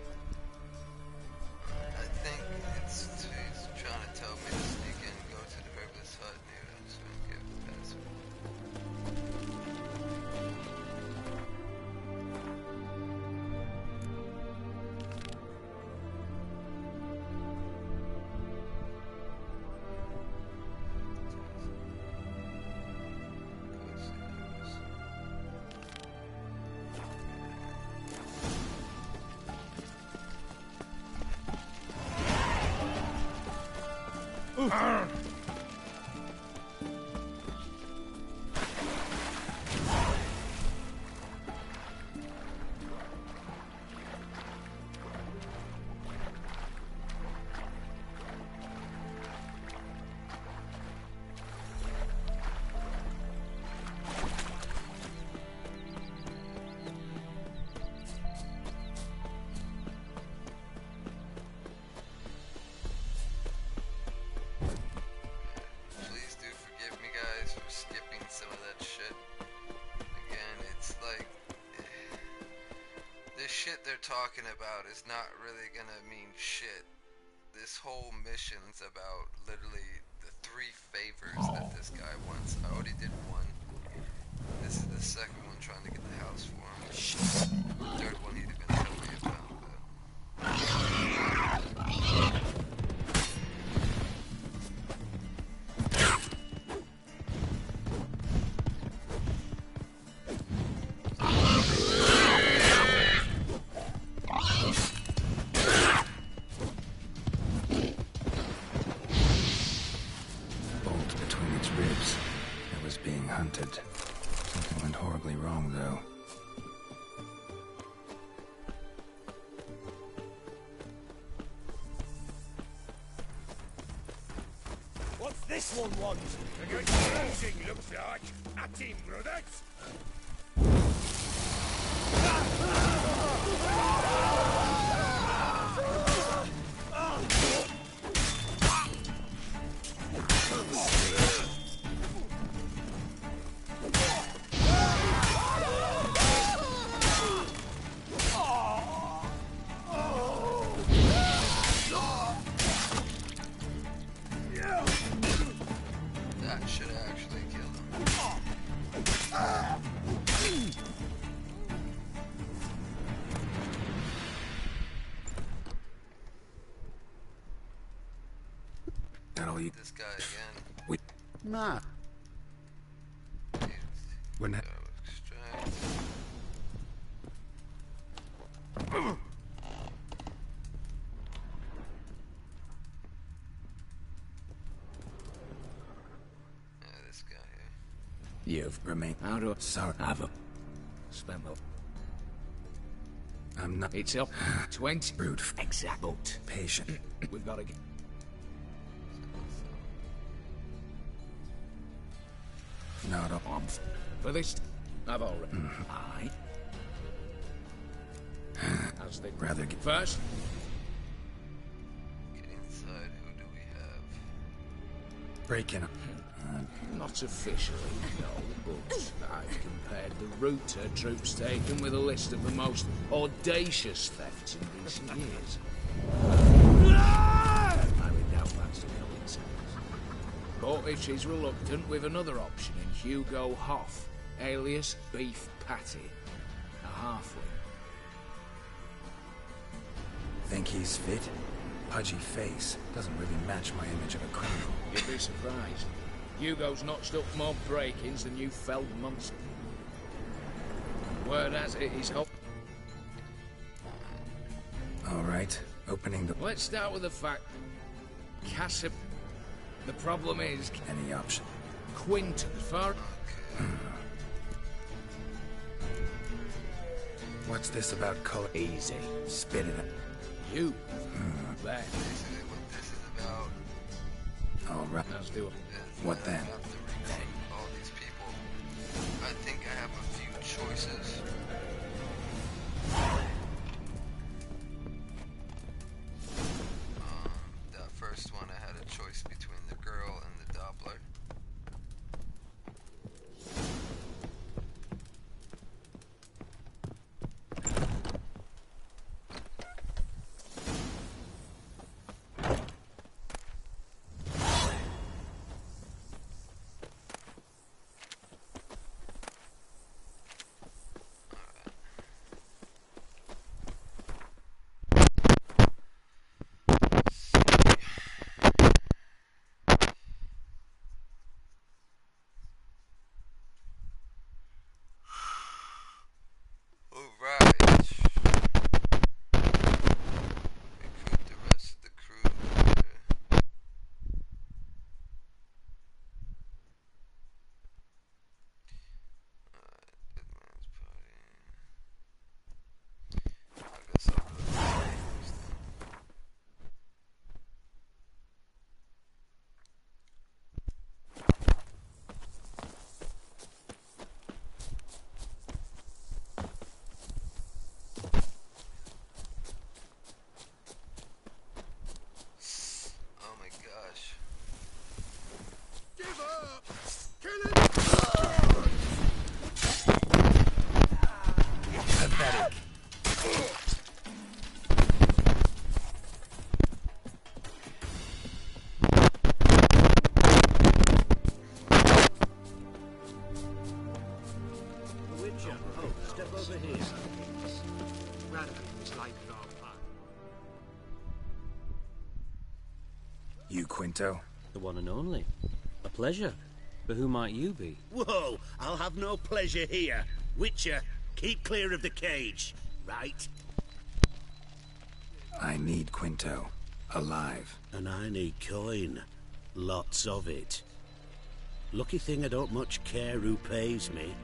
I think he's trying to tell me to sneak in and go to the herbalist hut near him so I can give the password. Please do forgive me, guys, for skipping some of that shit. Again, it's like this shit they're talking about is not really gonna mean shit. This whole mission's about literally the 3 favors that this guy wants. I already did one. This is the second one, trying to get the house for him. The third one he'd even tell me about, but... Bolt between its ribs. It was being hunted. Something went horribly wrong, though. What's this one want? Looks like a team, brothers. That should actually kill him. That all you? This guy again. We. Nah. When. Extract. Yeah, this guy here. You've remained. Out of. Sorry. I've spent the. I'm not. It's up. 20. Rude. Exact. Patient. We've got to get. Not a. For this, I've already. I. As they Rather get. First. Get inside. Who do we have? Break in. Not officially, no, but I've compared the route her troops taken with a list of the most audacious thefts in recent years. I would doubt that's a coincidence. But if she's reluctant, with another option in Hugo Hoff, alias Beef Patty, a halfling. Think he's fit? Pudgy face doesn't really match my image of a criminal. You'd be surprised. Hugo's notched up more break-ins than you felled monster. Word has it, he's hot. All right, opening the. Let's start with the fact. Cassip. The problem is. Any option? Quinton, far. What's this about color? Easy. Spit it. You. There. Basically, what this is about right. Let's do it. What then? All these people. I think I have a few choices. That first one, I had a choice between the girl and the Doppler. You, Quinto? The one and only. A pleasure. But who might you be? Whoa, I'll have no pleasure here. Witcher, keep clear of the cage, right? I need Quinto. Alive. And I need coin. Lots of it. Lucky thing I don't much care who pays me.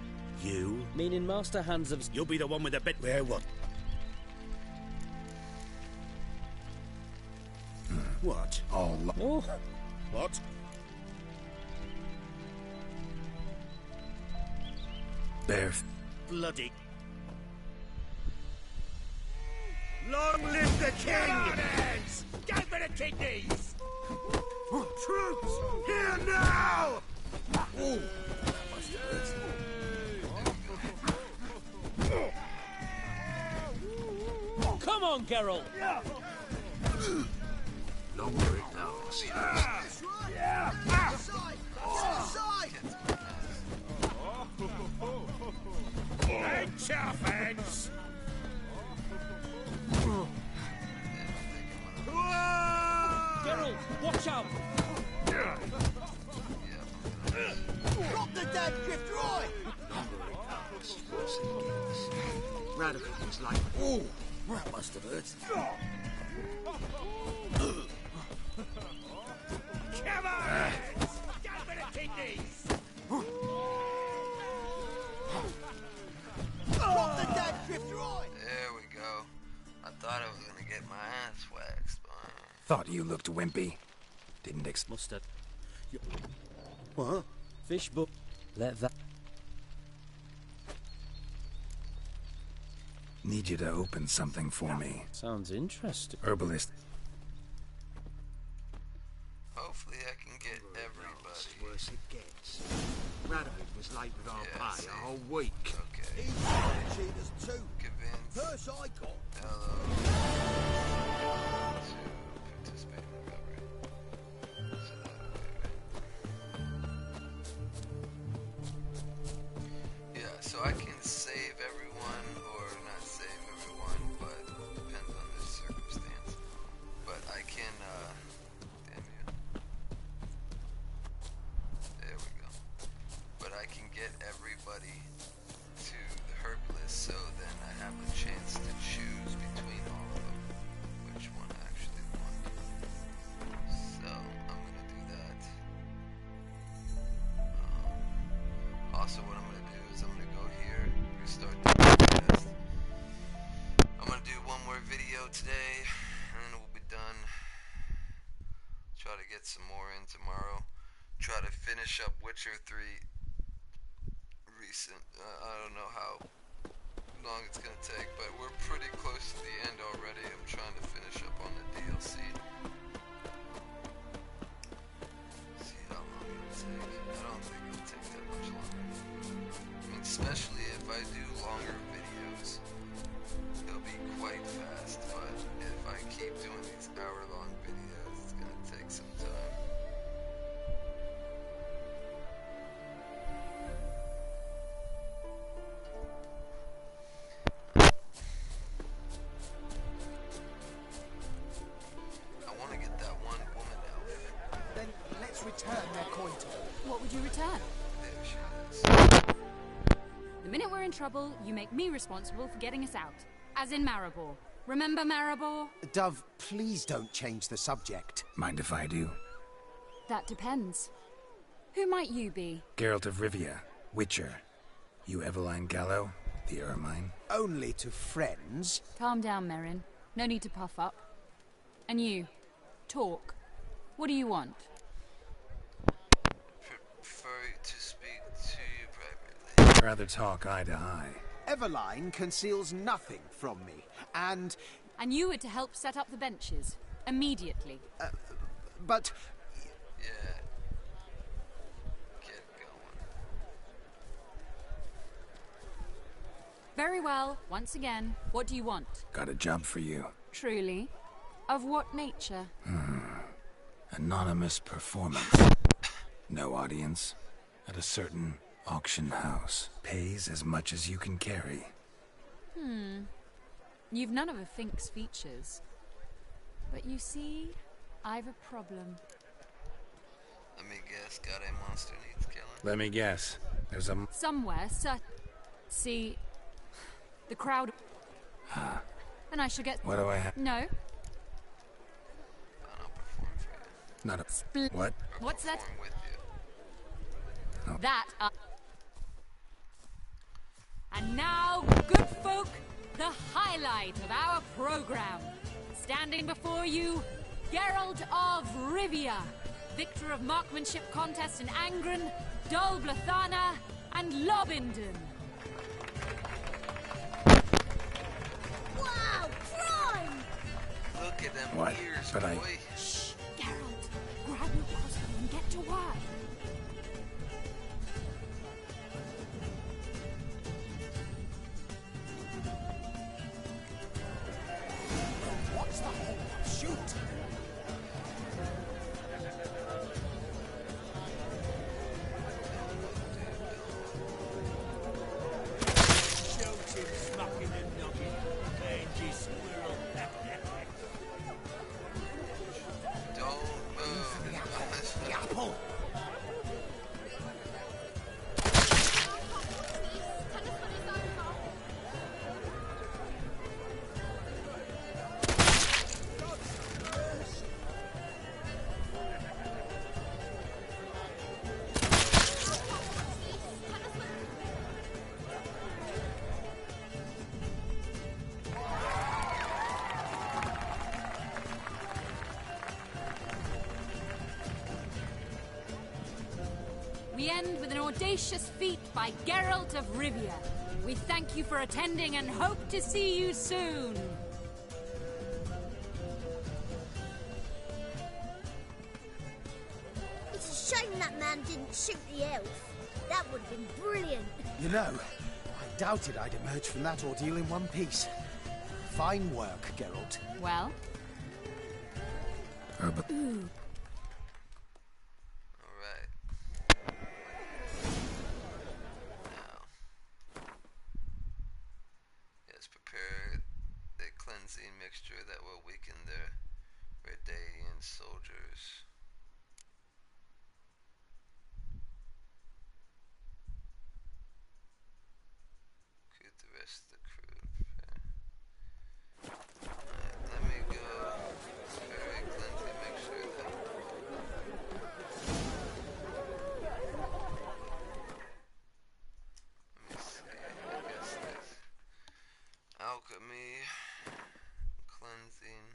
You? Meaning Master Hands of... You'll be the one with the bit where what? What? All oh. What? Bear. Bloody. Long live the king! Give me the kidneys! Troops, here now! Ooh. Come on, Geralt! Longer it goes. Bench offense! Geralt, watch out! Drop the damn drift right! Radical was like, ooh, that must have hurt. Come on! Give me the kidneys! Drop the damn drift right! There we go. I thought I was gonna get my ass waxed, but... Thought you looked wimpy. Didn't Mustard. What? Fish book. Let that... Need you to open something for me. Sounds interesting. Herbalist. Hopefully I can get everybody. Worse it gets. Radical was late with our pay a whole week. Okay. He's cheaters too. Convince. Purse I got. Hello. To participate in the robbery. So that, yeah, so I can save everyone, or not save everyone, but depends on the circumstance. But I can, damn you. There we go. But I can get everybody to the herbalist, so then I have a chance to choose between all of them, which one I actually want. So I'm gonna do that. Also, what I'm gonna do is I'm gonna go here, restart the podcast. I'm gonna do one more video today, and then we'll be done. Try Try to get some more in tomorrow. Try to finish up Witcher 3 recent. I don't know how long it's gonna take, but we're pretty close to the end already. I'm trying to finish up on the DLC. See how long it'll take. I don't think it'll take that much longer. I mean, especially if I do longer videos, it'll be quite fast. But if I keep doing these hour-long videos, it's gonna take some time. Return their coin to them. What would you return? The minute we're in trouble, you make me responsible for getting us out. As in Maribor. Remember Maribor? Dove, please don't change the subject. Mind if I do? That depends. Who might you be? Geralt of Rivia, Witcher. You Eveline Gallo, the Ermine? Only to friends. Calm down, Merrin. No need to puff up. And you, talk. What do you want? To speak to you privately. Rather talk eye to eye. Eveline conceals nothing from me, and... And you were to help set up the benches. Immediately. But... Yeah. Get going. Very well. Once again, what do you want? Got a job for you. Truly? Of what nature? Anonymous performance. No audience. At a certain auction house. Pays as much as you can carry. You've none of a Fink's features. But you see, I've a problem. Let me guess, got a monster needs killing? Let me guess. There's a... Somewhere, see... The crowd... Then I shall get... What do I have? No. I'll perform for you. Not a... What? What's that? With you. That, And now, good folk, the highlight of our program. Standing before you, Geralt of Rivia, victor of marksmanship contests in Angren, Dol Blathana, and Lobindon. Wow, crime! Look at them What? ears, But boy. Shh, Geralt, grab your crossbow and get to work. What's the hold? Shoot! Shouting, smacking and knocking. Mangy squirrel. Don't move. The apple! We end with an audacious feat by Geralt of Rivia. We thank you for attending and hope to see you soon. It's a shame that man didn't shoot the elf. That would have been brilliant. You know, I doubted I'd emerge from that ordeal in one piece. Fine work, Geralt. Well? Ooh. Alright. Now, let's prepare a cleansing mixture that will weaken their Redanian soldiers. Recruit the rest of the crew. Alright, let me go prepare a cleansing mixture that let me see, I guess this alchemy, cleansing,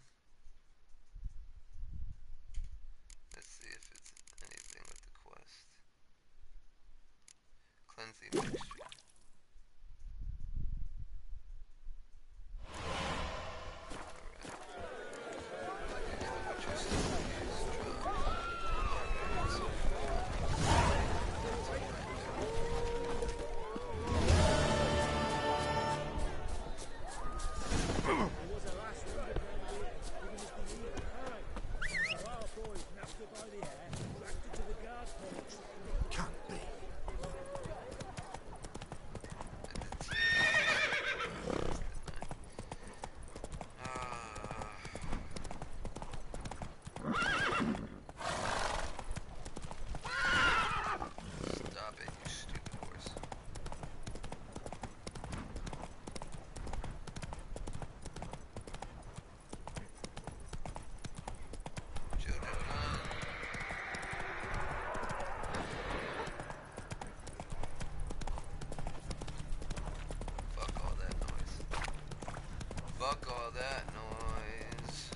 Fuck all that noise.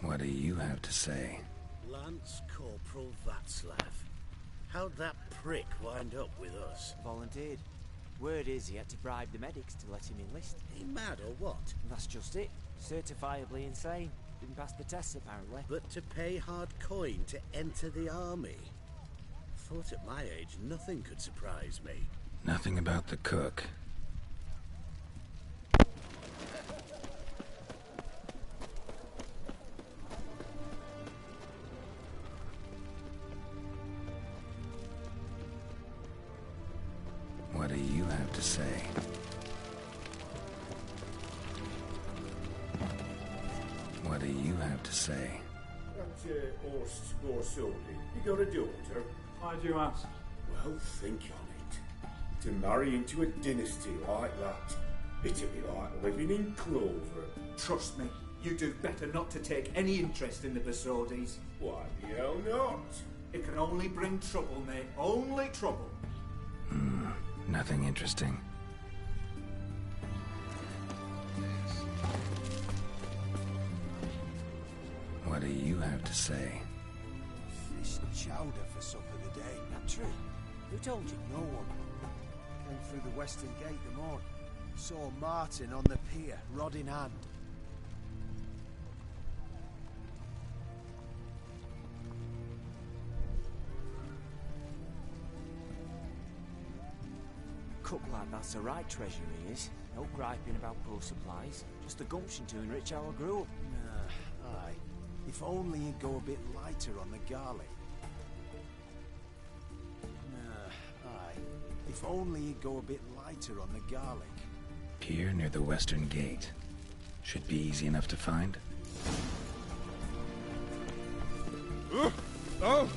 What do you have to say? Lance Corporal Václav. How'd that prick wind up with us? Volunteered. Word is he had to bribe the medics to let him enlist. He mad or what? That's just it. Certifiably insane. Didn't pass the tests apparently. But to pay hard coin to enter the army? Thought at my age nothing could surprise me. Nothing about the cook. What do you have to say? What do you have to say? That Horst Borsodi, you got a daughter? Why do you ask? Well, think on it. To marry into a dynasty like that, it'd be like living in clover. Trust me, you do better not to take any interest in the Borsodis. Why the hell not? It can only bring trouble, mate. Only trouble. Nothing interesting. What do you have to say? Fish chowder for supper today. That true? Who told you? No one. Came through the western gate the morning. Saw Martin on the pier, rod in hand. Cook like that's the right treasure he is. No griping about poor supplies. Just the gumption to enrich our group. Nah, aye. If only he'd go a bit lighter on the garlic. Nah, aye. If only he'd go a bit lighter on the garlic. Pier near the western gate. Should be easy enough to find. Oh!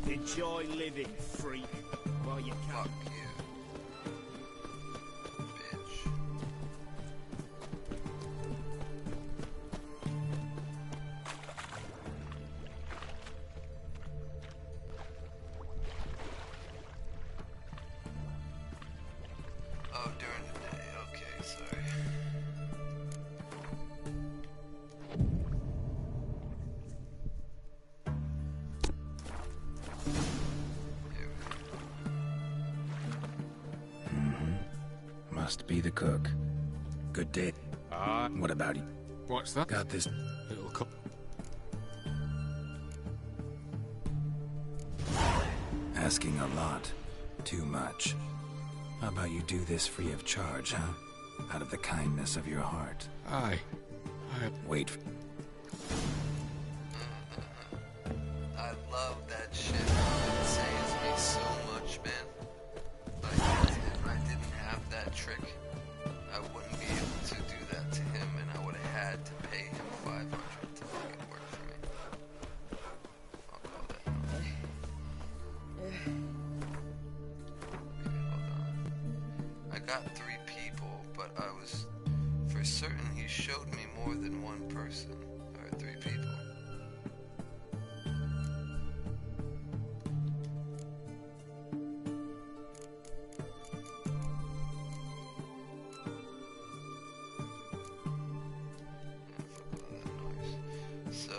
Enjoy living, freak, while you can. Fuck you. Bitch. Oh, during the day. Okay, sorry. Must be the cook. Good day. What about you? What's that? Got this. Little cup. Asking a lot. Too much. How about you do this free of charge, huh? Out of the kindness of your heart. Aye. Wait. I love that shit. It saves me so much, man. Like, if I didn't have that trick, I wouldn't be able to do that to him, and I would have had to pay him $500 to fucking work for me. I'll call that noise. Hold on. I got 3 people, but I was for certain he showed me more than one person, or 3 people. So,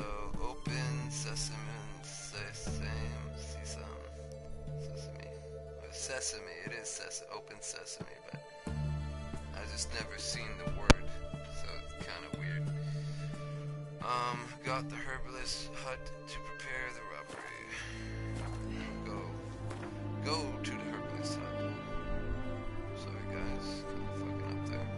it is open sesame, but I just never seen the word, so it's kind of weird. Got the herbalist hut to prepare the robbery. Go to the herbalist hut. Sorry guys, kind of fucking up there.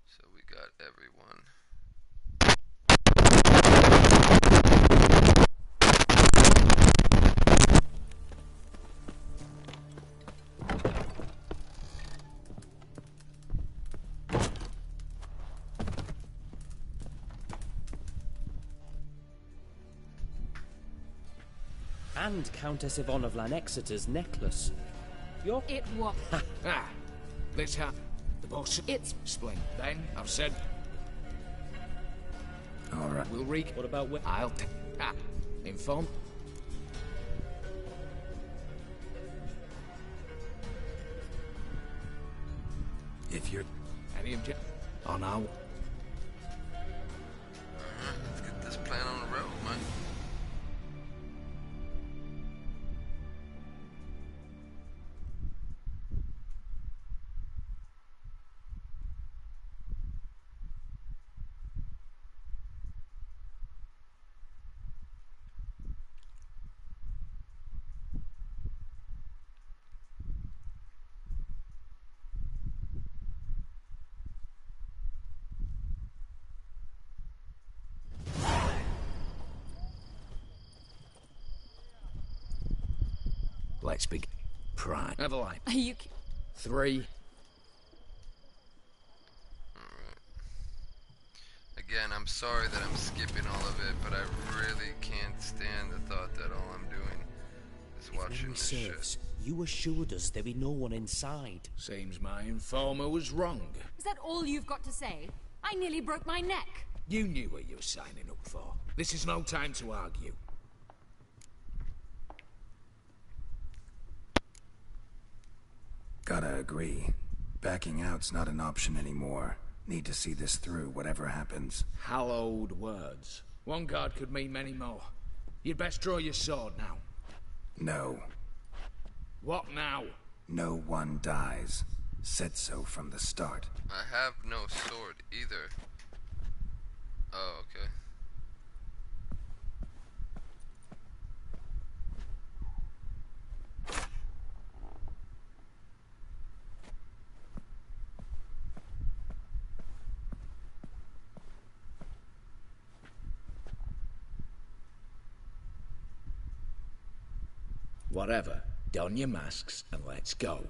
So we got everyone. And Countess Yvonne of Lanexeter's necklace. It was. Let's have the boss. It's explain. Then I've said. All right. We'll What about where? I'll inform. If you're any object. Oh no. Let's get this plan on the road, man. Let's begin. Prime. Have a line. Are you? 3. Again, I'm sorry that I'm skipping all of it, but I really can't stand the thought that all I'm doing is watching this shit. You assured us there be no one inside. Seems my informer was wrong. Is that all you've got to say? I nearly broke my neck. You knew what you were signing up for. This is no time to argue. Gotta agree. Backing out's not an option anymore. Need to see this through, whatever happens. Hallowed words. One guard could mean many more. You'd best draw your sword now. No. What now? No one dies. Said so from the start. I have no sword either. Oh, okay. Whatever. Don your masks and let's go.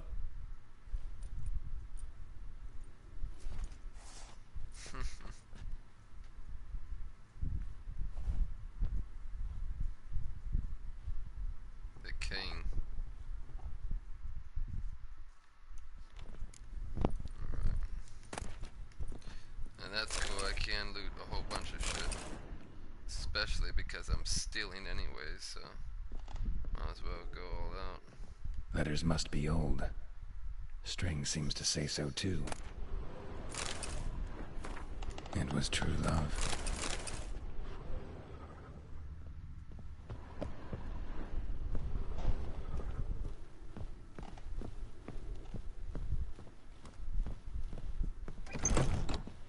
The king. Alright. And that's cool, I can loot a whole bunch of shit. Especially because I'm stealing anyways, so might as well go all out. Letters must be old. String seems to say so too. It was true love.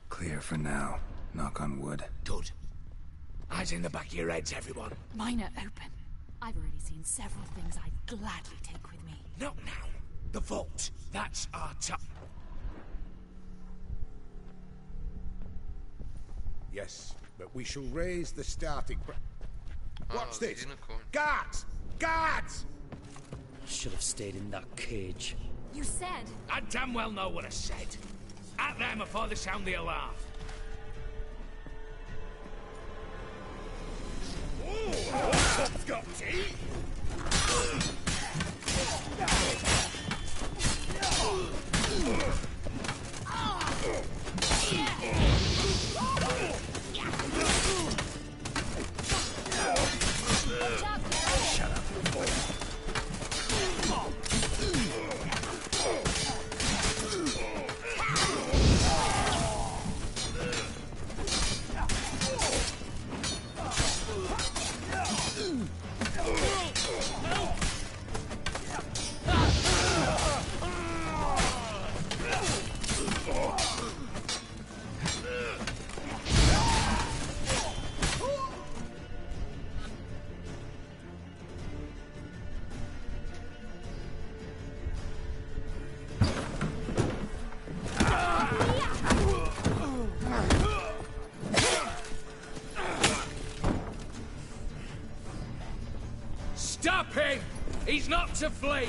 Clear for now. Knock on wood. Good. Eyes in the back of your heads, everyone. Mine are open. I've already seen several things I'd gladly take with me. Not now. The vault. That's our top. Yes, but we shall raise the starting. What's this? Unicorn. Guards! Guards! Should have stayed in that cage. You said. I damn well know what I said. At them before they sound the alarm. Oh, got teeth! Shut up. It's not to flee!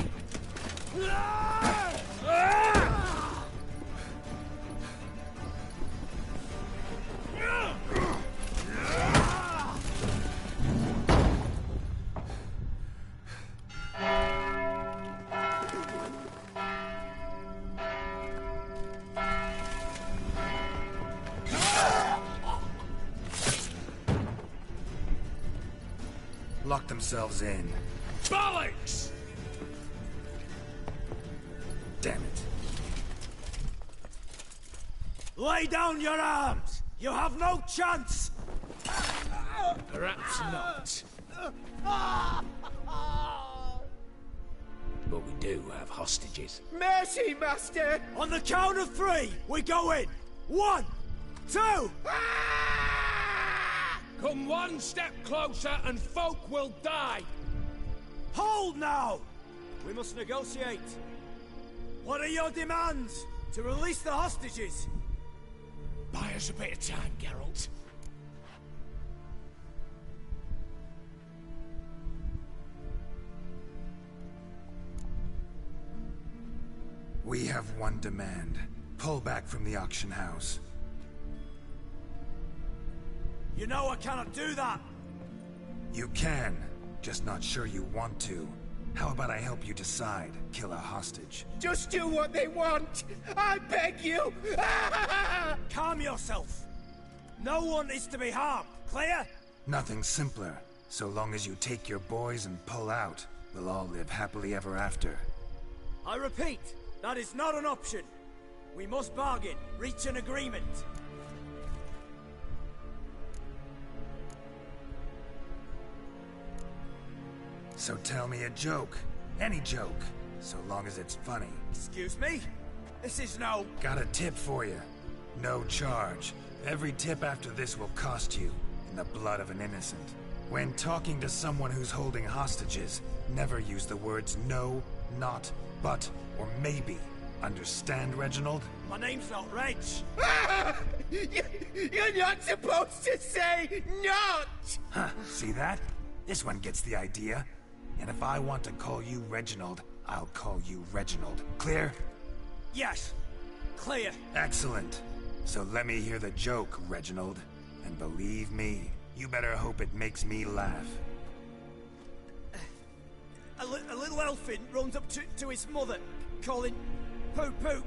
Lock themselves in. Bollocks! Damn it. Lay down your arms! You have no chance! Perhaps not. But we do have hostages. Mercy, Master! On the count of 3, we go in! 1, 2! Come one step closer and folk will die! Hold now! We must negotiate. What are your demands? To release the hostages? Buy us a bit of time, Geralt. We have one demand. Pull back from the auction house. You know I cannot do that! You can, just not sure you want to. How about I help you decide? Kill a hostage. Just do what they want! I beg you! Calm yourself! No one is to be harmed, clear? Nothing simpler. So long as you take your boys and pull out, we'll all live happily ever after. I repeat, that is not an option. We must bargain, reach an agreement. So tell me a joke. Any joke. So long as it's funny. Excuse me? This is no... Got a tip for you. No charge. Every tip after this will cost you, in the blood of an innocent. When talking to someone who's holding hostages, never use the words no, not, but, or maybe. Understand, Reginald? My name's not Reg. You're not supposed to say not! Huh, see that? This one gets the idea. And if I want to call you Reginald, I'll call you Reginald. Clear? Yes. Clear. Excellent. So let me hear the joke, Reginald. And believe me, you better hope it makes me laugh. A little elfin runs up to his mother, calling Poop Poop.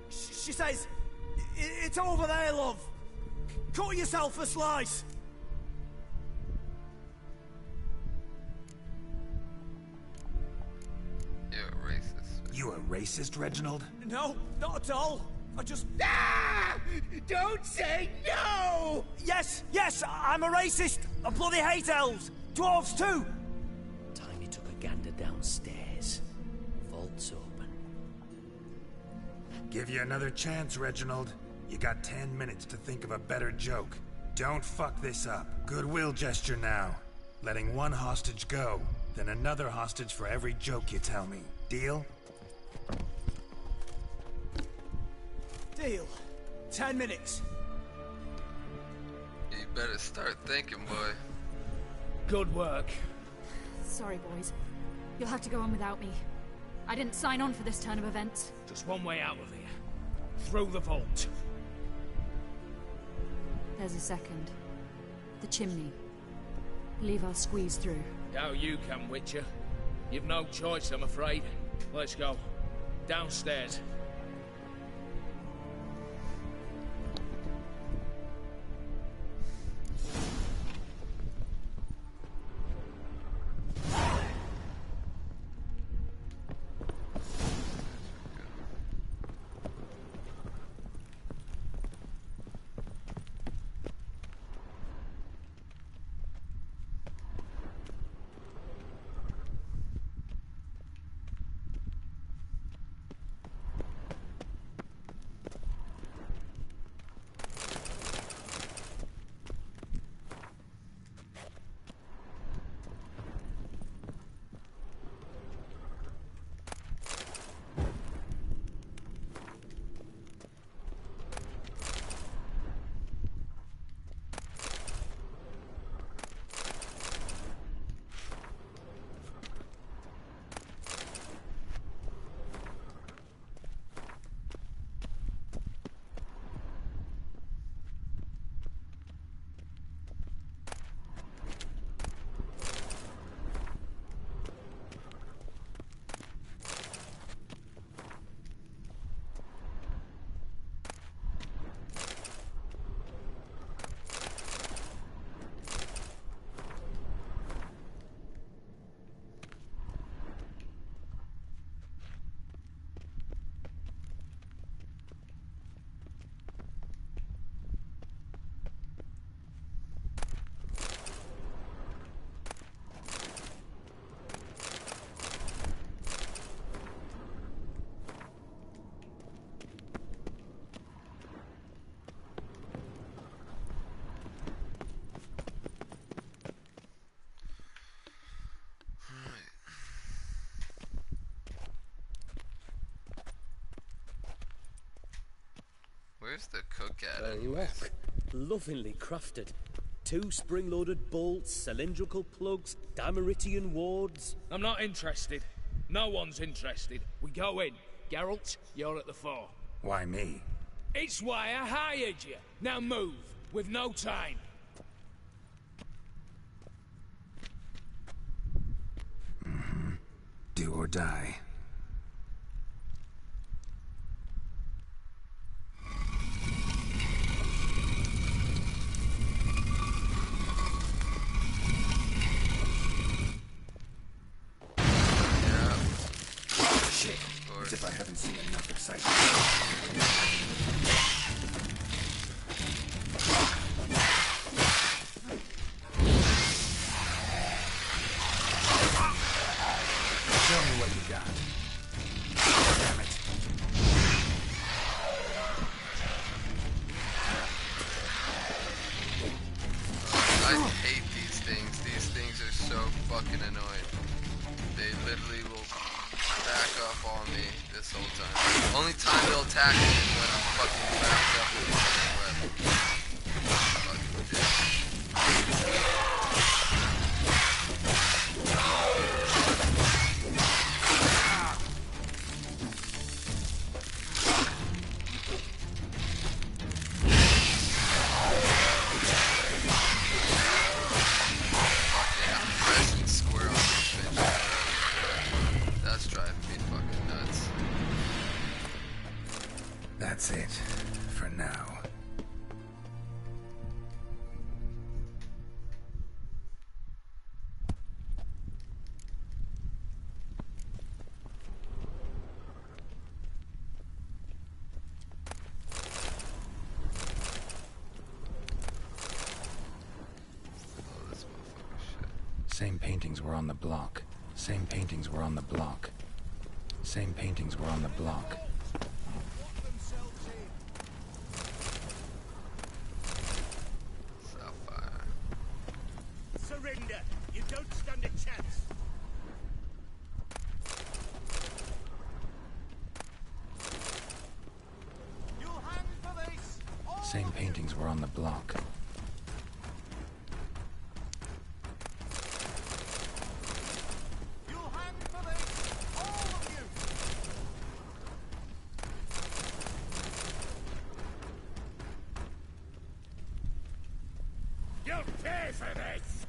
She says, "It's over there, love. Cut yourself a slice." You're a racist. You a racist, Reginald? No, not at all. I just... Don't say no! Yes, I'm a racist. I bloody hate elves. Dwarves too. Tiny took a gander downstairs. Vault's open. Give you another chance, Reginald. You got 10 minutes to think of a better joke. Don't fuck this up. Goodwill gesture now. Letting one hostage go, then another hostage for every joke you tell me. Deal? Deal. 10 minutes. You better start thinking, boy. Good work. Sorry, boys. You'll have to go on without me. I didn't sign on for this turn of events. Just one way out of here. Through the vault. There's a second. The chimney. Leave our squeeze through. Out you come, Witcher. You've no choice, I'm afraid. Let's go. Downstairs. Where's the cook at? Very well. Lovingly crafted. 2 spring-loaded bolts, cylindrical plugs, Dameritian wards. I'm not interested. No one's interested. We go in. Geralt, you're at the fore. Why me? It's why I hired you. Now move. We've no time. Do or die. Shit. As if I haven't seen enough excitement. Show me what you got. Damn it. I hate these things. These things are so fucking annoying. They literally will back up on me this whole time. Only time they'll attack me is when I'm fucking backed up with a fucking weapon. Fucking dick. That's it, for now. Same paintings were on the block. Same paintings were on the block. Same paintings were on the block. Surrender! You don't stand a chance! You'll hang for this! Same paintings were on the block. You'll hang for this! All of you! You'll pay for this!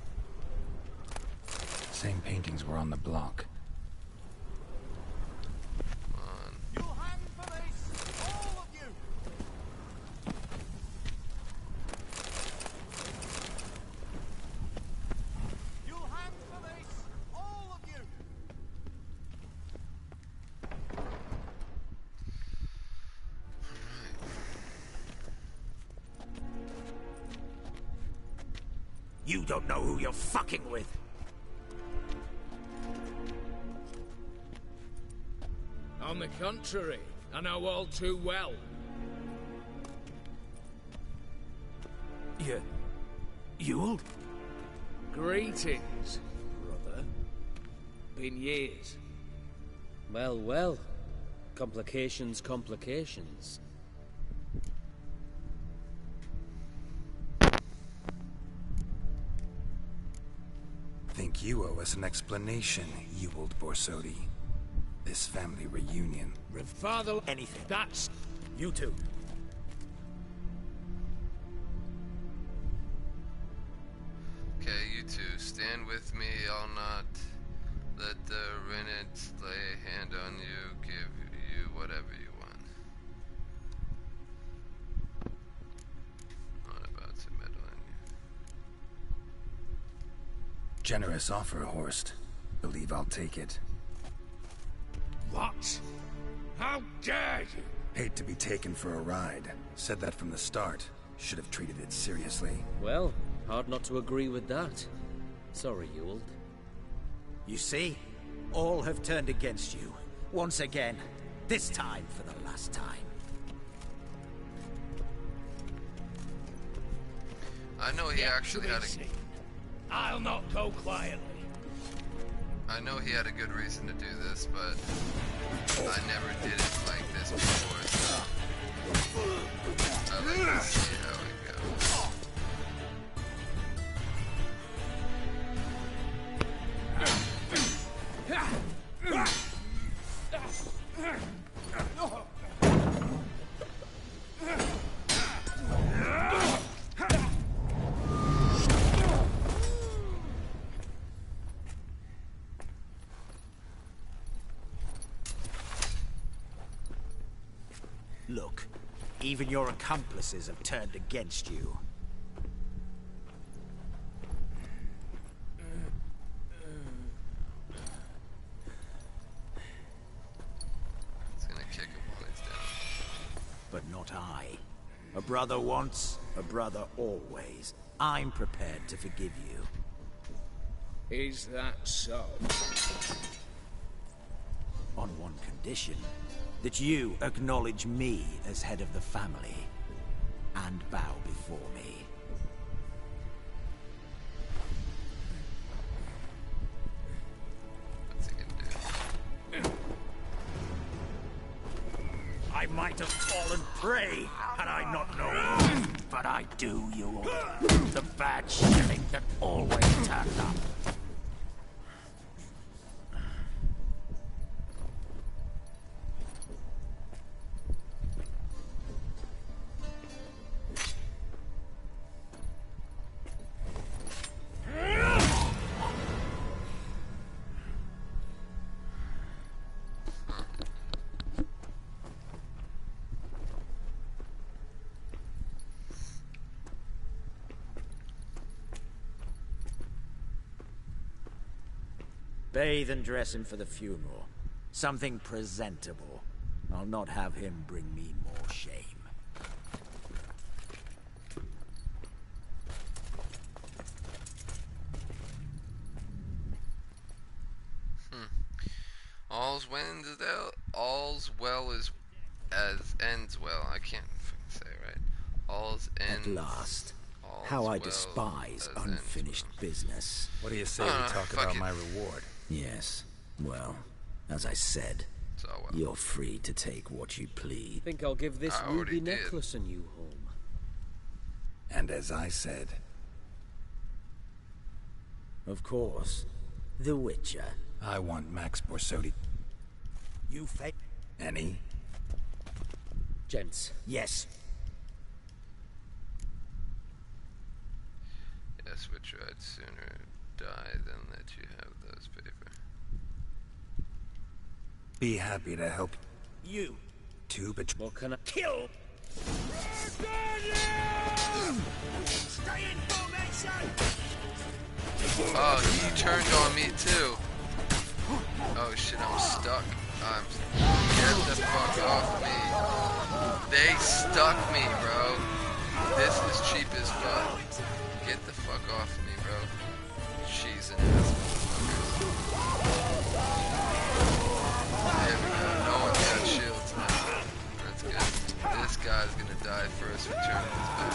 Same paintings were on the block. You'll hang for this! All of you! You'll hang for this! All of you! You don't know who you're fucking with. On the contrary, I know all too well. Ewald? Greetings, brother. Been years. Well, well. Complications, complications. Think you owe us an explanation, Ewald Borsodi. This family reunion. Father, anything. That's... You two. Okay, you two, stand with me. I'll not let the Rennet lay a hand on you, give you whatever you want. Not about to meddle in you. Generous offer, Horst. Believe I'll take it. What? How dare you? Hate to be taken for a ride. Said that from the start. Should have treated it seriously. Well, hard not to agree with that. Sorry, Ewald. You see? All have turned against you. Once again. This time for the last time. I know he actually had a... I'll not go quietly. I know he had a good reason to do this, but I never did it like this before, so... Even your accomplices have turned against you. He's gonna kick him while he's down. But not I. A brother once, a brother always. I'm prepared to forgive you. Is that so? On one condition. That you acknowledge me as head of the family. And bow before me. What's he gonna do? I might have fallen prey had I not known. But I do, you all. The bad shilling that always turned up. Bathe and dress him for the funeral. Something presentable. I'll not have him bring me more shame. All's well as ends well. I can't fucking say it right. All's ends. At last. How I despise unfinished business. What do you say we talk about my reward? Yes. Well, as I said, you're free to take what you please. Think I'll give this ruby necklace a new home. And as I said... Of course. The Witcher. I want Max Borsodi. You fake... Any? Gents. Yes. Yes, Witcher, I'd sooner die than let you have those paper. Be happy to help you. Too, but what can I kill? Stay in formation. Oh, he turned on me too. Oh shit, I'm stuck. Get the fuck off me. They stuck me, bro. This is cheap as fuck. Get the fuck off me, bro. Cheese and ass motherfuckers. There we go. No one's got shields now. That's good. This guy's gonna die first for turning his back.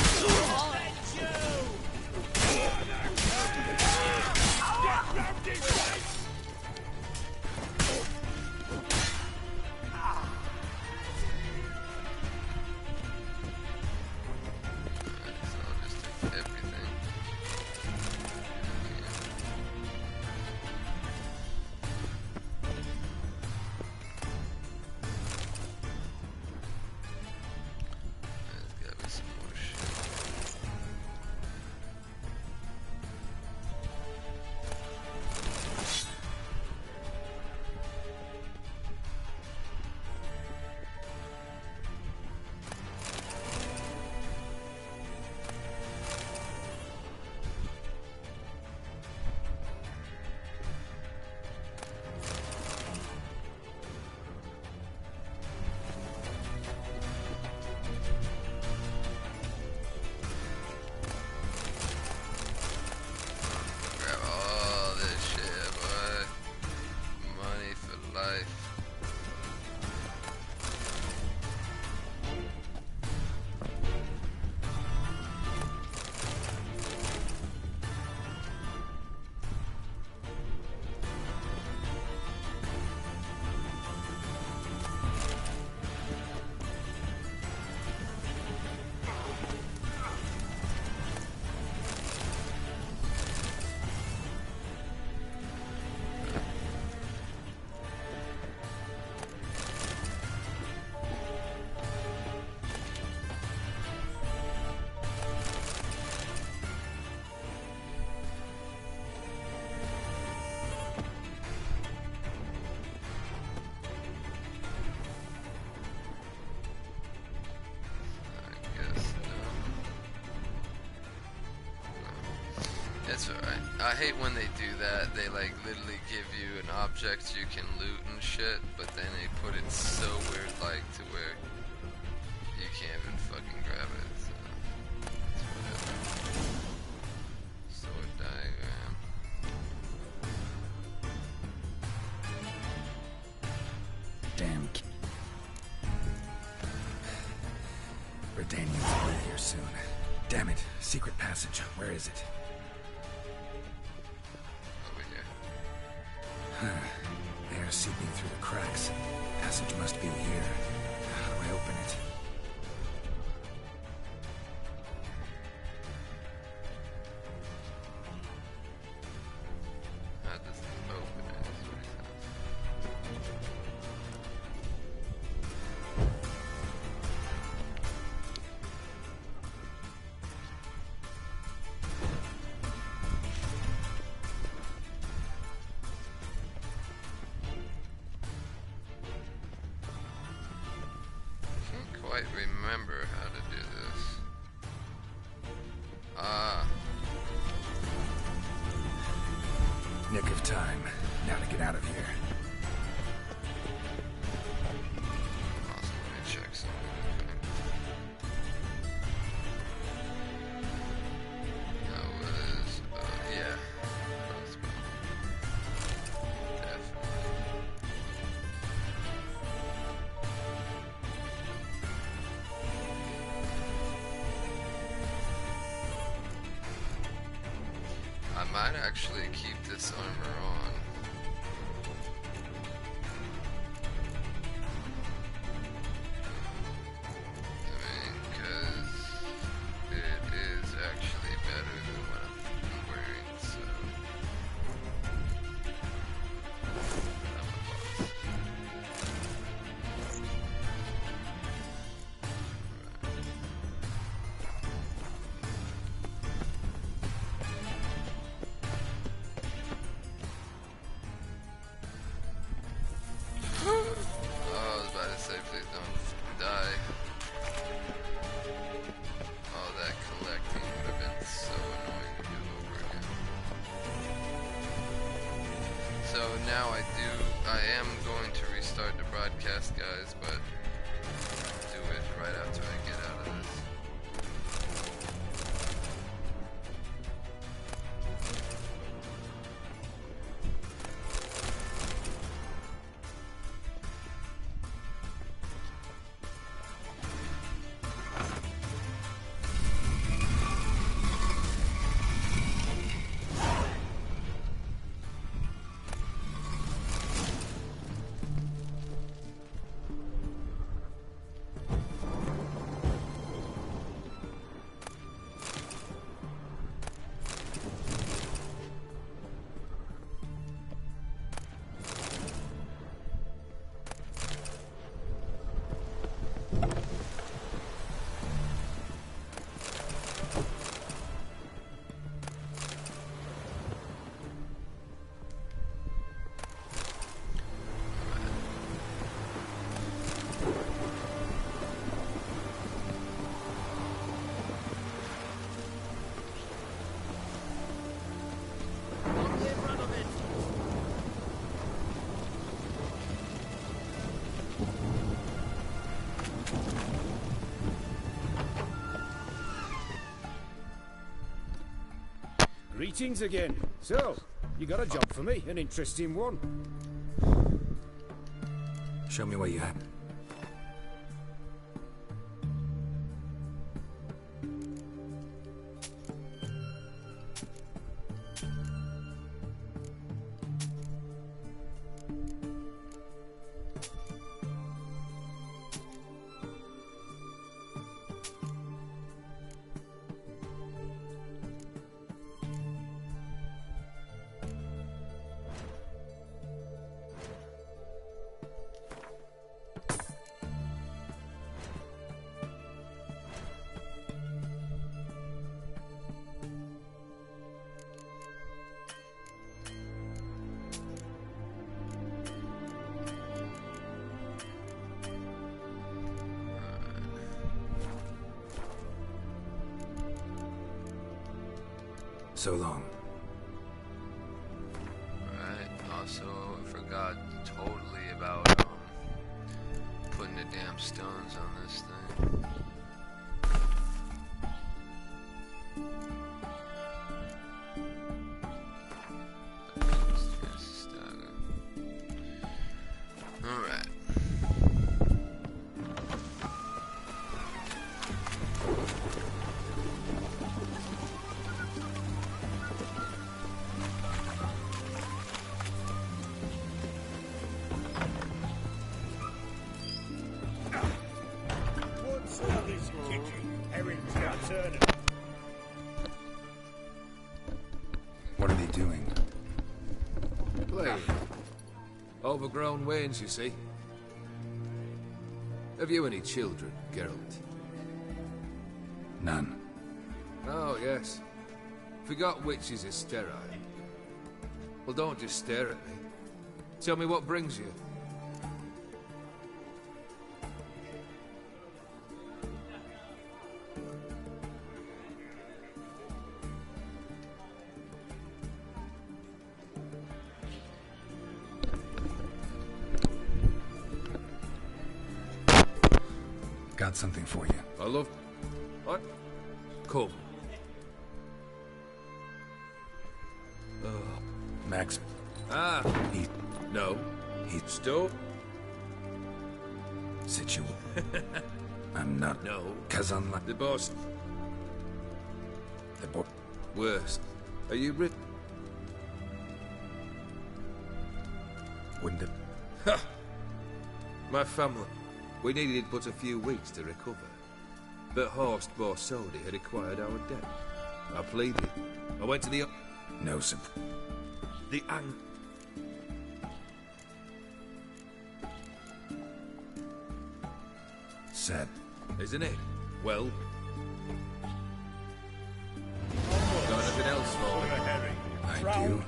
It's alright. I hate when they do that. They like literally give you an object you can loot and shit, but then they put it so weird like to where you can't even fucking grab it. So it's whatever. Sword diagram. Damn. Redanians will be here soon. Damn it. Secret passage. Where is it? Air seeping through the cracks. Passage must be here. How do I open it? How does it open it? Is what he says. Quite remember how to do this. Nick of time. Now to get out of here. Awesome, let me check something. That was, yeah. Crossbow. Definitely. I might actually keep this armor on. I mean, because it is actually better than what I'm wearing, so. I'm a boss. Oh, I was about to say, please don't die. All that collecting would have been so annoying to do over again. So now I am going to restart the broadcast, guys, but do it right after I get out of this. Greetings again. So, you got a job for me? An interesting one. Show me what you have. So long. damn stones on this thing. Alright. What's all this kicking? Erin's got turning. What are they doing? Playing. Overgrown wains, you see. Have you any children, Geralt? None. Oh, yes. Forgot witches are sterile. Well, don't just stare at me. Tell me what brings you. Got something for you. I love... What? Come. Max. Ah. He... No. He... Still? Situ... I'm not... No. Cause unlike... The boss... The boss... Worse. Are you rip... Wouldn't it... Ha! My family. We needed but a few weeks to recover. But Horst Borsodi had acquired our debt. I pleaded. I went to the... No, sir. The ang... Sad. Isn't it? Well... Got anything else for me? I do.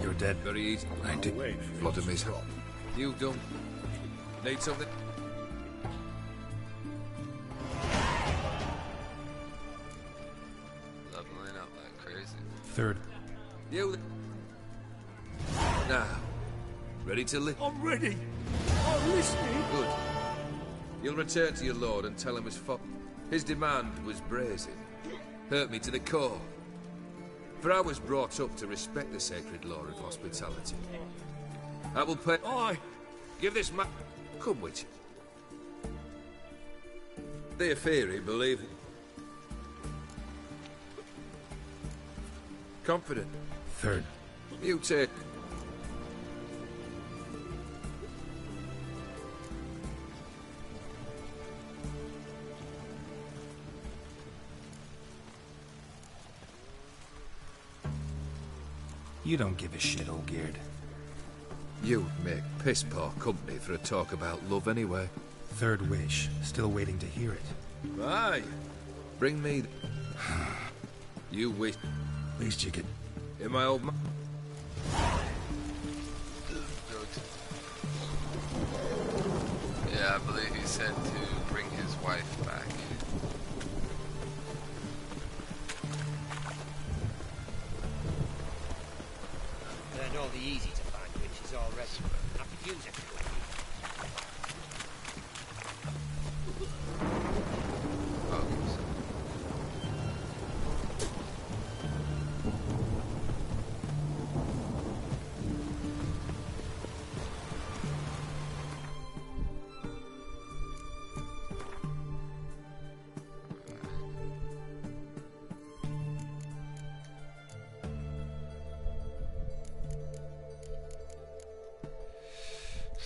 You're dead. Very easy. I do. Vladimir. You done. Need something? Leveling up like crazy. Third. You... Now. Ready to live? I'm ready. I'm listening. Good. You'll return to your lord and tell him his demand was brazen. Hurt me to the core. For I was brought up to respect the sacred law of hospitality. I will pay... Aye. Give this man... Come with you. Their theory, believe it. Confident. Third. You take... You don't give a shit, old Geared. You'd make piss-poor company for a talk about love anyway. Third wish. Still waiting to hear it. Aye. Bring me... You wish... Least you could... In my old... Yeah, I believe he said to bring his wife back. Learned all the easy to find witches already. I could use it.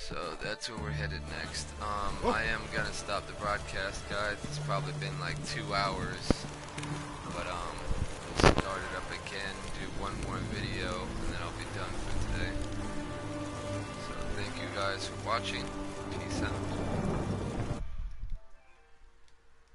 So that's where we're headed next. I am gonna stop the broadcast, guys. It's probably been like 2 hours, but we'll start it up again, do one more video, and then I'll be done for today. So thank you guys for watching. Peace out.